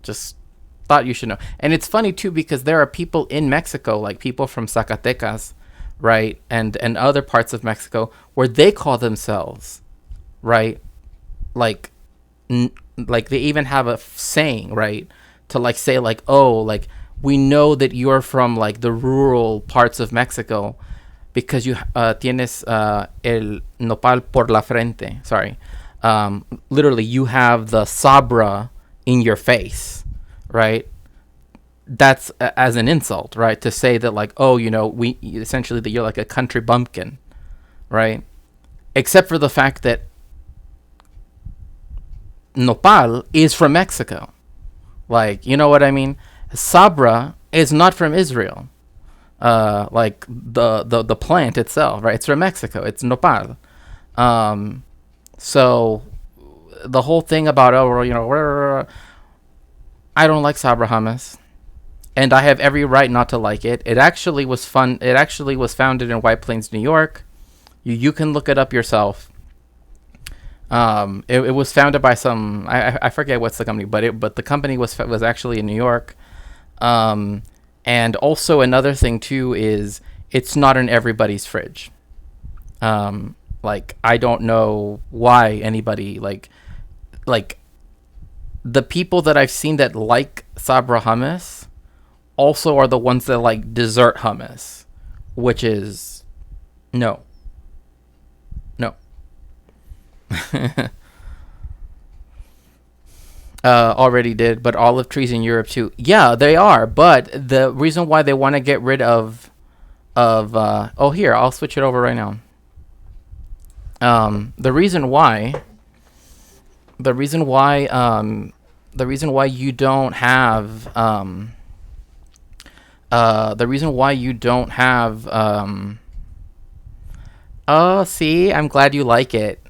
Speaker 1: just thought you should know. And it's funny, too, because there are people in Mexico, like people from Zacatecas, right, and other parts of Mexico, where they call themselves, right, like they even have a saying, right, to like say like, oh, like, we know that you're from like the rural parts of Mexico because you tienes el nopal por la frente. Sorry, literally you have the Sabra in your face, right? That's as an insult, right? To say that like, oh, we essentially that you're like a country bumpkin, right? Except for the fact that nopal is from Mexico. Like, you know what I mean? Sabra is not from Israel. Like the plant itself, right? It's from Mexico. It's nopal. So the whole thing about, I don't like Sabra hummus, and I have every right not to like it. It actually was fun. It actually was founded in White Plains, New York. You can look it up yourself. It was founded by some, I forget what's the company, but the company was actually in New York. And also another thing too is it's not in everybody's fridge. Like, I don't know why anybody like the people that I've seen that like Sabra hummus also are the ones that like dessert hummus, which is no. Already did, but olive trees in Europe too. Yeah, they are. But the reason why they want to get rid of here, I'll switch it over right now. The reason why you don't have oh, see, I'm glad you like it.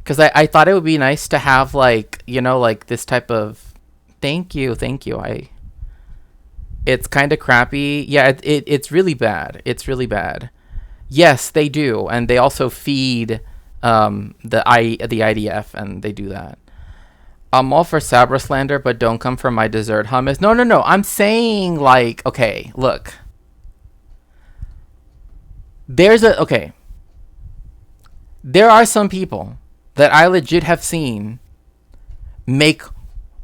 Speaker 1: Because I thought it would be nice to have, like, like this type of... Thank you. It's kind of crappy. Yeah, it's really bad. It's really bad. Yes, they do. And they also feed the IDF, and they do that. I'm all for Sabra slander, but don't come for my dessert hummus. No. I'm saying, like, okay, look. There are some people that I legit have seen make,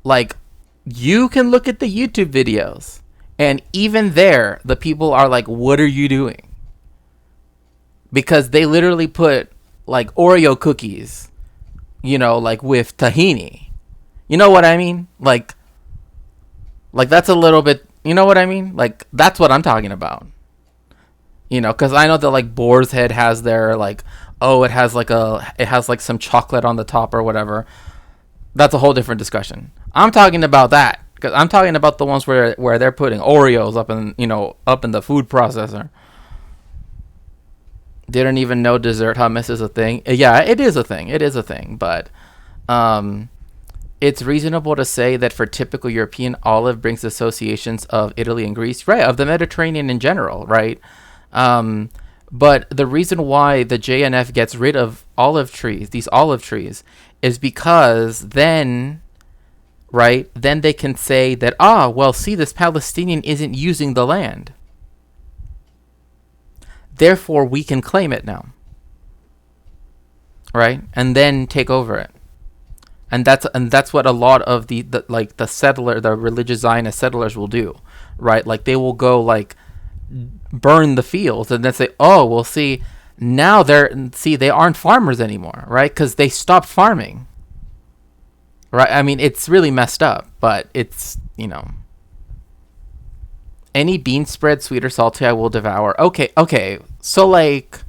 Speaker 1: like, you can look at the YouTube videos, and even there, the people are like, what are you doing? Because they literally put, like, Oreo cookies, like, with tahini. You know what I mean? Like, that's a little bit, you know what I mean? Like, that's what I'm talking about. Because I know that, like, Boar's Head has their, like, oh, it has like some chocolate on the top or whatever. That's a whole different discussion. I'm talking about that, because I'm talking about the ones where they're putting Oreos up in the food processor. Didn't even know dessert hummus is a thing. Yeah, it is a thing. But it's reasonable to say that for typical European, olive brings associations of Italy and Greece, right? Of the Mediterranean in general, right? But the reason why the JNF gets rid of these olive trees, is because then they can say that, well, see, this Palestinian isn't using the land. Therefore, we can claim it now. Right? And then take over it. And that's what a lot of the religious Zionist settlers will do. Right? Like, they will go, like, burn the fields and then say, oh, well, see, now they aren't farmers anymore, right? Because they stopped farming, right? I mean, it's really messed up, but it's, any bean spread, sweet or salty, I will devour. Okay, so, like,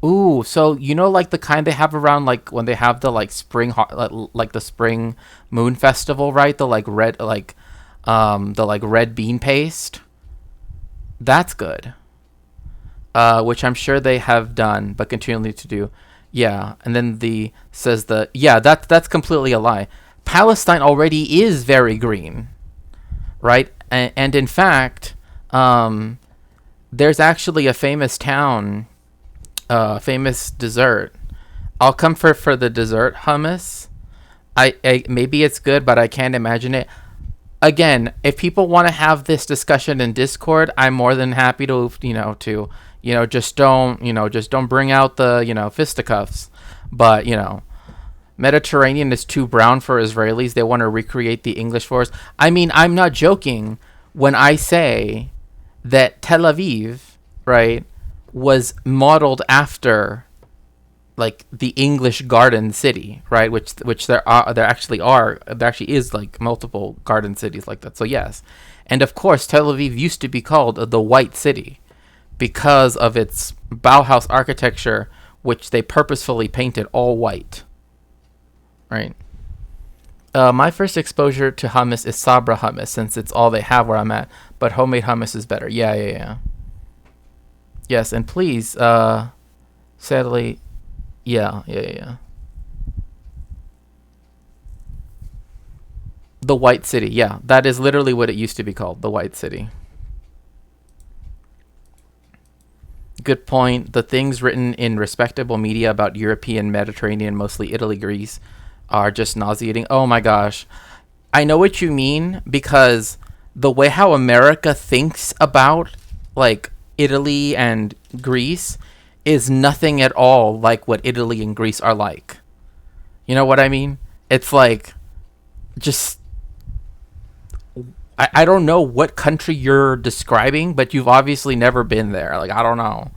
Speaker 1: ooh, so, like the kind they have around, like, when they have the, like, spring, like the spring moon festival, right? The, like, red, red bean paste. That's good. Which I'm sure they have done, but continually to do. Yeah, and then that's completely a lie. Palestine already is very green, right? And in fact, there's actually a famous town, famous dessert. I'll come for the dessert hummus. I maybe it's good, but I can't imagine it. Again, if people want to have this discussion in Discord, I'm more than happy to, just don't bring out the, fisticuffs. But, Mediterranean is too brown for Israelis. They want to recreate the English forest. I mean, I'm not joking when I say that Tel Aviv, right, was modeled after like the English Garden City, right? Which there actually is like multiple garden cities like that. So yes, and of course Tel Aviv used to be called the White City because of its Bauhaus architecture, which they purposefully painted all white, right? My first exposure to hummus is Sabra hummus, since it's all they have where I'm at. But homemade hummus is better. Yeah. Yes, and please, sadly, yeah. The White City, yeah. That is literally what it used to be called, the White City. Good point. The things written in respectable media about European, Mediterranean, mostly Italy, Greece, are just nauseating. Oh my gosh. I know what you mean, because the way how America thinks about like Italy and Greece is nothing at all like what Italy and Greece are like. You know what I mean? It's like just I don't know what country you're describing, but you've obviously never been there. Like, I don't know.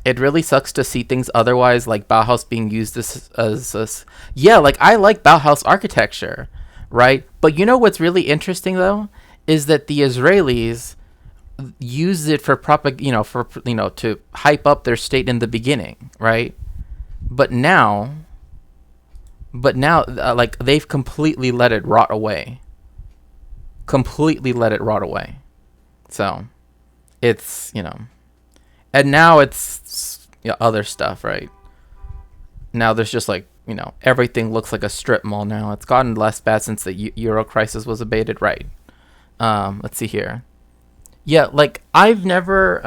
Speaker 1: It really sucks to see things otherwise, like Bauhaus being used as yeah, like I like Bauhaus architecture, right? But you know what's really interesting though is that the Israelis use it for to hype up their state in the beginning, right? But now, like they've completely let it rot away. So it's and now it's other stuff, right? Now there's just like everything looks like a strip mall now. It's gotten less bad since the Euro crisis was abated, right? Let's see here. Yeah, like I've never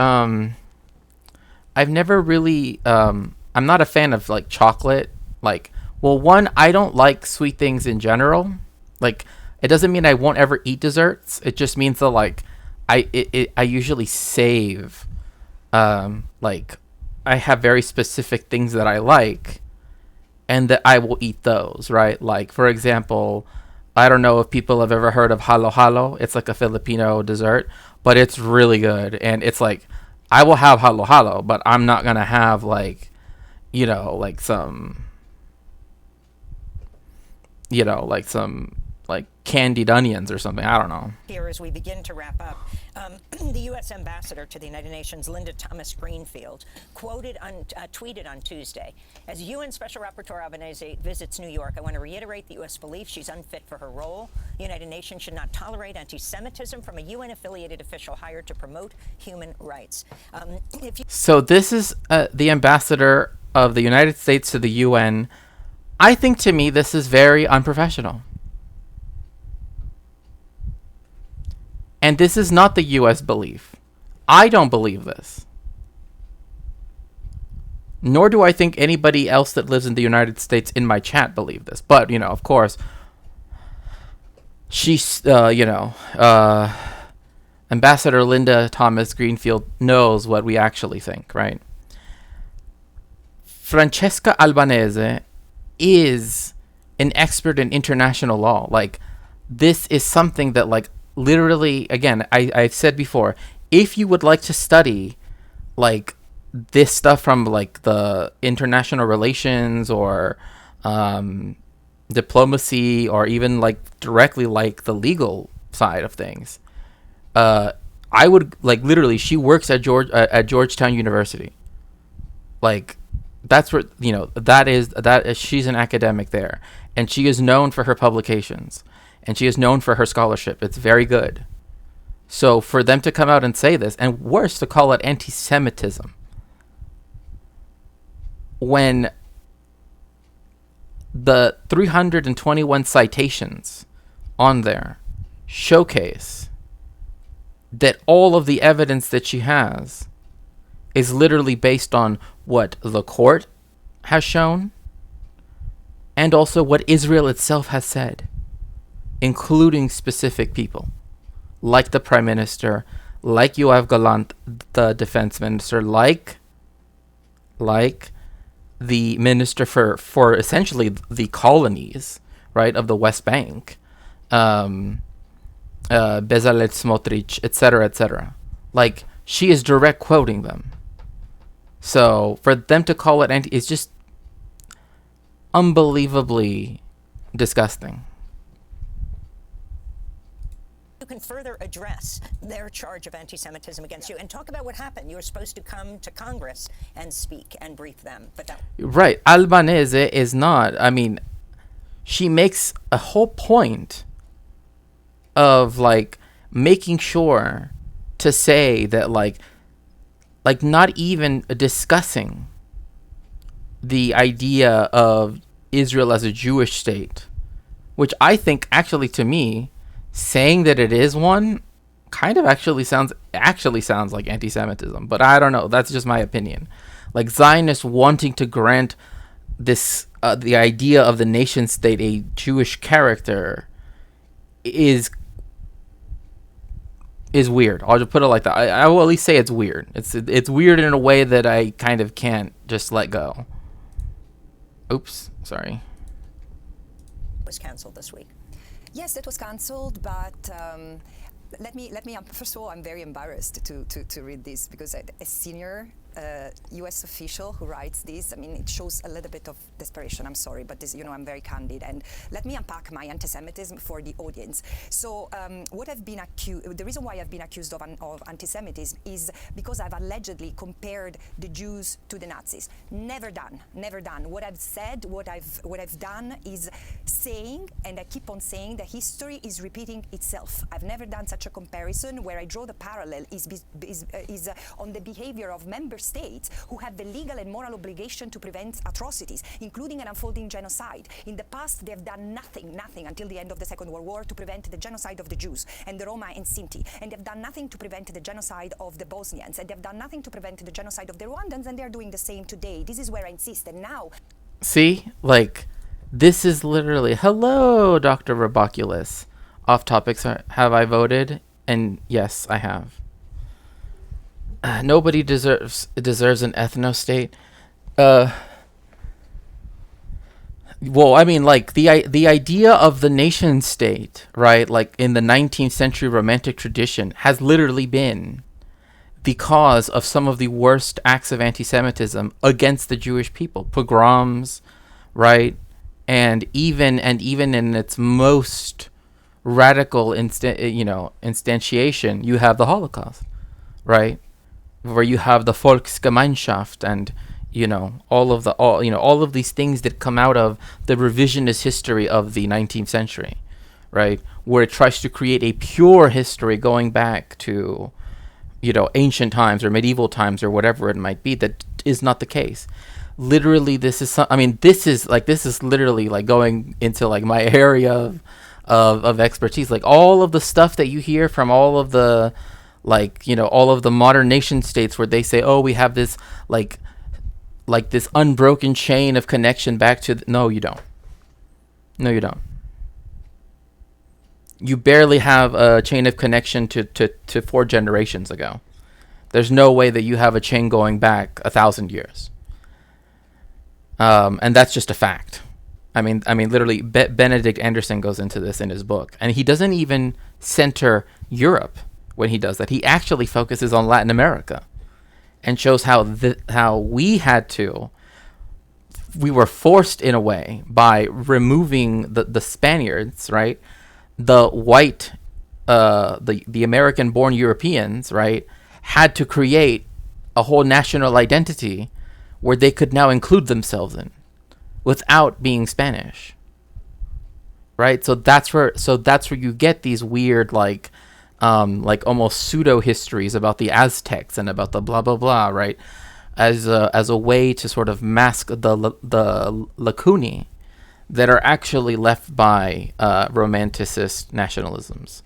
Speaker 1: really I'm not a fan of like chocolate. Like, well, one, I don't like sweet things in general. Like, it doesn't mean I won't ever eat desserts. It just means that like I usually save like I have very specific things that I like and that I will eat those, right? Like, for example, I don't know if people have ever heard of halo halo. It's like a Filipino dessert, but it's really good. And it's like, I will have halo halo, but I'm not going to have like, like some, like candied onions or something. I don't know.
Speaker 2: Here, as we begin to wrap up, the U.S. ambassador to the United Nations, Linda Thomas-Greenfield, tweeted on Tuesday, as UN Special Rapporteur Albanese visits New York, I want to reiterate the U.S. belief she's unfit for her role. The United Nations should not tolerate anti-Semitism from a UN-affiliated official hired to promote human rights.
Speaker 1: So this is the ambassador of the United States to the UN. I think, to me, this is very unprofessional. And this is not the U.S. belief. I don't believe this. Nor do I think anybody else that lives in the United States in my chat believe this. But, of course, she's, Ambassador Linda Thomas-Greenfield knows what we actually think, right? Francesca Albanese is an expert in international law. Like, this is something that, like, literally, again, I've said before, if you would like to study like this stuff from like the international relations or diplomacy, or even like directly like the legal side of things, I would like, literally, she works at Georgetown University. Like, that's where she's an academic there, and she is known for her publications. And she is known for her scholarship. It's very good. So for them to come out and say this, and worse, to call it anti-Semitism, when the 321 citations on there showcase that all of the evidence that she has is literally based on what the court has shown and also what Israel itself has said, including specific people, like the Prime Minister, like Yoav Gallant, the Defense Minister, like the Minister for essentially the colonies, right, of the West Bank, Bezalel Smotrich, etc., etc. Like, she is direct quoting them. So for them to call it anti is just unbelievably disgusting.
Speaker 2: You can further address their charge of anti-Semitism against you and talk about what happened. You were supposed to come to Congress and speak and brief them, but that
Speaker 1: Right. Albanese is not, I mean, she makes a whole point of like making sure to say that like not even discussing the idea of Israel as a Jewish state, which I think actually to me saying that it is one kind of actually sounds like anti-Semitism, but I don't know, that's just my opinion. Like Zionists wanting to grant this the idea of the nation state a Jewish character is weird. I'll just put it like that. I will at least say it's weird. It's weird in a way that I kind of can't just let go. Oops, sorry.
Speaker 2: was canceled this week.
Speaker 5: Yes, it was cancelled, but let me. First of all, I'm very embarrassed to read this because a senior U.S. official who writes this, I mean, it shows a little bit of desperation. I'm sorry, but this, I'm very candid. And let me unpack my anti-Semitism for the audience. So, what I've been accused, the reason why I've been accused of anti-Semitism is because I've allegedly compared the Jews to the Nazis. Never done. What I've said, what I've done is saying, and I keep on saying, that history is repeating itself. I've never done such a comparison. Where I draw the parallel is on the behavior of member states who have the legal and moral obligation to prevent atrocities, including an unfolding genocide. In the past, they have done nothing until the end of the Second World War to prevent the genocide of the Jews and the Roma and Sinti. And they've done nothing to prevent the genocide of the Bosnians. And they've done nothing to prevent the genocide of the Rwandans, and they're doing the same today. This is where I insist. And now...
Speaker 1: See? Like, this is literally... Hello, Dr. Roboculus. Off topics. Have I voted? And yes, I have. Nobody deserves an ethno-state. Well, I mean, like the idea of the nation state, right? Like in the 19th century Romantic tradition, has literally been the cause of some of the worst acts of anti-Semitism against the Jewish people, pogroms, right? And even in its most radical instantiation, you have the Holocaust, right? Where you have the Volksgemeinschaft and all of these things that come out of the revisionist history of the 19th century, right? Where it tries to create a pure history going back to ancient times or medieval times or whatever it might be. That is not the case. Literally, this is literally like going into like my area of expertise. Like all of the stuff that you hear from all of the all of the modern nation states where they say, oh, we have this like this unbroken chain of connection back to no, you don't. You barely have a chain of connection to 4 generations ago. There's no way that you have a chain going back 1,000 years. And that's just a fact. I mean, literally, Benedict Anderson goes into this in his book, and he doesn't even center Europe when he does that. He actually focuses on Latin America and shows how we were forced in a way by removing the Spaniards, right? The white, the American-born Europeans, right, had to create a whole national identity where they could now include themselves in without being Spanish, right? So that's where you get these weird like almost pseudo histories about the Aztecs and about the blah blah blah, right? As a way to sort of mask the lacunae that are actually left by romanticist nationalisms,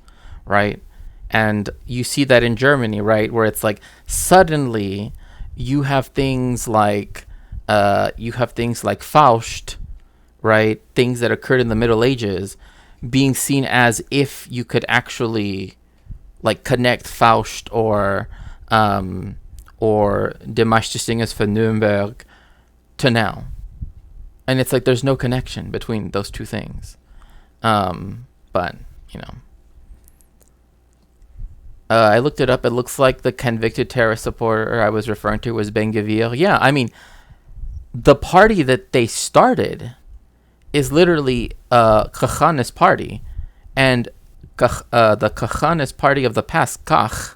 Speaker 1: right? And you see that in Germany, right, where it's like suddenly you have things like Faust, right? Things that occurred in the Middle Ages being seen as if you could actually like connect Faust or Die Meistersinger von Nürnberg to now. And it's like there's no connection between those two things. But I looked it up. It looks like the convicted terrorist supporter I was referring to was Ben Gvir. Yeah, I mean, the party that they started is literally Kahanist party, and the Kahanist party of the past, Kach,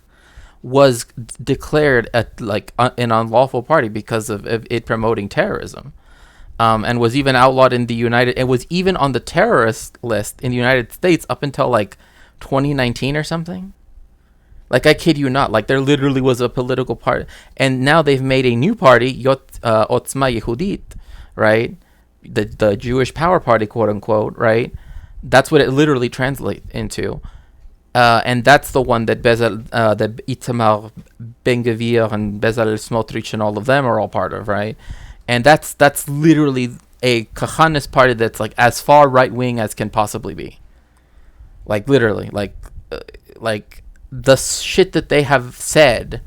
Speaker 1: was declared an unlawful party because of it promoting terrorism, and was even outlawed in the United. It was even on the terrorist list in the United States up until like 2019 or something. Like, I kid you not. Like, there literally was a political party, and now they've made a new party, Otzma Yehudit, right? The Jewish Power Party, quote unquote, right? That's what it literally translates into, and that's the one that that Itamar Ben Gvir and Bezalel Smotrich and all of them are all part of, right? And that's literally a Kahanist party that's like as far right wing as can possibly be. Like, literally, like the shit that they have said,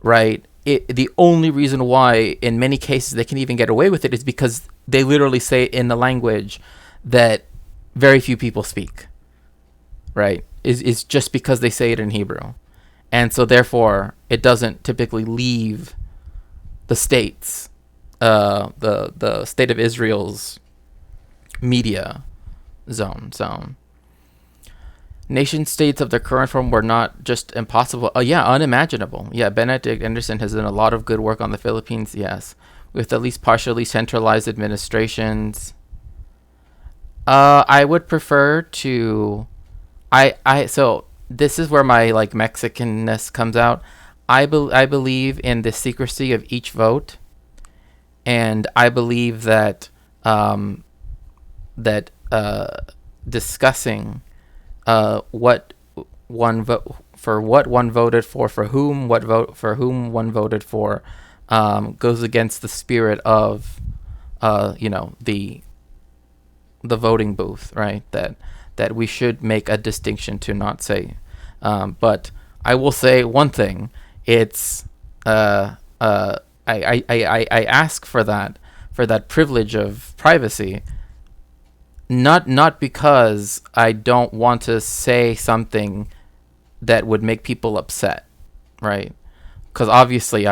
Speaker 1: right? The only reason why, in many cases, they can even get away with it is because they literally say it in a language that very few people speak, right? Is just because they say it in Hebrew. And so, therefore, it doesn't typically leave the states, the state of Israel's media zone. So, nation states of the current form were not just impossible. Unimaginable. Yeah, Benedict Anderson has done a lot of good work on the Philippines, yes. With at least partially centralized administrations. I would prefer to... So, this is where my, like, Mexicanness comes out. I believe in the secrecy of each vote. And I believe that, discussing... what one voted for whom one voted for, goes against the spirit of, the voting booth, right? That we should make a distinction to not say. But I will say one thing. It's I ask for that privilege of privacy. Not because I don't want to say something that would make people upset, right? Because obviously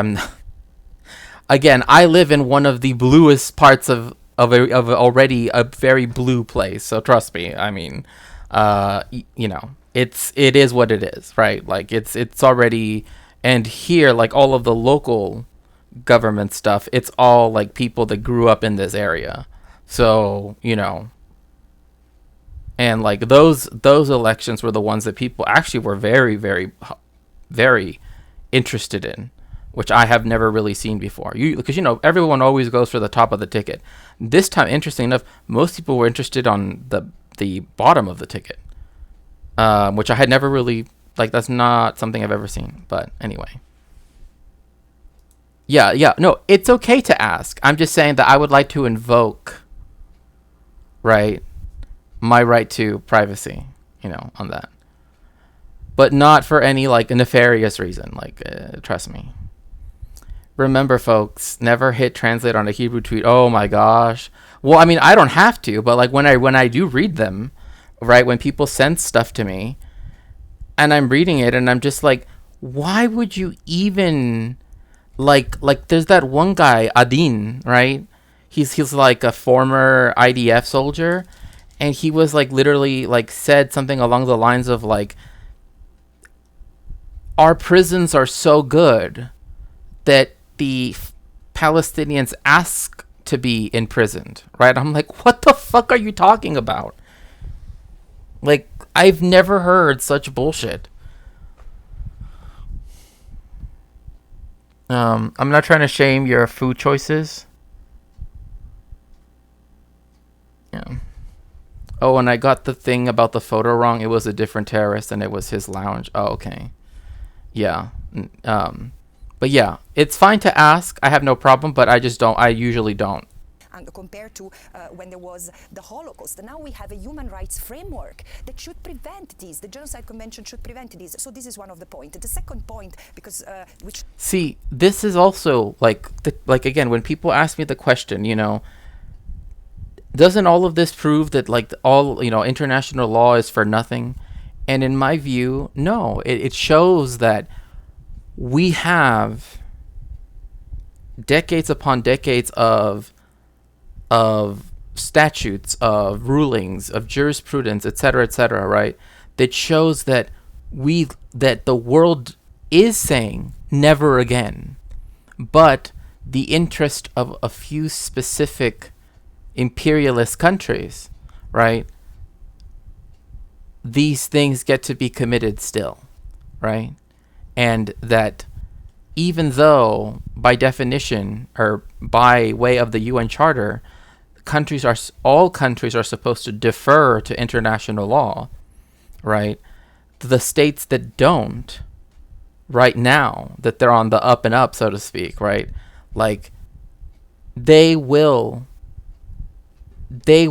Speaker 1: again, I live in one of the bluest parts of already a very blue place. So trust me. I mean, it is what it is, right? Like it's already, and here, like all of the local government stuff, it's all like people that grew up in this area. So, and like those elections were the ones that people actually were very, very, very interested in, which I have never really seen before. Because everyone always goes for the top of the ticket. This time, interesting enough, most people were interested on the bottom of the ticket, which I had never really, like, that's not something I've ever seen. But anyway. Yeah, no, it's okay to ask. I'm just saying that I would like to invoke, right, my right to privacy, on that. But not for any, like, nefarious reason. Like, trust me. Remember, folks, never hit translate on a Hebrew tweet. Oh my gosh. Well, I mean, I don't have to, but like when I do read them, right, when people send stuff to me and I'm reading it and I'm just like, why would you even like there's that one guy, Adin, right? He's like a former IDF soldier, and he was like literally like said something along the lines of like, our prisons are so good that the Palestinians ask to be imprisoned, right? I'm like, what the fuck are you talking about? Like, I've never heard such bullshit. I'm not trying to shame your food choices. Yeah. Oh, and I got the thing about the photo wrong. It was a different terrorist, and it was his lounge. Oh, okay. Yeah. But yeah, it's fine to ask. I have no problem, but I usually don't.
Speaker 5: And compared to when there was the Holocaust, now we have a human rights framework that should prevent this. The Genocide Convention should prevent this. So this is one of the points. The second point, because which...
Speaker 1: See, this is also like again, when people ask me the question, doesn't all of this prove that like all international law is for nothing? And in my view, no, it shows that we have decades upon decades of statutes, of rulings, of jurisprudence, etc., right? That shows that the world is saying never again, but the interest of a few specific imperialist countries, right? These things get to be committed still, right? And that even though by definition or by way of the UN Charter, all countries are supposed to defer to international law, right? The states that don't, right now, that they're on the up and up, so to speak, right? Like, they will be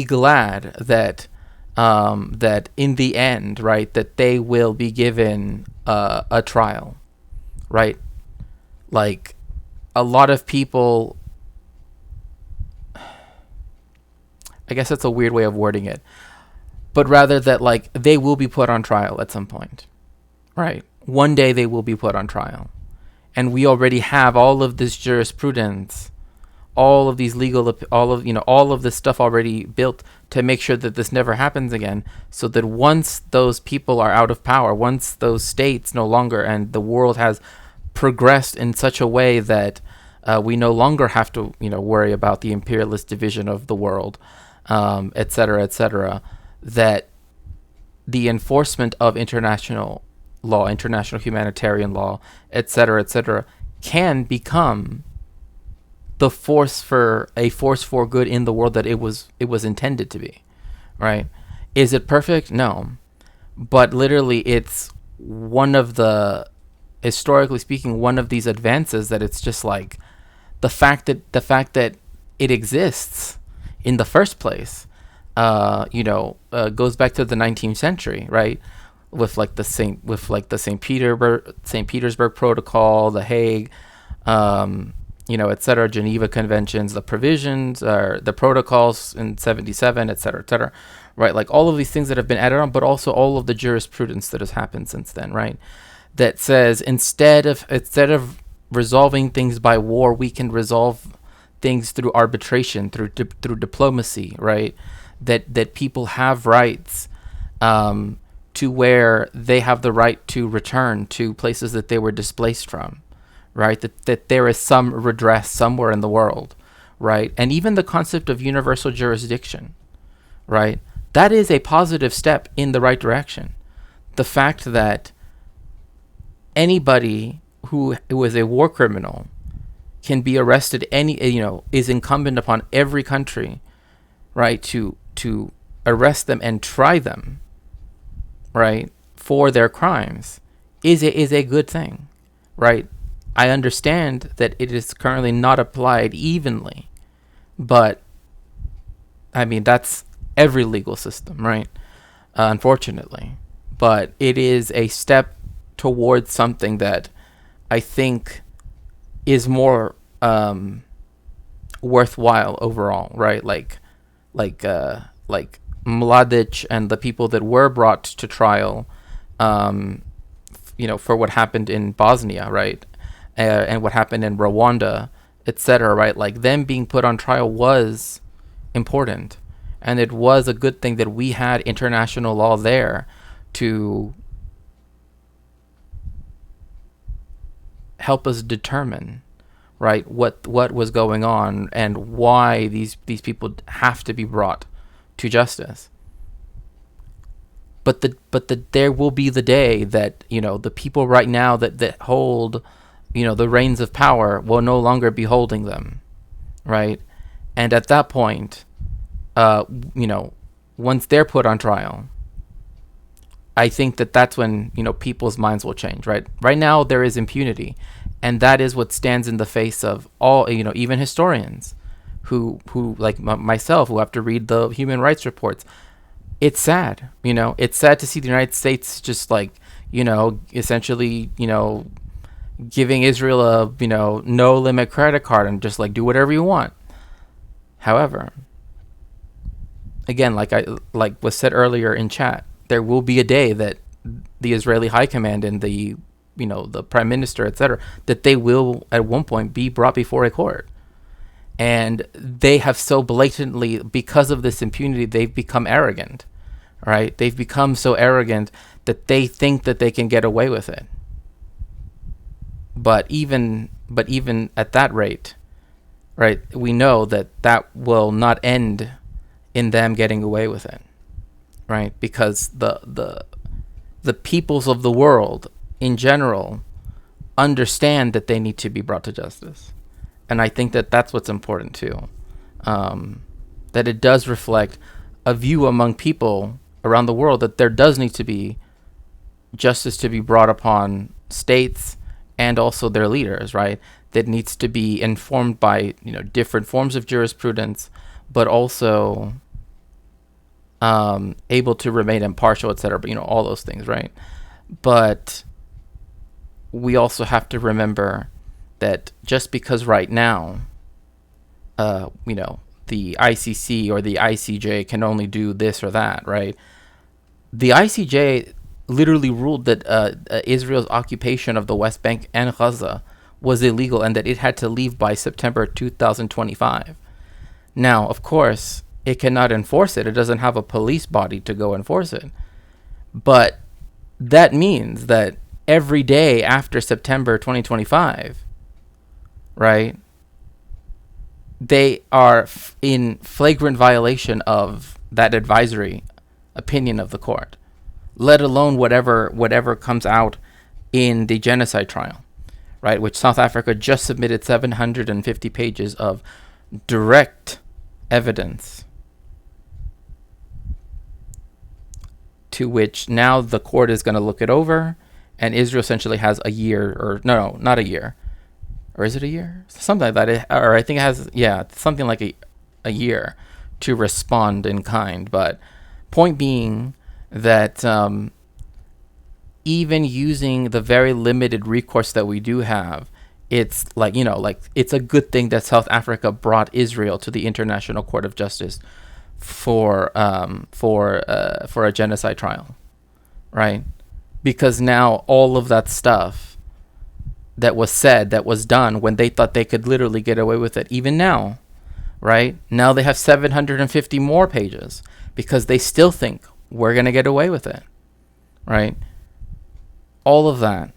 Speaker 1: glad that that in the end, right, that they will be given a trial, right? Like, a lot of people, I guess that's a weird way of wording it, but rather that, like, they will be put on trial at some point, right? One day they will be put on trial. And we already have all of this jurisprudence, all of these legal, all of this stuff already built to make sure that this never happens again, so that once those people are out of power, once those states no longer, and the world has progressed in such a way that we no longer have to, worry about the imperialist division of the world, et cetera, that the enforcement of international law, international humanitarian law, et cetera, can become the force for good in the world that it was intended to be, right? Is it perfect? No, but literally, it's one of the, historically speaking, one of these advances that it's just like the fact that it exists in the first place, goes back to the 19th century, right? With the St. Petersburg Protocol, the Hague, et cetera, Geneva Conventions, the provisions, or the protocols in 77, et cetera, right? Like, all of these things that have been added on, but also all of the jurisprudence that has happened since then, right? That says instead of resolving things by war, we can resolve things through arbitration, through diplomacy, right? That people have rights, to where they have the right to return to places that they were displaced from, right? That there is some redress somewhere in the world, right? And even the concept of universal jurisdiction, right? That is a positive step in the right direction. The fact that anybody who is a war criminal can be arrested, is incumbent upon every country, right, to arrest them and try them, right, for their crimes, is a good thing, right? I understand that it is currently not applied evenly, but I mean, that's every legal system, right? Unfortunately, but it is a step towards something that I think is more worthwhile overall, right? Like Mladic and the people that were brought to trial, for what happened in Bosnia, right? And what happened in Rwanda, etc., right? Like, them being put on trial was important. And it was a good thing that we had international law there to help us determine, right, what was going on and why these people have to be brought to justice. But there will be the day that, the people right now that hold, the reins of power will no longer be holding them, right? And at that point, once they're put on trial, I think that that's when, people's minds will change, right? Right now, there is impunity, and that is what stands in the face of all, even historians who like myself, who have to read the human rights reports. It's sad, it's sad to see the United States just essentially, giving Israel a, no limit credit card and just do whatever you want. However, again, like was said earlier in chat, there will be a day that the Israeli high command and the the prime minister, etc., that they will at one point be brought before a court. And they have so blatantly, because of this impunity, they've become arrogant, right? They've become so arrogant that they think that they can get away with it. But even at that rate, right, we know that that will not end in them getting away with it, right? Because the peoples of the world in general understand that they need to be brought to justice. And I think that that's what's important too. That it does reflect a view among people around the world that there does need to be justice to be brought upon states and also their leaders, right? That needs to be informed by, different forms of jurisprudence, but also able to remain impartial, etc. All those things, right? But we also have to remember that just because right now, the ICC or the ICJ can only do this or that, right? The ICJ literally ruled that Israel's occupation of the West Bank and Gaza was illegal and that it had to leave by September 2025. Now, of course, it cannot enforce it. It doesn't have a police body to go enforce it. But that means that every day after September 2025, right, they are in flagrant violation of that advisory opinion of the court, let alone whatever comes out in the genocide trial, right, which South Africa just submitted 750 pages of direct evidence, to which now the court is going to look it over, and Israel essentially has a year, or no, not a year, or is it a year? Something like that, or I think it has, something like a year to respond in kind. But point being that even using the very limited recourse that we do have, it's it's a good thing that South Africa brought Israel to the International Court of Justice for a genocide trial, right? Because now all of that stuff that was said, that was done when they thought they could literally get away with it, even now, right? Now they have 750 more pages because they still think we're going to get away with it, right? All of that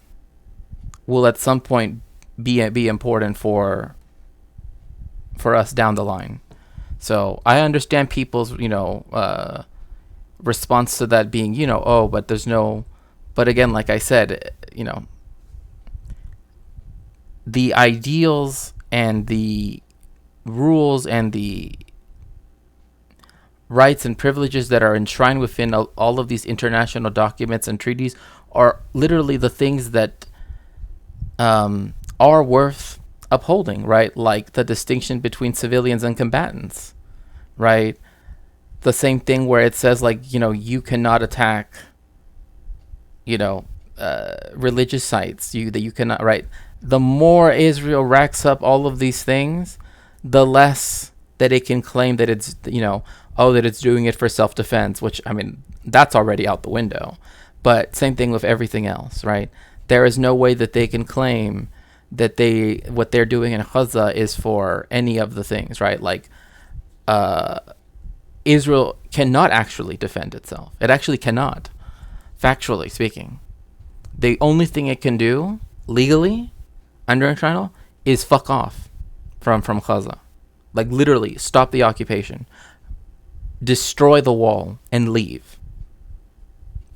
Speaker 1: will at some point be important for us down the line. So I understand people's, response to that being, but there's no, but again, like I said, the ideals and the rules and the rights and privileges that are enshrined within all of these international documents and treaties are literally the things that are worth upholding, right? Like the distinction between civilians and combatants, right? The same thing where it says, you cannot attack, religious sites, you cannot, right? The more Israel racks up all of these things, the less that it can claim that it's, that it's doing it for self-defense, which, that's already out the window. But same thing with everything else, right? There is no way that they can claim that what they're doing in Gaza is for any of the things, right? Like, Israel cannot actually defend itself. It actually cannot, factually speaking. The only thing it can do legally under a trial is fuck off from Gaza. Like, literally stop the occupation, destroy the wall, and leave.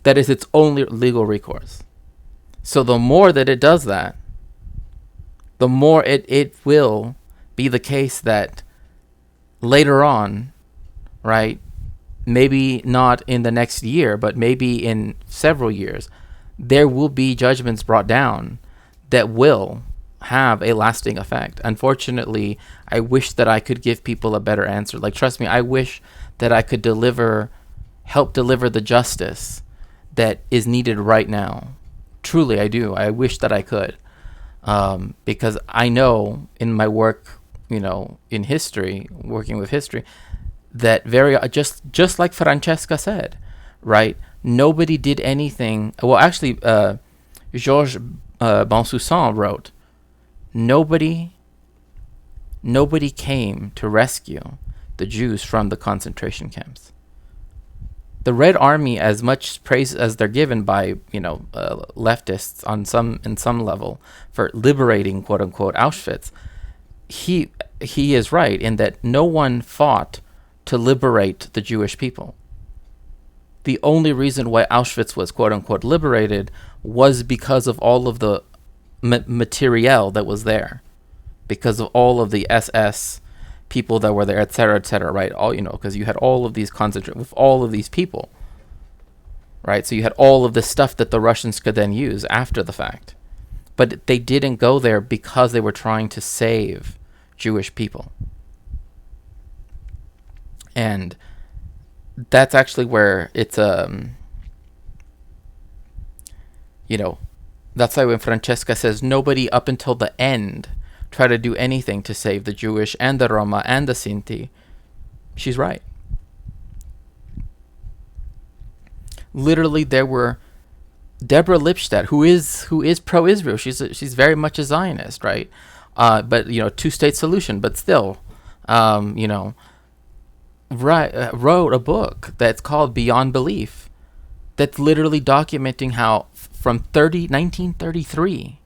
Speaker 1: That is its only legal recourse. So the more that it does that, the more it will be the case that later on, right, maybe not in the next year, but maybe in several years, there will be judgments brought down that will have a lasting effect. Unfortunately, I wish that I could give people a better answer. Like, trust me, I wish that I could help deliver the justice that is needed right now. Truly, I do. I wish that I could. Because I know in my work, in history, working with history, that very just like Francesca said, right? Nobody did anything. Well, actually, Georges Bensoussan wrote, nobody came to rescue the Jews from the concentration camps. The Red Army, as much praise as they're given by leftists in some level for liberating quote unquote Auschwitz, he is right in that no one fought to liberate the Jewish people. The only reason why Auschwitz was quote unquote liberated was because of all of the materiel that was there, because of all of the SS people that were there, etc., right? All, because you had all of these with all of these people, right? So you had all of this stuff that the Russians could then use after the fact. But they didn't go there because they were trying to save Jewish people. And that's actually where it's that's why when Francesca says nobody up until the end try to do anything to save the Jewish and the Roma and the Sinti, she's right. Literally, there were Deborah Lipstadt, who is pro-Israel. She's very much a Zionist, right? But two-state solution. But still, wrote a book that's called Beyond Belief, that's literally documenting how from 1933.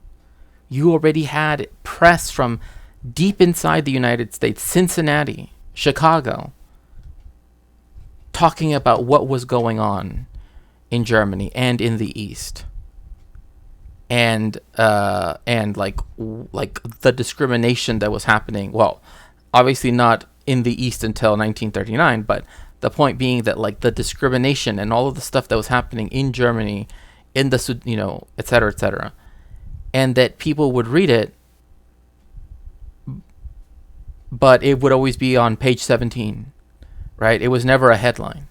Speaker 1: You already had press from deep inside the United States, Cincinnati, Chicago, talking about what was going on in Germany and in the East, and like the discrimination that was happening. Well, obviously not in the East until 1939, but the point being that like the discrimination and all of the stuff that was happening in Germany, in the et cetera, and that people would read it, but it would always be on page 17, right? It was never a headline.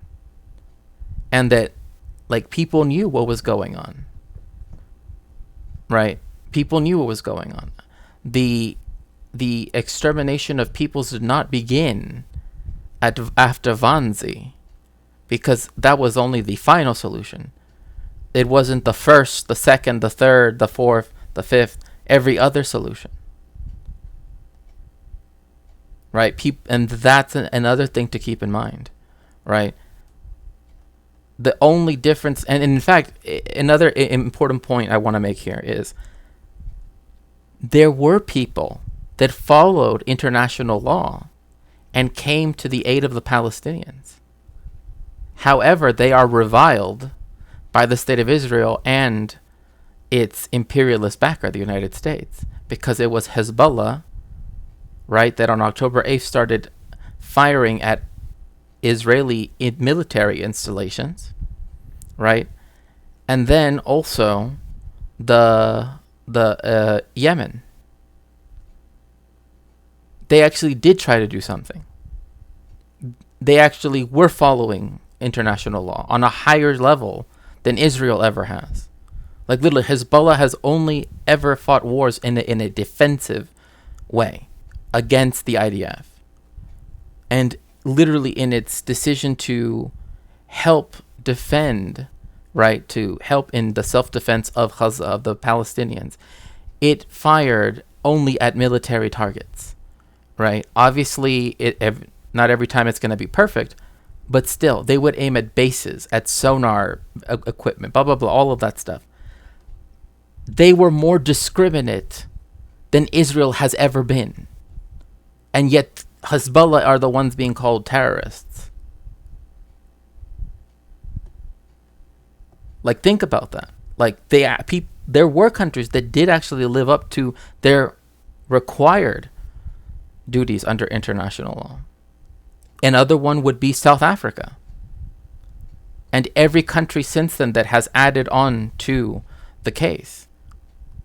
Speaker 1: And that, like, people knew what was going on, right? People knew what was going on. The extermination of peoples did not begin after Wannsee, because that was only the final solution. It wasn't the first, the second, the third, the fourth, the fifth, every other solution, right? And that's another thing to keep in mind, right? The only difference, and in fact, another important point I want to make here is there were people that followed international law and came to the aid of the Palestinians. However, they are reviled by the State of Israel and its imperialist backer, the United States, because it was Hezbollah, right, that on October 8th started firing at Israeli military installations, right? And then also the Yemen. They actually did try to do something. They actually were following international law on a higher level than Israel ever has. Like, literally, Hezbollah has only ever fought wars in a defensive way against the IDF. And literally in its decision to help defend, right, to help in the self-defense of Gaza, of the Palestinians, it fired only at military targets, right? Obviously, not every time it's going to be perfect, but still, they would aim at bases, at sonar equipment, blah, blah, blah, all of that stuff. They were more discriminate than Israel has ever been. And yet, Hezbollah are the ones being called terrorists. Like, think about that. Like, there were countries that did actually live up to their required duties under international law. Another one would be South Africa. And every country since then that has added on to the case,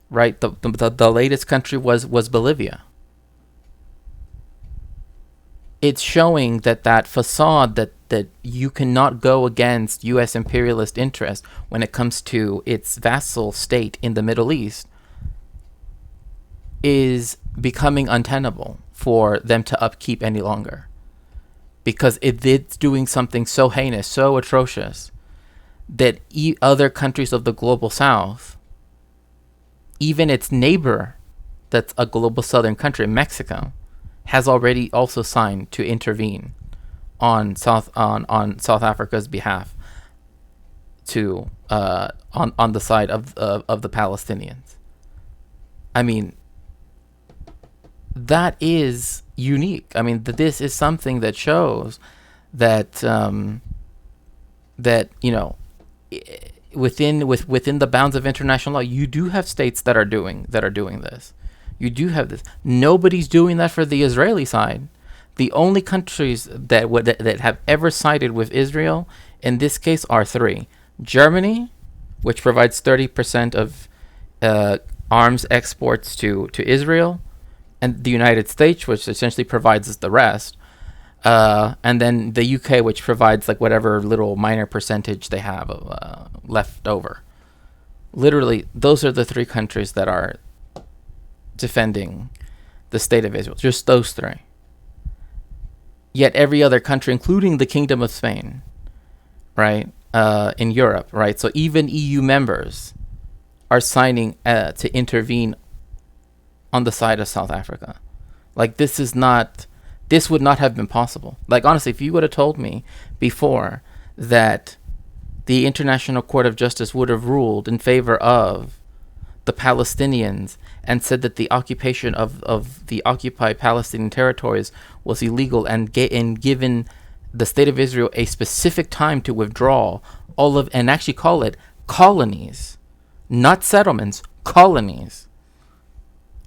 Speaker 1: right? The latest country was Bolivia. It's showing that facade that you cannot go against U.S. imperialist interest when it comes to its vassal state in the Middle East is becoming untenable for them to upkeep any longer. because it's doing something so heinous, so atrocious, that other countries of the global south, even its neighbor that's a global southern country, Mexico, has already also signed to intervene on South Africa's behalf to on the side of the Palestinians. I mean, that is unique. I mean, this is something that shows that that, you know, within the bounds of international law, you do have states that are doing this. You do have this. Nobody's doing that for the Israeli side. The only countries that have ever sided with Israel in this case are three: Germany, which provides 30% of arms exports to Israel, and the United States, which essentially provides us the rest, and then the UK, which provides like whatever little minor percentage they have left over. Literally, those are the three countries that are defending the state of Israel. Just those three. Yet every other country, including the Kingdom of Spain, right, in Europe, right, so even EU members are signing to intervene on the side of South Africa. Like, this would not have been possible. Like, honestly, if you would have told me before that the International Court of Justice would have ruled in favor of the Palestinians and said that the occupation of the occupied Palestinian territories was illegal, and given the state of Israel a specific time to withdraw and actually call it colonies, not settlements, colonies.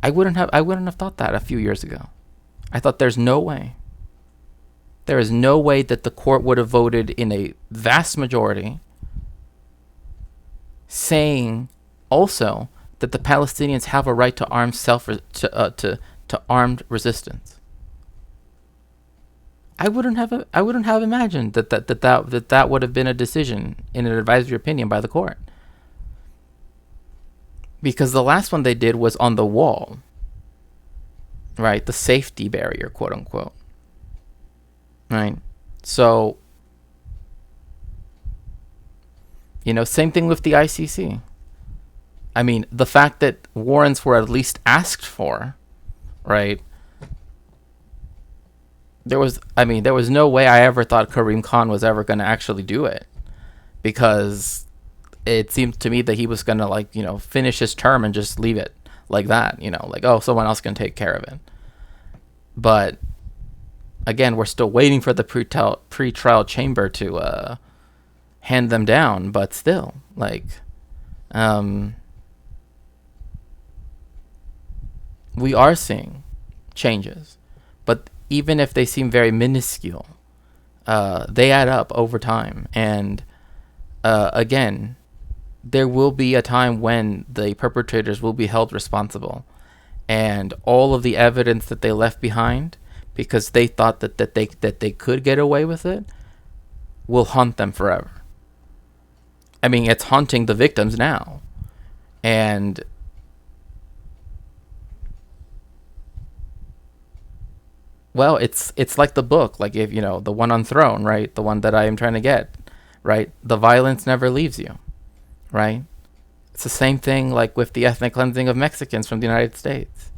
Speaker 1: I wouldn't have thought that a few years ago. I thought there is no way that the court would have voted in a vast majority saying also that the Palestinians have a right to armed resistance. I wouldn't have imagined that would have been a decision in an advisory opinion by the court. Because the last one they did was on the wall, right? The safety barrier, quote unquote. Right? So, you know, same thing with the ICC. I mean, the fact that warrants were at least asked for, right? There was no way I ever thought Karim Khan was ever going to actually do it, because it seemed to me that he was going to, like, you know, finish his term and just leave it like that, you know, like, oh, someone else can take care of it. But again, we're still waiting for the pre-trial chamber to hand them down, but still, like, we are seeing changes, but even if they seem very minuscule, they add up over time. And again, there will be a time when the perpetrators will be held responsible, and all of the evidence that they left behind, because they thought that they could get away with it, will haunt them forever. I mean, it's haunting the victims now. And well, it's like the book, like, if you know, the one on Throne, right? The one that I am trying to get, right? The violence never leaves you, right? It's the same thing like with the ethnic cleansing of Mexicans from the United States.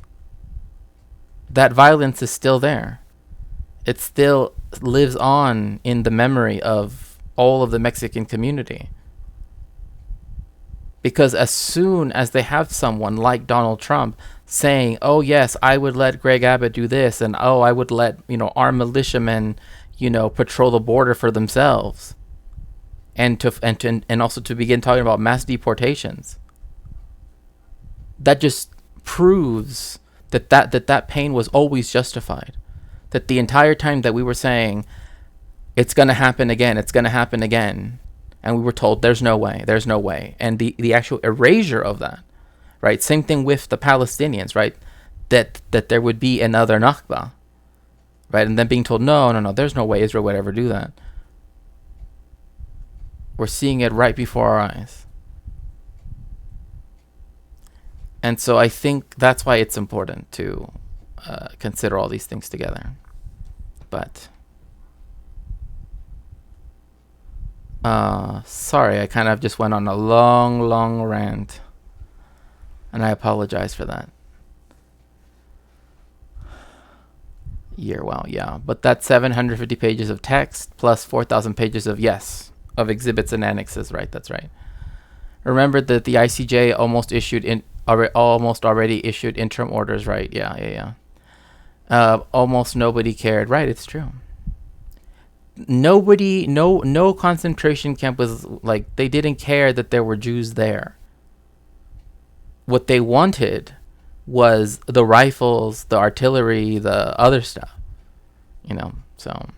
Speaker 1: That violence is still there. It still lives on in the memory of all of the Mexican community. Because as soon as they have someone like Donald Trump saying, oh yes, I would let Greg Abbott do this, and oh, I would let, you know, armed militiamen, you know, patrol the border for themselves, and also to begin talking about mass deportations, that just proves that pain was always justified. That the entire time that we were saying it's going to happen again, and we were told there's no way, and the actual erasure of that, right? Same thing with the Palestinians, right? That there would be another Nakba, right? And then being told no, there's no way Israel would ever do that. We're seeing it right before our eyes. And so I think that's why it's important to consider all these things together. But Sorry, I kind of just went on a long rant, and I apologize for that. Wow, yeah. But that's 750 pages of text plus 4,000 pages of exhibits and annexes, right? That's right. Remember that the ICJ almost already issued interim orders, right? Yeah. Almost nobody cared, right? It's true. No concentration camp was like, they didn't care that there were Jews there. What they wanted was the rifles, the artillery, the other stuff, so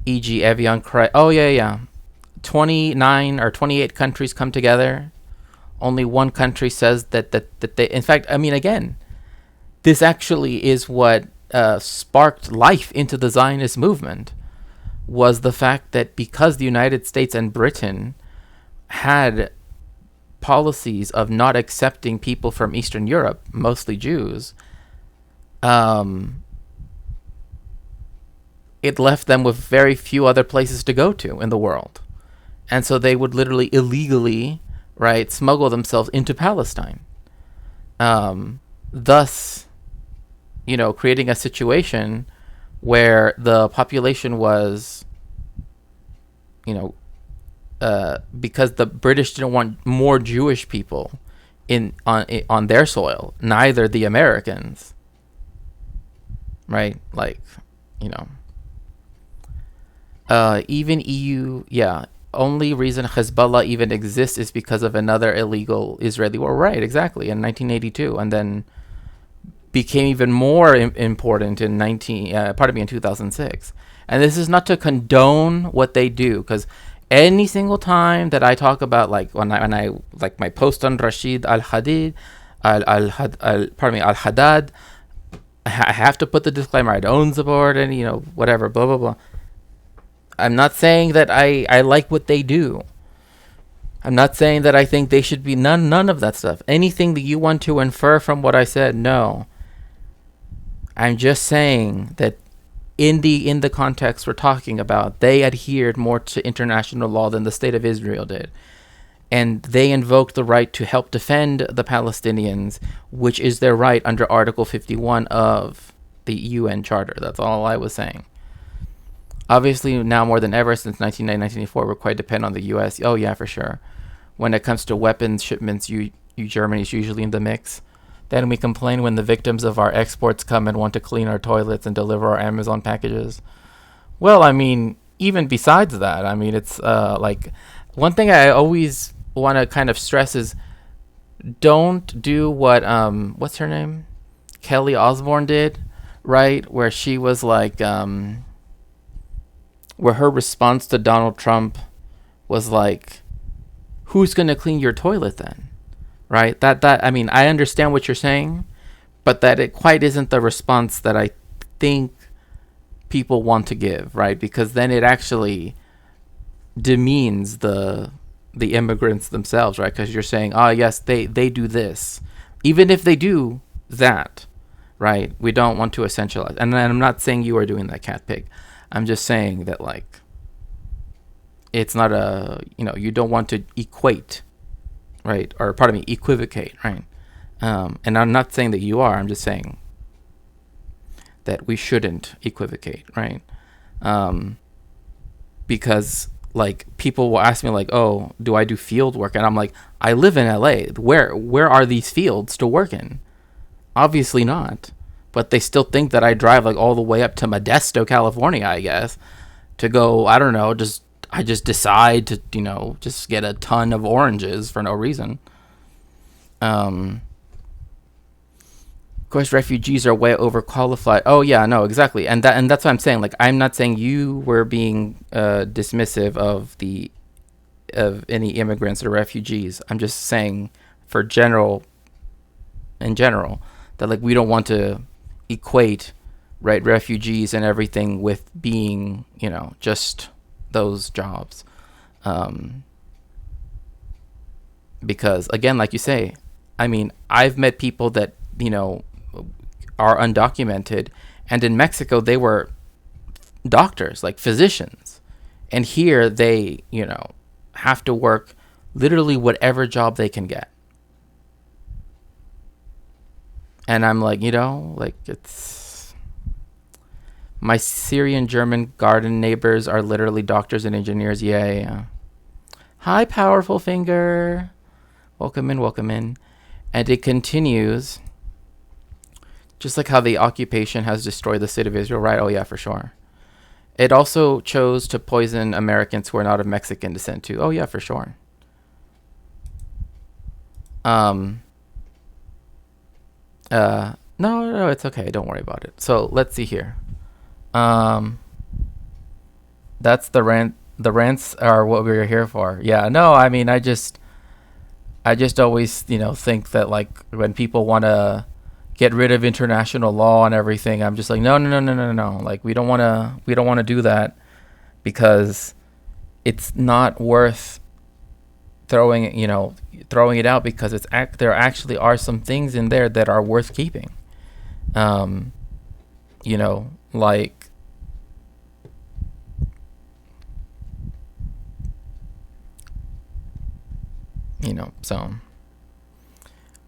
Speaker 1: e.g. Evian Cry. Oh yeah. 29 or 28 countries come together. Only one country says that they, in fact, I mean, again, this actually is what sparked life into the Zionist movement, was the fact that because the United States and Britain had policies of not accepting people from Eastern Europe, mostly Jews, it left them with very few other places to go to in the world. And so they would literally illegally, right, smuggle themselves into Palestine. Thus, creating a situation where the population was, because the British didn't want more Jewish people on their soil, neither the Americans, right? Like, even EU, only reason Hezbollah even exists is because of another illegal Israeli war, right? Exactly, in 1982, and then became even more important in 2006. And this is not to condone what they do, because any single time that I talk about, like when I like my post on Rashid al-Haddad, al-Haddad, I have to put the disclaimer: I don't support any, whatever, blah blah blah. I'm not saying that I like what they do. I'm not saying that I think they should be none of that stuff. Anything that you want to infer from what I said, no. I'm just saying that in the context we're talking about, they adhered more to international law than the state of Israel did. And they invoked the right to help defend the Palestinians, which is their right under Article 51 of the UN Charter. That's all I was saying. Obviously, now more than ever, since 1994, we're quite dependent on the U.S. Oh, yeah, for sure. When it comes to weapons shipments, Germany's usually in the mix. Then we complain when the victims of our exports come and want to clean our toilets and deliver our Amazon packages. Well, I mean, even besides that, I mean, it's like, one thing I always want to kind of stress is, don't do what, what's her name? Kelly Osbourne did, right? Where she was like, where her response to Donald Trump was like, who's going to clean your toilet then? Right? That I mean, I understand what you're saying, but that it quite isn't the response that I think people want to give, right? Because then it actually demeans the immigrants themselves, right? Because you're saying, oh yes, they do this. Even if they do that, right? We don't want to essentialize. And I'm not saying you are doing that, Cat Pig. I'm just saying that, like, it's not you don't want to equate, right? Or pardon me, equivocate, right? And I'm not saying that you are. I'm just saying that we shouldn't equivocate, right? Because, like, people will ask me, like, oh, do I do field work? And I'm like, I live in LA. Where are these fields to work in? Obviously not. But they still think that I drive like all the way up to Modesto, California, I guess, to go, I don't know, I just decide to, just get a ton of oranges for no reason. Of course, refugees are way overqualified. Oh yeah, no, exactly. And that's what I'm saying. Like, I'm not saying you were being dismissive of any immigrants or refugees. I'm just saying in general, that, like, we don't want to equate, right, refugees and everything with being, just those jobs. Because, again, like you say, I mean, I've met people that, are undocumented, and in Mexico they were doctors, like physicians, And here they, have to work literally whatever job they can get. And I'm like, it's... My Syrian German garden neighbors are literally doctors and engineers. Yeah. Hi, powerful finger. Welcome in. And it continues, just like how the occupation has destroyed the state of Israel, right? Oh, yeah, for sure. It also chose to poison Americans who are not of Mexican descent, too. Oh, yeah, for sure. No, it's okay. Don't worry about it. So let's see here. That's the rant. The rants are what we were here for. Yeah, no, I mean, I just always, think that like when people want to get rid of international law and everything, I'm just like, no. Like we don't want to do that, because it's not worth throwing it out, because there actually are some things in there that are worth keeping. Like, so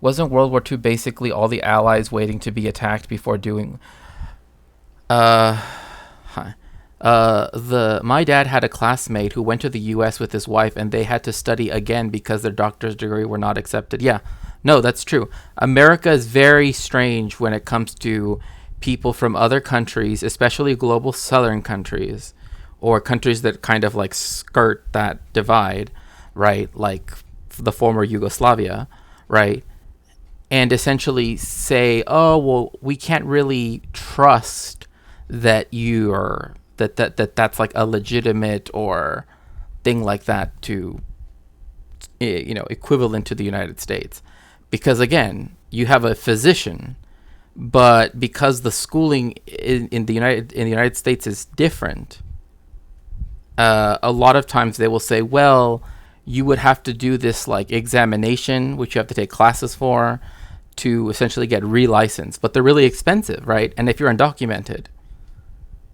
Speaker 1: wasn't World War II basically all the Allies waiting to be attacked before doing? My dad had a classmate who went to the U.S. with his wife, and they had to study again because their doctor's degree were not accepted. Yeah, no, that's true. America is very strange when it comes to people from other countries, especially global southern countries, or countries that kind of like skirt that divide, right? Like the former Yugoslavia, right? And essentially say, oh, well, we can't really trust that that's like a legitimate or thing like that to, equivalent to the United States. Because again, you have a physician, but because the schooling in the United States is different, a lot of times they will say, well, you would have to do this like examination, which you have to take classes for, to essentially get relicensed, but they're really expensive, right? And if you're undocumented,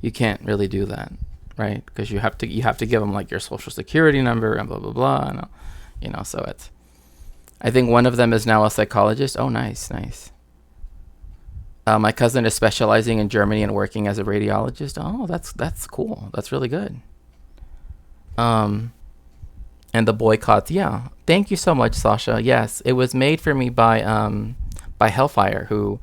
Speaker 1: you can't really do that, right? Because you have to give them like your social security number and blah blah blah, and, so it's. I think one of them is now a psychologist. Oh, nice. My cousin is specializing in Germany and working as a radiologist. Oh, that's cool. That's really good. And the boycotts, yeah. Thank you so much, Sasha. Yes, it was made for me by Hellfire, who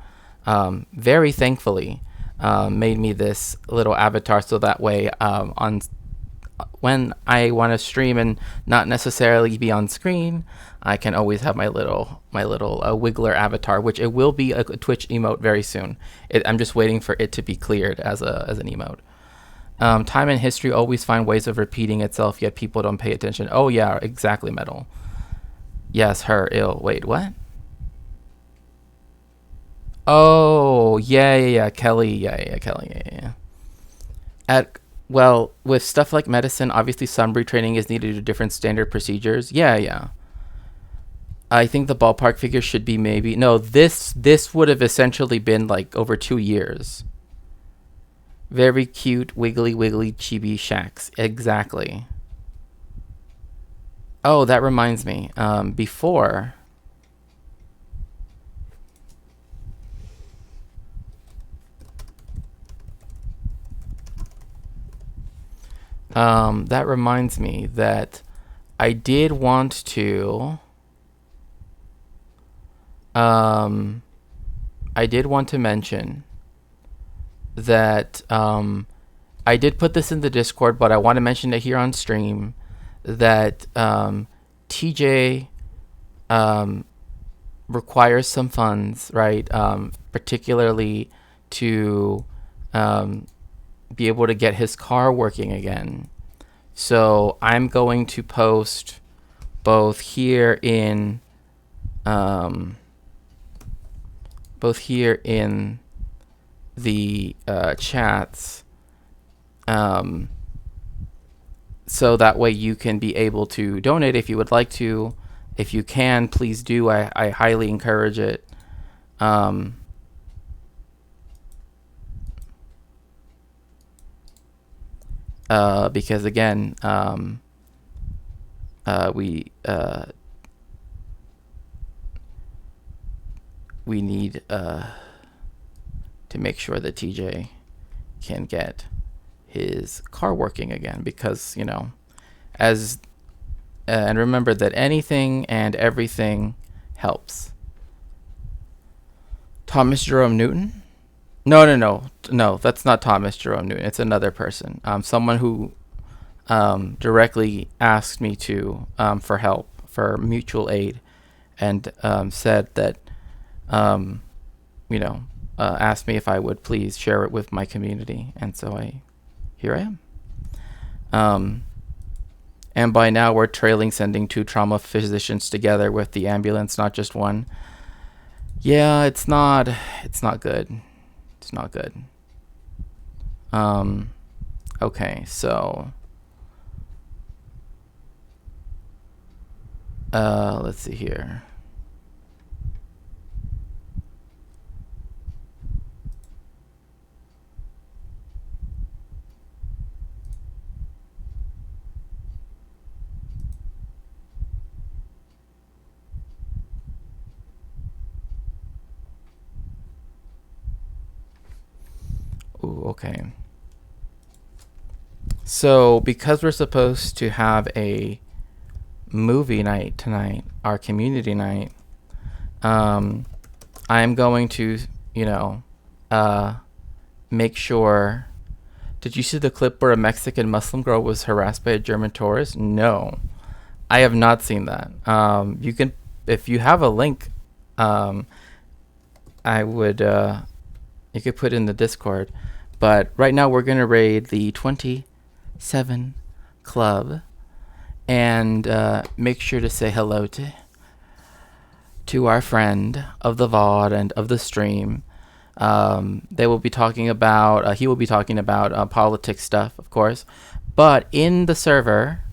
Speaker 1: very thankfully made me this little avatar, so that way when I want to stream and not necessarily be on screen, I can always have my little Wiggler avatar, which it will be a Twitch emote very soon. I'm just waiting for it to be cleared as an emote. Time and history always find ways of repeating itself, yet people don't pay attention. Oh yeah, exactly, Metal. Yes, her, ill. Wait, what? Oh, yeah, Kelly. Yeah, Kelly, yeah. Well, with stuff like medicine, obviously some retraining is needed to different standard procedures. Yeah. I think the ballpark figure should be maybe... No, this would have essentially been like over 2 years. Very cute, wiggly chibi shacks. Exactly. Oh, that reminds me. Before... that reminds me that I did want to... I did want to mention that I did put this in the Discord, but I want to mention it here on stream, that TJ requires some funds, right? Particularly to be able to get his car working again. So I'm going to post both here in the chats, so that way you can be able to donate if you would like to. If you can, please do. I highly encourage it. because again, we need to make sure that TJ can get his car working again, because as and remember that anything and everything helps. Thomas Jerome Newton? No, that's not Thomas Jerome Newton. It's another person. Someone who directly asked me to for help, for mutual aid, and said that asked me if I would please share it with my community, and so here I am. And by now we're trailing sending 2 trauma physicians together with the ambulance, not just one. Yeah, it's not good. It's not good. Okay, so let's see here. Ooh, okay. So because we're supposed to have a movie night tonight, our community night, I am going to, make sure. Did you see the clip where a Mexican Muslim girl was harassed by a German tourist? No, I have not seen that. You can, if you have a link, I would, you could put in the Discord. But right now we're going to raid the 27 Club and make sure to say hello to our friend of the VOD and of the stream. They will be talking about, he will be talking about politics stuff, of course. But in the server,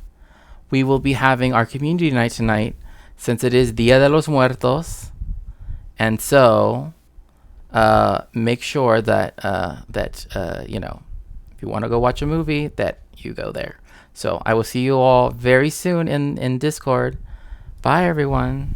Speaker 1: we will be having our community night tonight, since it is Dia de los Muertos. And so make sure that if you want to go watch a movie, that you go there. So I will see you all very soon in Discord. Bye, everyone.